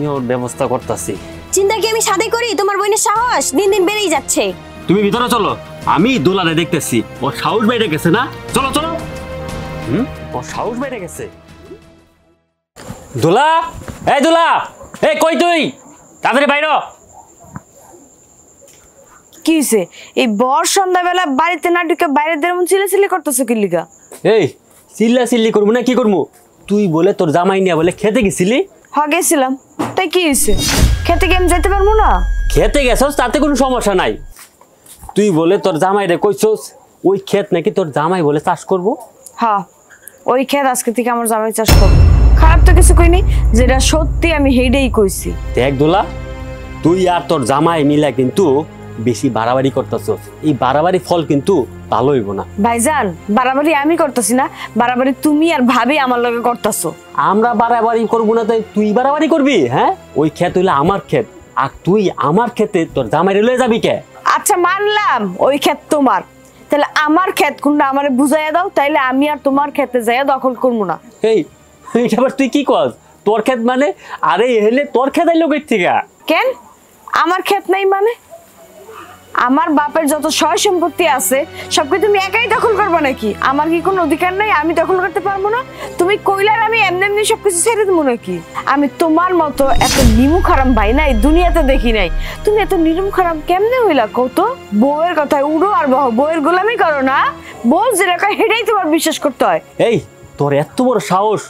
ওর ব্যবস্থা করতেছি চিন্তা কি আমি সাথে করি তোমার বোনের সাহস দিন দিন বেড়েই যাচ্ছে তুমি ভিতরে চলো আমি দোলারে দেখতেছি ওর সাহস বেড়ে গেছে না চলো চলো ওর সাহস বেড়ে গেছে দোলা এই কই তুই তাড়াতাড়ি বাইরে কি হইছে এই বর সন্ধ্যাবেলা বাড়িতে না ঢুকে বাইরে দেরমন চিল্লাচিল্লি করতেছো কি লিগা এই চিল্লাচিল্লি করবো না কি করবো তুই বলে তোর জামাই নিয়ে বলে খেতে গেছিলি হ্যাঁ গেছিলাম তাই কি হয়েছে খেতে কি আমি যেতে পারবো না খেতে গেছস তাতে কোনো সমস্যা নাই তুই বলে তোর জামাই রে কইছস ওই ক্ষেত নাকি তোর জামাই বলে চাষ করবো হ্যাঁ ওই ক্ষেত আজকে থেকে আমার জামাই চাষ করবো খারাপ তো কিছু কইনি যেটা সত্যি আমি হেইডেই কইছি দেখ দোলা তুই আর তোর জামাই মিলা কিন্তু বেশি বাড়াবাড়ি করতেছস এই বাড়াবাড়ি ফল কিন্তু ভালো হইব না ভাইজান বাড়াবাড়ি আমি করতেছি না বাড়াবাড়ি তুমি আর ভাবি আমার লগে করতেছো আমরা বাড়াবাড়ি করবো না তাই তুই বাড়াবাড়ি করবি হ্যাঁ ওই ক্ষেত হইলে আমার ক্ষেত আর তুই আমার ক্ষেতে তোর জামাইরে লয়ে যাবি কে আচ্ছা মানলাম ওই ক্ষেত তোমার তাহলে আমার ক্ষেত কোনটা আমারে বুঝাইয়া দাও তাইলে আমি আর তোমার ক্ষেতে যাইয়া দখল করবো না এই এটা আবার তুই কি কস তোর ক্ষেত মানে আরে এলে তোর ক্ষেত আইলো কই থেকে কেন আমার ক্ষেত নাই মানে আমার বাপের যত সয় সম্পত্তি আছে সবকে তুমি একাই দখল করবে নাকি আমার কি কোনো অধিকার নাই আমি দখল করতে পারবো না তুমি কইলার আমি এমনি এমনি সবকিছু ছেড়ে দেবো নাকি আমি তোমার মতো এত নিমু খারাপ ভাই নাই দুনিয়াতে দেখি নাই তুমি এত নিরম খারাপ কেমনে হইলা কত বউয়ের কথায় উড়ো আর বহ বউয়ের গোলামি করো না বউ যেটা কয় সেটাই তোমার বিশ্বাস করতে হয় এই তোর এত বড় সাহস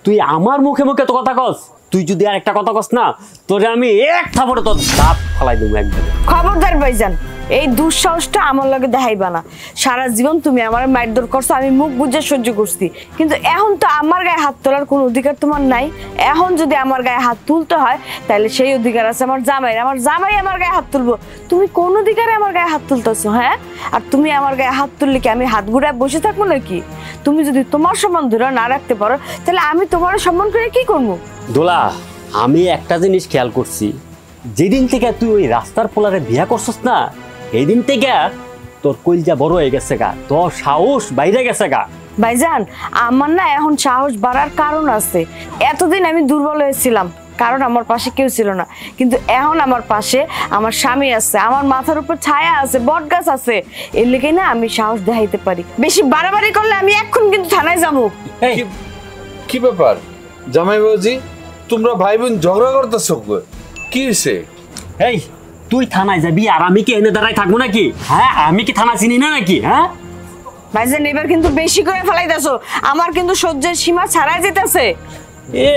তুই আমার মুখে মুখে তো কথা কস তুই যদি আর একটা কথা কস না তোরে আমি এক থাপড়ে তোর দাঁত ফালাই দেবো একবারে। খবরদার ভাইজান, এই দুঃসাহসটা আমার লগে দেখাইবা না। সারা জীবন তুমি আমার মারধর করছো, আমি মুখ বুঝে সহ্য করছি, কিন্তু এখন তো আমার গায়ে হাত তোলার কোনো অধিকার তোমার নাই। এখন যদি আমার গায়ে হাত তুলতে হয় তাহলে সেই অধিকার আছে আমার জামাইয়ের। আমার জামাই আমার গায়ে হাত তুলবো, তুমি কোন অধিকারে আমার গায়ে হাত তুলতেছো? হ্যাঁ, আর তুমি আমার গায়ে হাত তুললে কি আমি হাত ঘুরায় বসে থাকবো নাকি? তুমি যদি তোমার সম্মান ধরে না রাখতে পারো তাহলে আমি তোমার সম্মান করে কি করবো? দোলা, আমি একটা জিনিস খেয়াল করছি, যেদিন থেকে তুই ওই রাস্তার পোলারে বিয়া করছস না, এই দিন থেকে তোর কলজা বড় হয়ে গেছে গা, তোর সাহস বাইরে গেছে গা। ভাইজান, আমার না এখন সাহস বাড়ার কারণ আছে। এতদিন আমি দুর্বল হয়েছিলাম কারণ আমার পাশে কেউ ছিল না, কিন্তু এখন আমার পাশে আমার স্বামী আছে, আমার মাথার উপর ছায়া আছে, বট গাছ আছে, এর লেগে না আমি সাহস দেখাইতে পারি। বেশি বাড়াবাড়ি করলে আমি এখন কিন্তু থানায় যাবো। কি ব্যাপার জামাই বাবুজি, তোমরা ভাই বোন ঝগড়া করতেছ? কি হয়েছে? এই তুই থানায় যাবি আর আমি কি এনে দাঁড়ায় থাকবো নাকি? হ্যাঁ, আমি কি থানা চিনি না নাকি? হ্যাঁ ভাইজান, এবার কিন্তু বেশি করে ফেলাইতেছো, আমার কিন্তু সহ্যের সীমা ছাড়াই যেতেছে। এ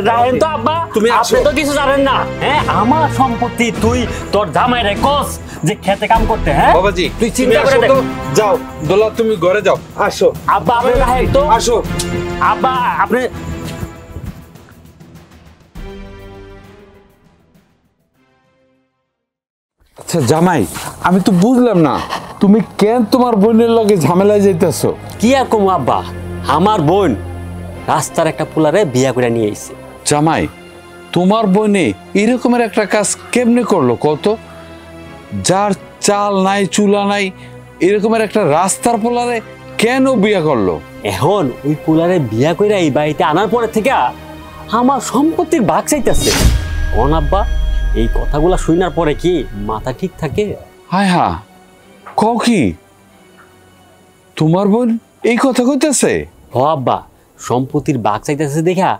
রাহেন তো আব্বা, আপনি তো কিছু জানেন না। হ্যাঁ, আমার সম্পত্তি তুই তোর জামাই রে কস যে খেতে কাম করতে। হ্যাঁ বাবাজি, তুই চিন্তা করে দেখ। যাও দোলা, তুমি ঘরে যাও। আসো আব্বা, আপনি রাহেন তো। আসো আব্বা, আপনি আচ্ছা জামাই, আমি তো বুঝলাম না তুমি কেন তোমার বোনের লগে ঝামেলায় যাইতেছ? কি আর কম আব্বা, আমার বোন রাস্তার একটা পোলারে বিয়া করে নিয়ে আইছে। জামাই, তোমার বোনে এরকমের একটা কাজ কেমনে করলো কত? যার চাল নাই চুলা নাই এরকমের একটা রাস্তার পোলারে কেন বিয়া করলো? এখন ওই পোলারে বিয়া করে এই বাড়িতে আনার পরে থেকে আমার সম্পত্তির ভাগ চাইতেছে। কোন আব্বা, এই কথাগুলা শুনার পরে কি মাথা ঠিক থাকে? হায় হা, কও কি তোমার বোন এই কথা কইতেছে? হ আব্বা, সম্পত্তির ভাগ চাইতেছে দেখা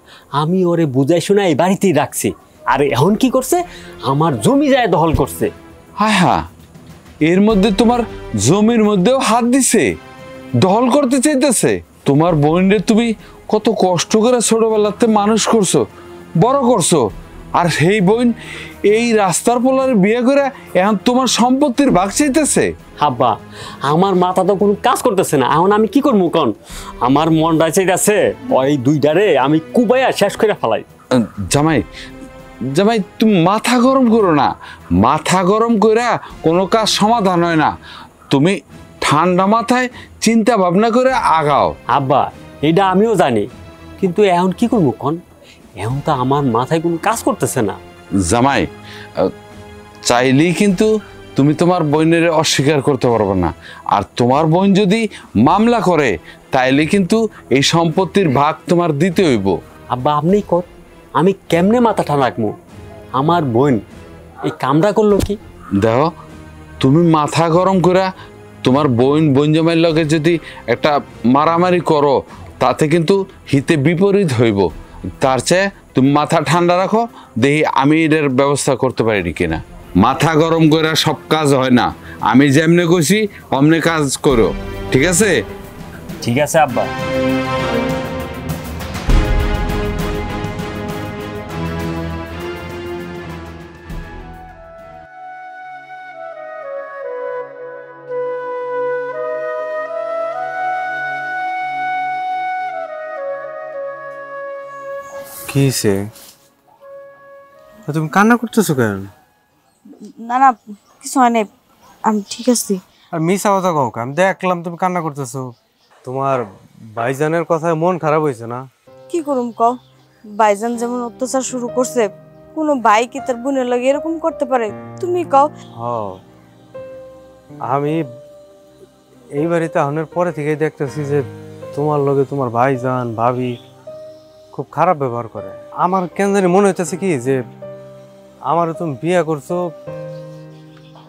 আমি ওরে বুঝাই শোনাই বাড়িতেই রাখছি, আর এখন কি করছে, আমার জমি যায় দখল করছে। হায় হা, এর মধ্যে তোমার জমির মধ্যেও হাত দিছে, দখল করতে চাইতেছে। তোমার বোনের তুমি কত কষ্ট করে ছোটবেলাতে মানুষ করছো, বড় করছো, আর সেই বোন এই রাস্তার পোলারে বিয়ে করে এখন তোমার সম্পত্তির ভাগ চাইতেছে। আব্বা, আমার মাথা তো কোনো কাজ করতেছে না, এখন আমি কি করবো কন? আমার মনটা চাইতেছে ওই দুইটারে আমি কুবাইয়া শেষ করে ফেলাই। জামাই, জামাই তুমি মাথা গরম করো না, মাথা গরম করে কোনো কাজ সমাধান হয় না। তুমি ঠান্ডা মাথায় চিন্তা ভাবনা করে আগাও। আব্বা, এটা আমিও জানি, কিন্তু এখন কি করবো কন? এখন তো আমার মাথায় কোনো কাজ করতেছে না। জামাই, চাইলেই কিন্তু তুমি তোমার বোনের অস্বীকার করতে পারবে না, আর তোমার বোন যদি মামলা করে তাইলে কিন্তু এই সম্পত্তির ভাগ তোমার দিতে হইব। আব্বা, আপনি কর, আমি কেমনে মাথা ঠান্ডা রাখবো? আমার বোন এই কামটা করলো কি? দেখো, তুমি মাথা গরম করে তোমার বোন জামাইয়ের লগে যদি একটা মারামারি করো তাতে কিন্তু হিতে বিপরীত হইব। তার চেয়ে তুমি মাথা ঠান্ডা রাখো, দেখি আমি এটার ব্যবস্থা করতে পারি কিনা। মাথা গরম করে সব কাজ হয় না, আমি যেমনে কইছি অমনে কাজ করো, ঠিক আছে? ঠিক আছে আব্বা। কি হয়েছে? তুমি কান্না করতেছো কেন? না না, কিছু হয় নাই, আমি ঠিক আছি। আর মিস কথা কও, আমি দেখলাম তুমি কান্না করতেছো। তোমার ভাইজানের কথায় মন খারাপ হয়েছে না? কি করুম কও, ভাইজান যেমন অত্যাচার শুরু করছে, কোনো ভাই কি তার বোনের লাগে এরকম করতে পারে? তুমি কও। আমি এই বাড়িতে আনার পরে থেকেই দেখতেছি যে তোমার লগে তোমার ভাইজান ভাবি খুব খারাপ ব্যবহার করে। আমার কেন জানি মনে হইতেছে কি যে আমারও তুমি বিয়ে করছো,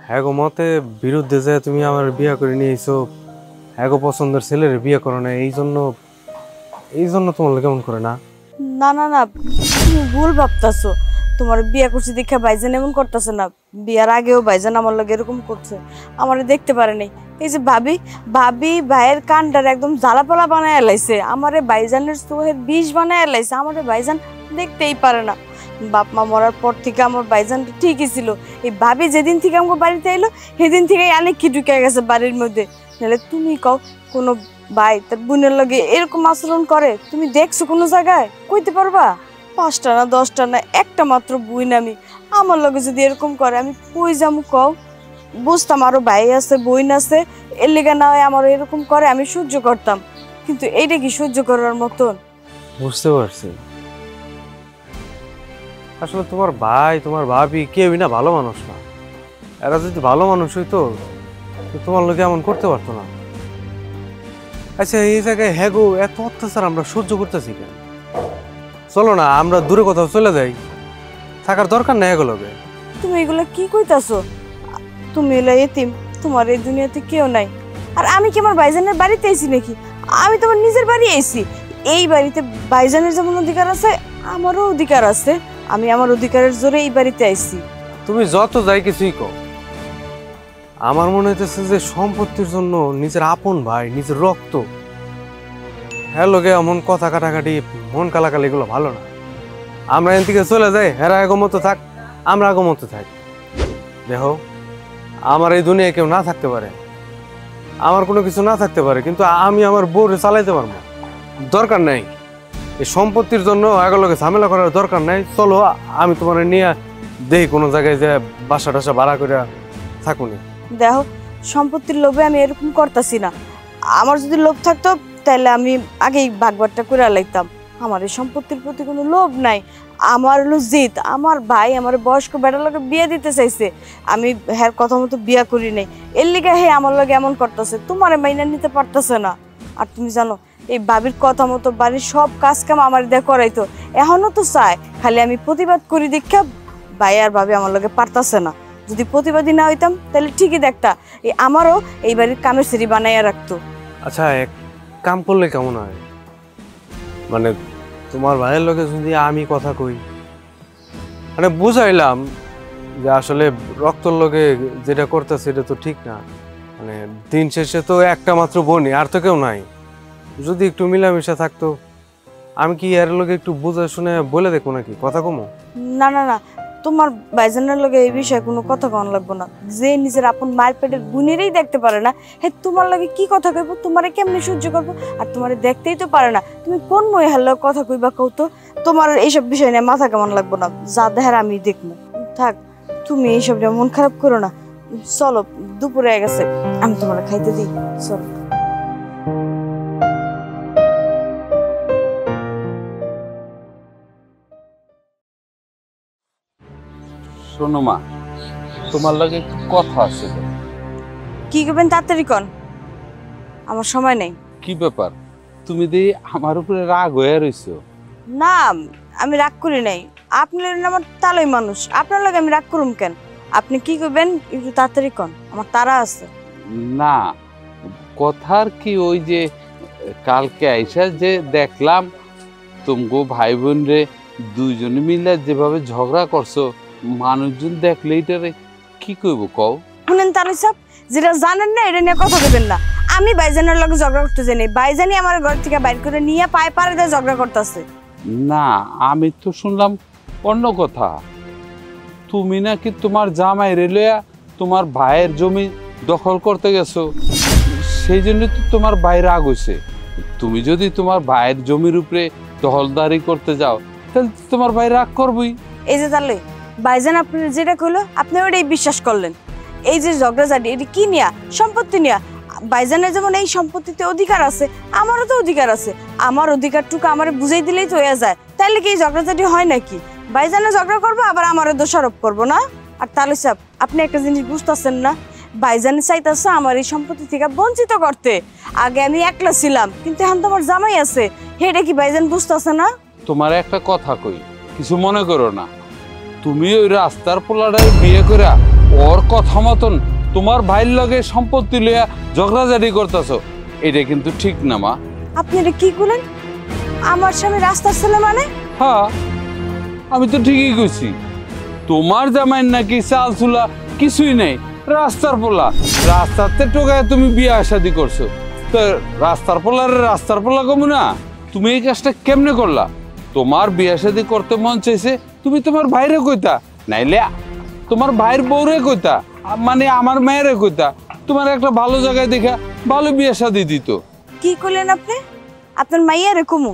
হ্যাঁ গো মতে বিরুদ্ধে যে তুমি আমার বিয়ে করে নিয়ে এসো, হ্যাঁ গো পছন্দের ছেলের বিয়ে করো না, এই জন্য তোমার কেমন করে না? না না না, তুমি ভুল ভাবতেছো। তোমার বিয়া করছি দেখে ভাইজান এমন করতেছে না, বিয়ার আগেও ভাইজান আমার লগে এরকম করছে, আমারে দেখতে পারে নাই। এই যে ভাবি ভাবি ভাইয়ের কানটার একদম জ্বালাপালা বানায় এলাইছে, আমারে ভাইজানের চোহের বিষ বানায় এলাইছে, আমারে ভাইজান দেখতেই পারে না। বাপ মা মরার পর থেকে আমার ভাইজান ঠিকই ছিল, এই ভাবি যেদিন থেকে আমার বাড়িতে এলো সেদিন থেকে অনেক কি ঢুকে গেছে বাড়ির মধ্যে। নাহলে তুমি কও কোনো ভাই তার বোনের লগে এরকম আচরণ করে তুমি দেখছো কোনো জায়গায়? কইতে পারবা? 5টা না 10টা না একটা মাত্র বুইন আমি, আমার লগে যদি এরকম করে আমি কই যামু কও? বুঝতাম আরো ভাই আছে বইন আছে, এর লেগে না হয় আমার এরকম করে আমি সহ্য করতাম, কিন্তু এইটা কি সহ্য করার মতন? বুঝতে পারছি, আসলে তোমার ভাই তোমার ভাবি কেউই না ভালো মানুষ না। এরা যদি ভালো মানুষ হইতো তোমার লোকে এমন করতে পারতো না। আচ্ছা এই জায়গায় হ্যাগো এত অত্যাচার আমরা সহ্য করতেছি কেন? চলো না আমরা দূরে কোথাও চলে যাই, থাকার দরকার নেই এগুলোকে। তুমি এগুলো কি কইতাছো? তুমি এলা এতিম, তোমার এই দুনিয়াতে কেউ নাই। আর আমি কি আমার ভাইজানের বাড়িতে আইছি নাকি? আমি তোমার নিজের বাড়ি আইছি। এই বাড়িতে ভাইজানের যেমন অধিকার আছে আমারও অধিকার আছে, আমি আমার অধিকারের জোরে এই বাড়িতে আইছি। তুমি যত যাই কিছুই কও, আমার মনে হইতেছে যে সম্পত্তির জন্য নিজের আপন ভাই নিজের রক্ত হ্যাঁ লোকে এমন কথা কাটাকাটি মন কালাকালি এগুলো ভালো না। আমরা এখান থেকে চলে যাই, হেরা আগমতো থাক আমরা আগমতো থাক। দেখো আমার এই দুনিয়ায় কেউ না থাকতে পারে, আমার কোনো কিছু না থাকতে পারে, কিন্তু আমি আমার বউরে চালাইতে পারবো, দরকার নাই এই সম্পত্তির জন্য এগুলোকে ঝামেলা করার দরকার নাই। চলো আমি তোমার নিয়ে দেখি কোনো জায়গায় যে বাসা টাসা ভাড়া করে থাকুনি। দেখো সম্পত্তির লোভে আমি এরকম করতেছি না, আমার যদি লোভ থাকতো তাহলে আমি আগেই ভাগবারটা করে লাইতাম। আমার এই সম্পত্তির প্রতি কোনো লোভ নাই, আমার হলো জিদ। আমার ভাই আমার বয়স্ক বেটার লগে বিয়ে দিতে চাইছে, আমি হ্যাঁ কথা মতো বিয়া করি নাই, এর লিগে হে আমার লগে এমন করতেছে, তোমারে মাইনা নিতে পারতেছে না। আর তুমি জানো এই ভাবির কথা মতো বাড়ির সব কাজ কাম আমার দিয়ে করাইতো, এখনো তো চায়, খালি আমি প্রতিবাদ করি দীক্ষা ভাই আর ভাবি আমার লগে পারতেছে না। যদি প্রতিবাদী না হইতাম তাহলে ঠিকই দেখতা এই আমারও এই বাড়ির কামের সিঁড়ি বানাইয়া রাখতো। আচ্ছা এক কাম করলে কেমন হয়, মানে তোমার ভাইয়ের লোকে যদি আমি কথা কই, মানে বুঝাইলাম যে আসলে রক্তর লোকে যেটা করতেছে সেটা তো ঠিক না, মানে দিন শেষে তো একটা মাত্র বোনই, আর তো কেউ নাই। যদি একটু মিলামিশা থাকতো, আমি কি এর লোকে একটু বুঝে শুনে বলে দেখো নাকি, কথা কমো? না না না, তোমার ভাইজানের লগে এই বিষয়ে কোনো কথা কন লাগবো না। যে নিজের আপন মায়ের পেটের বোনেরই দেখতে পারে না, হে তোমার লগে কি কথা কইবো, তোমারে কেমনে সহ্য করবো? আর তোমারে দেখতেই তো পারে না, তুমি কোন মহিলার লগে কথা কইবা কও তো? তোমার এইসব বিষয় নিয়ে মাথা কেমন লাগবো না, যা দেখার আমি দেখবো। থাক তুমি এইসব নিয়ে মন খারাপ করো না, চলো দুপুরে হয়ে গেছে, আমি তোমার খাইতে দিই, চলো। শোনো মা, তোমার লাগে কথা আছে। কি করবেন তাড়াতাড়ি কন, আমার সময় নেই। কি ব্যাপার, তুমি দিয়ে আমার উপরে রাগ হয়ে রইছো? না আমি রাগ করি নাই, আপনি আমার তালই মানুষ, আপনার লাগে আমি রাগ করুম কেন? আপনি কি করবেন একটু তাড়াতাড়ি কন, আমার তারা আছে। না কথার কি, ওই যে কালকে আইসা যে দেখলাম তুমগো ভাই বোন রে দুইজনে মিলে যেভাবে ঝগড়া করছো, মানুষজন দেখলে এটারে কি কইব কও? শুনেন তালই সাহেব, যেটা জানেন না এটা নিয়ে কথা বলবেন না। আমি ভাইজানের লগে ঝগড়া করতে জানি, ভাইজানি আমার ঘর থেকে বাইর করে নিয়ে পায়ে পারে দিয়ে ঝগড়া করতেছে। না আমি তো শুনলাম অন্য কথা, তুমি নাকি তোমার জামাই রেলয়া তোমার ভাইয়ের জমি দখল করতে গেছো, সেই জন্য তো তোমার ভাই রাগ হইছে। তুমি যদি তোমার ভাইয়ের জমির উপরে দখলদারি করতে যাও তাহলে তোমার ভাই রাগ করবই। এই যে তাহলে ভাইজান আপনি যেটা কইলো আপনি ওটাই বিশ্বাস করলেন। এই যে ঝগড়াঝাটি এটা কি নিয়া? সম্পত্তি নিয়া। ভাইজানের যেমন এই সম্পত্তিতে অধিকার আছে, আমারও তো অধিকার আছে, আমার অধিকারটুকু আমারে বুঝাই দিলেই তো হয়ে যায়। তাহলে কি এই ঝগড়াঝাটি হয় নাকি? ভাইজানে ঝগড়া করবো আবার আমারও দোষারোপ করবো না? আর তাহলে সাহেব আপনি একটা জিনিস বুঝতেছেন না, ভাইজানে চাইতেছে আমার এই সম্পত্তি থেকে বঞ্চিত করতে। আগে আমি একলা ছিলাম, কিন্তু এখন তো আমার জামাই আছে, হেটা কি ভাইজান বুঝতেছে না? তোমার একটা কথা কই, কিছু মনে করো না, তুমি ওই রাস্তার পোলাটার বিয়ে করে ওর কথা মতন তোমার ভাইয়ের লগে সম্পত্তি লইয়া ঝগড়াঝাটি করতেছো, এটা কিন্তু ঠিক না মা। আপনি এটা কি করলেন? আমার স্বামী রাস্তার ছেলে মানে? হ্যাঁ আমি তো ঠিকই কইছি, তোমার জামাই নাকি চাল চুলা কিছুই নেই, রাস্তার পোলা। রাস্তাতে টোকায় তুমি বিয়ে শাদি করছো, তো রাস্তার পোলা কমু না? তুমি এই কাজটা কেমনে করলা? তোমার বিয়ে শাদি করতে মন চাইছে, তুমি তোমার ভাইরে কইতা, নাইলে তোমার ভাইয়ের বউরে কইতা, মানে আমার মেয়েরে কইতা, তোমার একটা ভালো জায়গায় দেখা ভালো বিয়ে শাদি দিত। কি করলেন আপনি? আপনার মাইয়া রে কমু?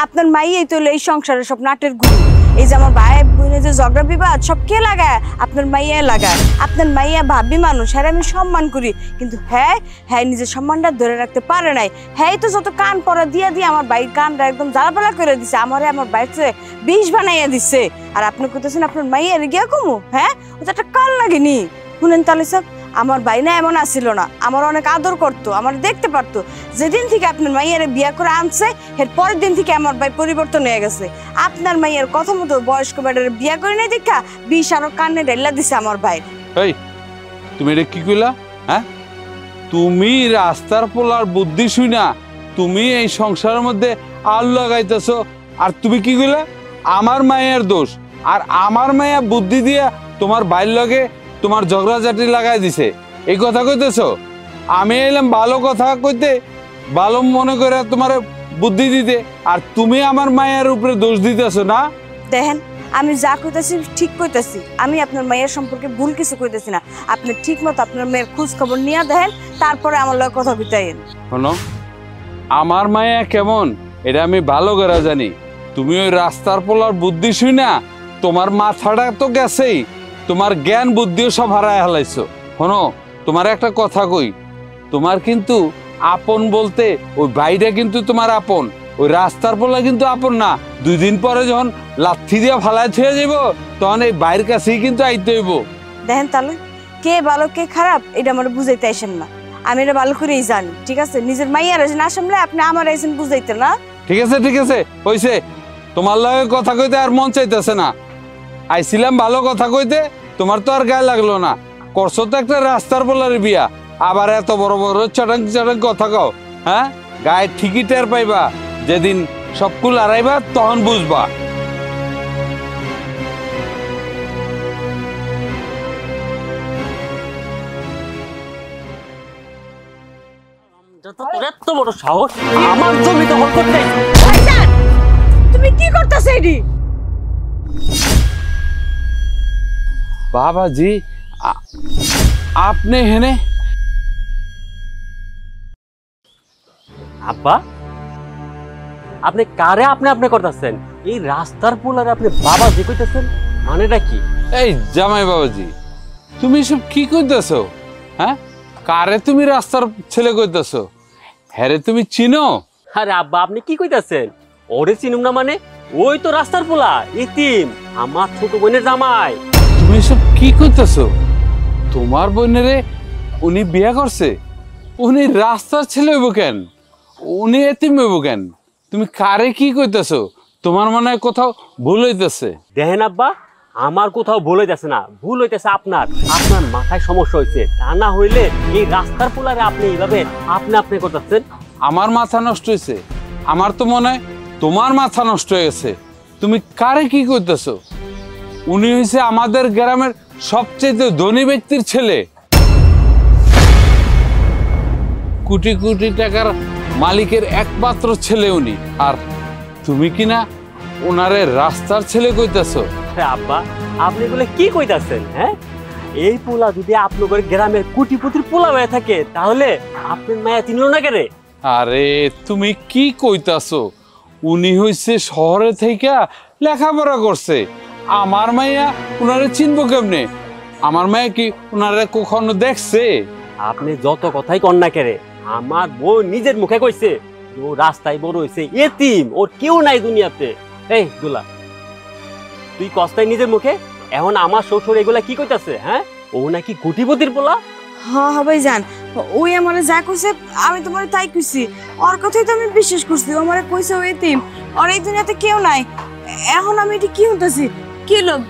আপনার মাইয়াই তো এই সংসারের সব নাটের গুরু। এই যে আমার ভাই বোনে যে ঝগড়া বিবাদ সব কে লাগায়? আপনার মাইয়া লাগায়। আপনার মাইয়া ভাবি মানুষ, হ্যাঁ আমি সম্মান করি, কিন্তু হ্যাঁ নিজের সম্মানটা ধরে রাখতে পারে নাই। হ্যাঁ তো যত কান পরা দিয়া দিয়ে আমার ভাইয়ের কানটা একদম জ্বালাপালা করে দিছে, আমার ভাইয়ের বিষ বানাইয়া দিচ্ছে। আর আপনি কইতেছেন আপনার মাইয়া গিয়া কমু? হ্যাঁ ও তো একটা কাল লাগেনি। শুনেন তাহলে সব, আমার ভাই না এমন আসছিল না, আমার অনেক আদর করতো, আমার দেখতে পারতো। যেদিন থেকে আপনার মাইয়ারে বিয়া করে আনছে এর পরের দিন থেকে আমার ভাই পরিবর্তন হয়ে গেছে। আপনার মাইয়ার কথা মতো বয়স্ক বেটারে বিয়া করে নাই দেখা বিষ আরো কানে ঢেলা দিছে আমার ভাই। এই তুমি এটা কি কইলা? হ্যাঁ, তুমি রাস্তার পোলার বুদ্ধি শুনা তুমি এই সংসারের মধ্যে আল লাগাইতেছো, আর তুমি কি কইলা আমার মায়ের দোষ, আর আমার মায়া বুদ্ধি দিয়া তোমার ভাইয়ের লগে তোমার ঝগড়াঝাটি লাগাই দিছে, এই কথা কইতেছো? আমি এলাম ভালো কথা কইতে, ভালো মনে করে তোমার বুদ্ধি দিতে, আর তুমি আমার মায়ের উপরে দোষ দিতেছো না? দেখেন, আমি যা কইতাছি ঠিক কইতাছি, আমি আপনার মায়ের সম্পর্কে ভুল কিছু কইতাছি না। আপনি ঠিক মতো আপনার মেয়ের খোঁজ খবর নিয়ে দেখেন, তারপরে আমার লগে কথা কইতাইন। শোনো, আমার মায়া কেমন এটা আমি ভালো করে জানি। তুমি ওই রাস্তার পোলার বুদ্ধি শুই না, তোমার মাথাটা তো গেছেই, তোমার জ্ঞান বুদ্ধিও সব হারায় হালাইছো। শোনো, তোমার একটা কথা কই, তোমার কিন্তু আপন বলতে ওই ভাইটা কিন্তু তোমার আপন, ওই রাস্তার পোলা কিন্তু আপন না। 2 দিন পরে যখন লাথি দিয়ে ফালাই থুয়ে যাব, তখন এই বাইরের কাছেই কিন্তু আইতে হইব। দেখেন তাহলে কে ভালো কে খারাপ এটা আমার বুঝাইতে আসেন না, আমি এটা ভালো করেই জানি। ঠিক আছে, নিজের মাইয়ার না সামলে আপনি আমার আইসেন বুঝাইতে না। ঠিক আছে হইছে, তোমার লগে কথা কইতে আর মন চাইতেছে না। আইছিলাম ভালো কথা কইতে, তোমার তো আর গায়ে লাগলো না। করছো তো একটা রাস্তার পোলার বিয়া, আবার এত বড় বড় চটাং কথা কও। হ্যাঁ, গায়ে ঠিকই টের পাইবা, যেদিন সবকুল হারাইবা তখন বুঝবা। এত বড় সাহস আমার জমি দখল করতে! তুমি কি করতেছ এডি? বাবাজি, আপনি হেনে? আব্বা, আপনি কারে আপনি করতেছেন? এই রাস্তার পোলারে আপনি বাবাজি কইতেছেন, মানেটা কি? এই জামাই বাবাজি, তুমি সব কি কইতেছো? হ্যাঁ, কারে তুমি রাস্তার ছেলে কইতেছো? হ্যারে তুমি চিনো? আরে আব্বা, আপনি কি কইতেছেন? ওরে চিনুম না মানে? ওই তো রাস্তার পোলা, ইতিম, আমার ছোট বোনের জামাই। তুমি সব কি কইতেছো? তোমার বোনেরে উনি বিয়ে করছে? উনি রাস্তার ছেলে হইব কেন? উনি এতিম হইব কেন? তুমি কারে কি কইতেছো? তোমার মনে হয় কোথাও ভুল হইতেছে। দেখেন আব্বা, আমার কোথাও ভুল হইতেছে না, ভুল হইতেছে আপনার মাথায় সমস্যা হয়েছে। তা না হইলে এই রাস্তার পোলারে আপনি এইভাবে আপনি করতেছেন। আমার মাথা নষ্ট হয়েছে? আমার তো মনে হয় তোমার মাথা নষ্ট হয়ে গেছে। তুমি কারে কি কইতেছো? উনি হইছে আমাদের গ্রামের সবচেয়ে ধনী ব্যক্তির ছেলে, কোটি কোটি টাকার মালিকের একমাত্র ছেলে উনি, আর তুমি কিনা ওনারে রাস্তার ছেলে কইতেছো? আব্বা, আপনি এগুলো কি কইতাছেন? হ্যাঁ, এই পোলা যদি আপনাদের গ্রামের কোটিপতির পোলা হয়ে থাকে, তাহলে আপনার মায়া চিনল না কেরে? আরে তুমি কি কইতাছো? উনি হইছে শহরে থেকে লেখাপড়া করছে, আমার মাইয়া উনারে চিনবো কেমনে? আমার মায়া কি উনারে কখনো দেখছে? আপনি যত কথাই কন না কেরে, আমার বউ নিজের মুখে কইছে ও রাস্তায় বড় হইছে, এতিম, ওর কেউ নাই দুনিয়াতে। এই দুলা, তুই কস্তাই নিজের মুখে, এখন আমার শ্বশুর এগুলা কি কইতাছে? হ্যাঁ, ও নাকি কোটিপতির পোলা। হ্যাঁ ভাই জান, ওই আমারে যা কইছে আমি তোমারে তাই কইছি, ওর কথাই তো আমি বিশ্বাস করছি। ও আমারে কইছে ও এতিম, আর এই দুনিয়াতে কেউ নাই। এখন আমি এটি কি হইতাছি? কি লোক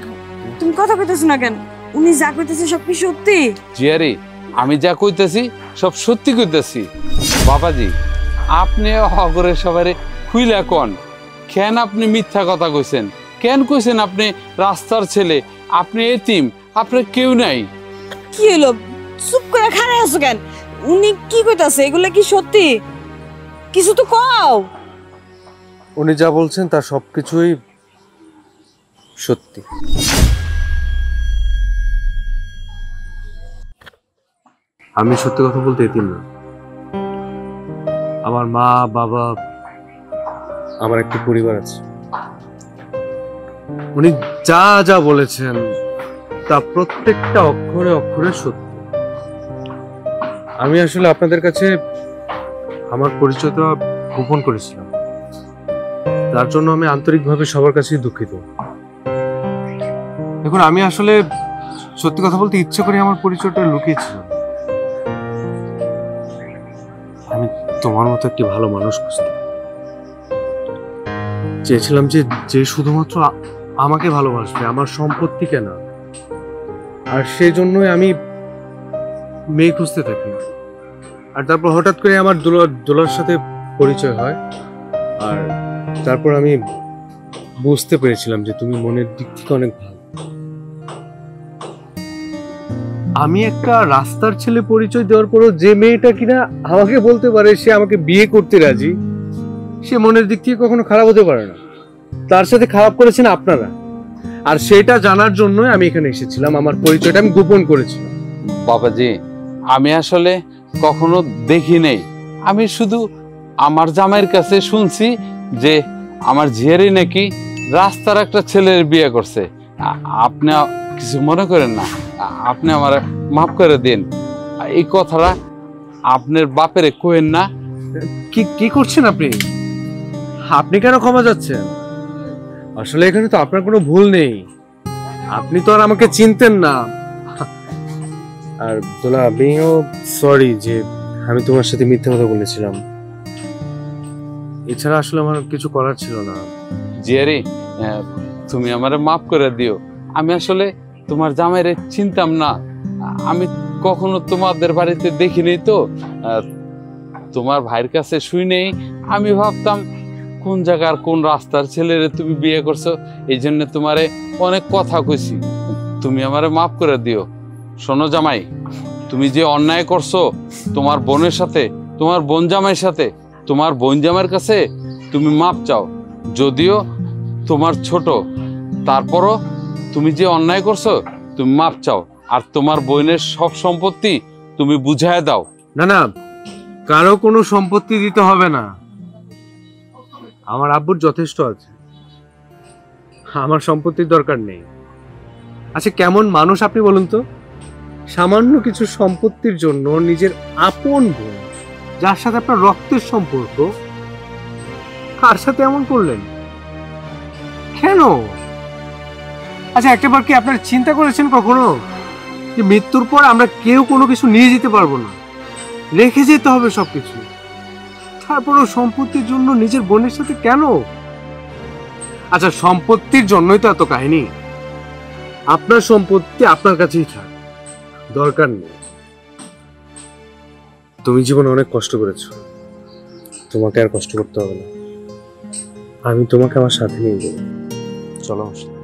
তুমি কথা কইতেছ না কেন? উনি যা কইতেছে সব কি সত্যি? জিয়ারি, আমি যা কইতেছি সব সত্যি কইতেছি। বাবাজি, আপনি হগরে সবারে খুইলা কোন কেন? আপনি মিথ্যা কথা কইছেন কেন? কইছেন আপনি রাস্তার ছেলে? আপনি এতিম, আপনার কেউ নাই। কি হলো, চুপ করে খাড়া আছো কেন? উনি কি কইতাছে, এগুলা কি সত্যি? কিছু তো কও। উনি যা বলছেন তার সবকিছুই সত্যি। আমি সত্যি কথা বলতে এতিম না। আমার মা বাবা, আমার একটি পরিবার আছে। উনি যা যা বলেছেন তা প্রত্যেকটা অক্ষরে অক্ষরে সত্য। আমি আসলে আপনাদের কাছে আমার পরিচয়টা গোপন করেছিলাম, তার জন্য আমি আন্তরিকভাবে সবার কাছেই দুঃখিত। দেখুন, আমি আসলে সত্যি কথা বলতে ইচ্ছে করে আমার পরিচয়টা লুকিয়েছিলাম। আমি তোমার মতো একটি ভালো মানুষ খুঁজতাম, চেয়েছিলাম যে যে শুধুমাত্র আমাকে ভালোবাসবে, আমার সম্পত্তিকে না। আর সেই জন্যই আমি মেয়ে খুঁজতে থাকি। আর তারপর হঠাৎ করে আমার দোলার সাথে পরিচয় হয়, আর তারপর আমি বুঝতে পেরেছিলাম যে তুমি মনের দিক থেকে অনেক ভালো। আমি একটা রাস্তার ছেলে পরিচয় দেওয়ার পরও যে মেয়েটা কিনা আমাকে বলতে পারে সে আমাকে বিয়ে করতে রাজি, সে মনের দিক থেকে কখনো খারাপ হতে পারে না। তার সাথে খারাপ করেছেন আপনারা, আর সেটা জানার জন্যই আমি এখানে এসেছিলাম। আমার পরিচয়টা আমি গোপন করেছিলাম। বাবাজি, আমি আসলে কখনো দেখি নেই। আমি শুধু আমার জামাইয়ের কাছে শুনছি যে আমার ঝিয়ারি নাকি রাস্তার একটা ছেলের বিয়ে করছে। আপনি কিছু মনে করেন না, আপনি আমার মাফ করে দিন। এই কথাটা আপনার বাপেরে কইেন না। কি করছেন আপনি? আপনি কেন ক্ষমা যাচ্ছেন? আসলে এখানে তো আপনার কোনো ভুল নেই। আপনি তো আর আমাকে চিনতেন না। আর দোলা, আমিও সরি যে আমি তোমার সাথে মিথ্যে কথা বলেছিলাম। এছাড়া আসলে আমার কিছু করার ছিল না। জিয়ারি, তুমি আমারে মাফ করে দিও। আমি আসলে তোমার জামাইরে চিনতাম না। আমি কখনো তোমাদের বাড়িতে দেখিনি তো। তোমার ভাইয়ের কাছে শুই নেই, আমি ভাবতাম কোন জায়গার কোন রাস্তার ছেলেরে তুমি বিয়ে করছো, এই জন্য তোমারে অনেক কথা কইছি। তুমি আমারে মাফ করে দিও। শোনো জামাই, তুমি যে অন্যায় করছো তোমার বোনের সাথে, তোমার বোন জামাইয়ের সাথে, তোমার বোন জামাইয়ের কাছে তুমি মাপ চাও। যদিও তোমার ছোট, তারপরও তুমি যে অন্যায় করছো তুমি মাপ চাও। আর তোমার বোনের সব সম্পত্তি তুমি বুঝায় দাও। না না, কারো কোনো সম্পত্তি দিতে হবে না। আমার আব্বুর যথেষ্ট আছে, আমার সম্পত্তির দরকার নেই। আচ্ছা, কেমন মানুষ আপনি বলুন তো? সামান্য কিছু সম্পত্তির জন্য নিজের আপন বোন, যার সাথে আপনার রক্তের সম্পর্ক, কার সাথে এমন করলেন কেন? আচ্ছা, একটাবার কি আপনারা চিন্তা করেছেন কখনো যে মৃত্যুর পর আমরা কেউ কোনো কিছু নিয়ে যেতে পারবো না, রেখে যেতে হবে সবকিছু? তারপরও সম্পত্তির জন্য নিজের বোনের সাথে কেন? আচ্ছা, সম্পত্তির জন্যই তো এত কাহিনী। আপনার সম্পত্তি আপনার কাছেই থাক, দরকার নেই। তুমি জীবনে অনেক কষ্ট করেছো, তোমাকে আর কষ্ট করতে হবে না। আমি তোমাকে আমার সাথে নিয়ে যাবো, চলো আমার সাথে।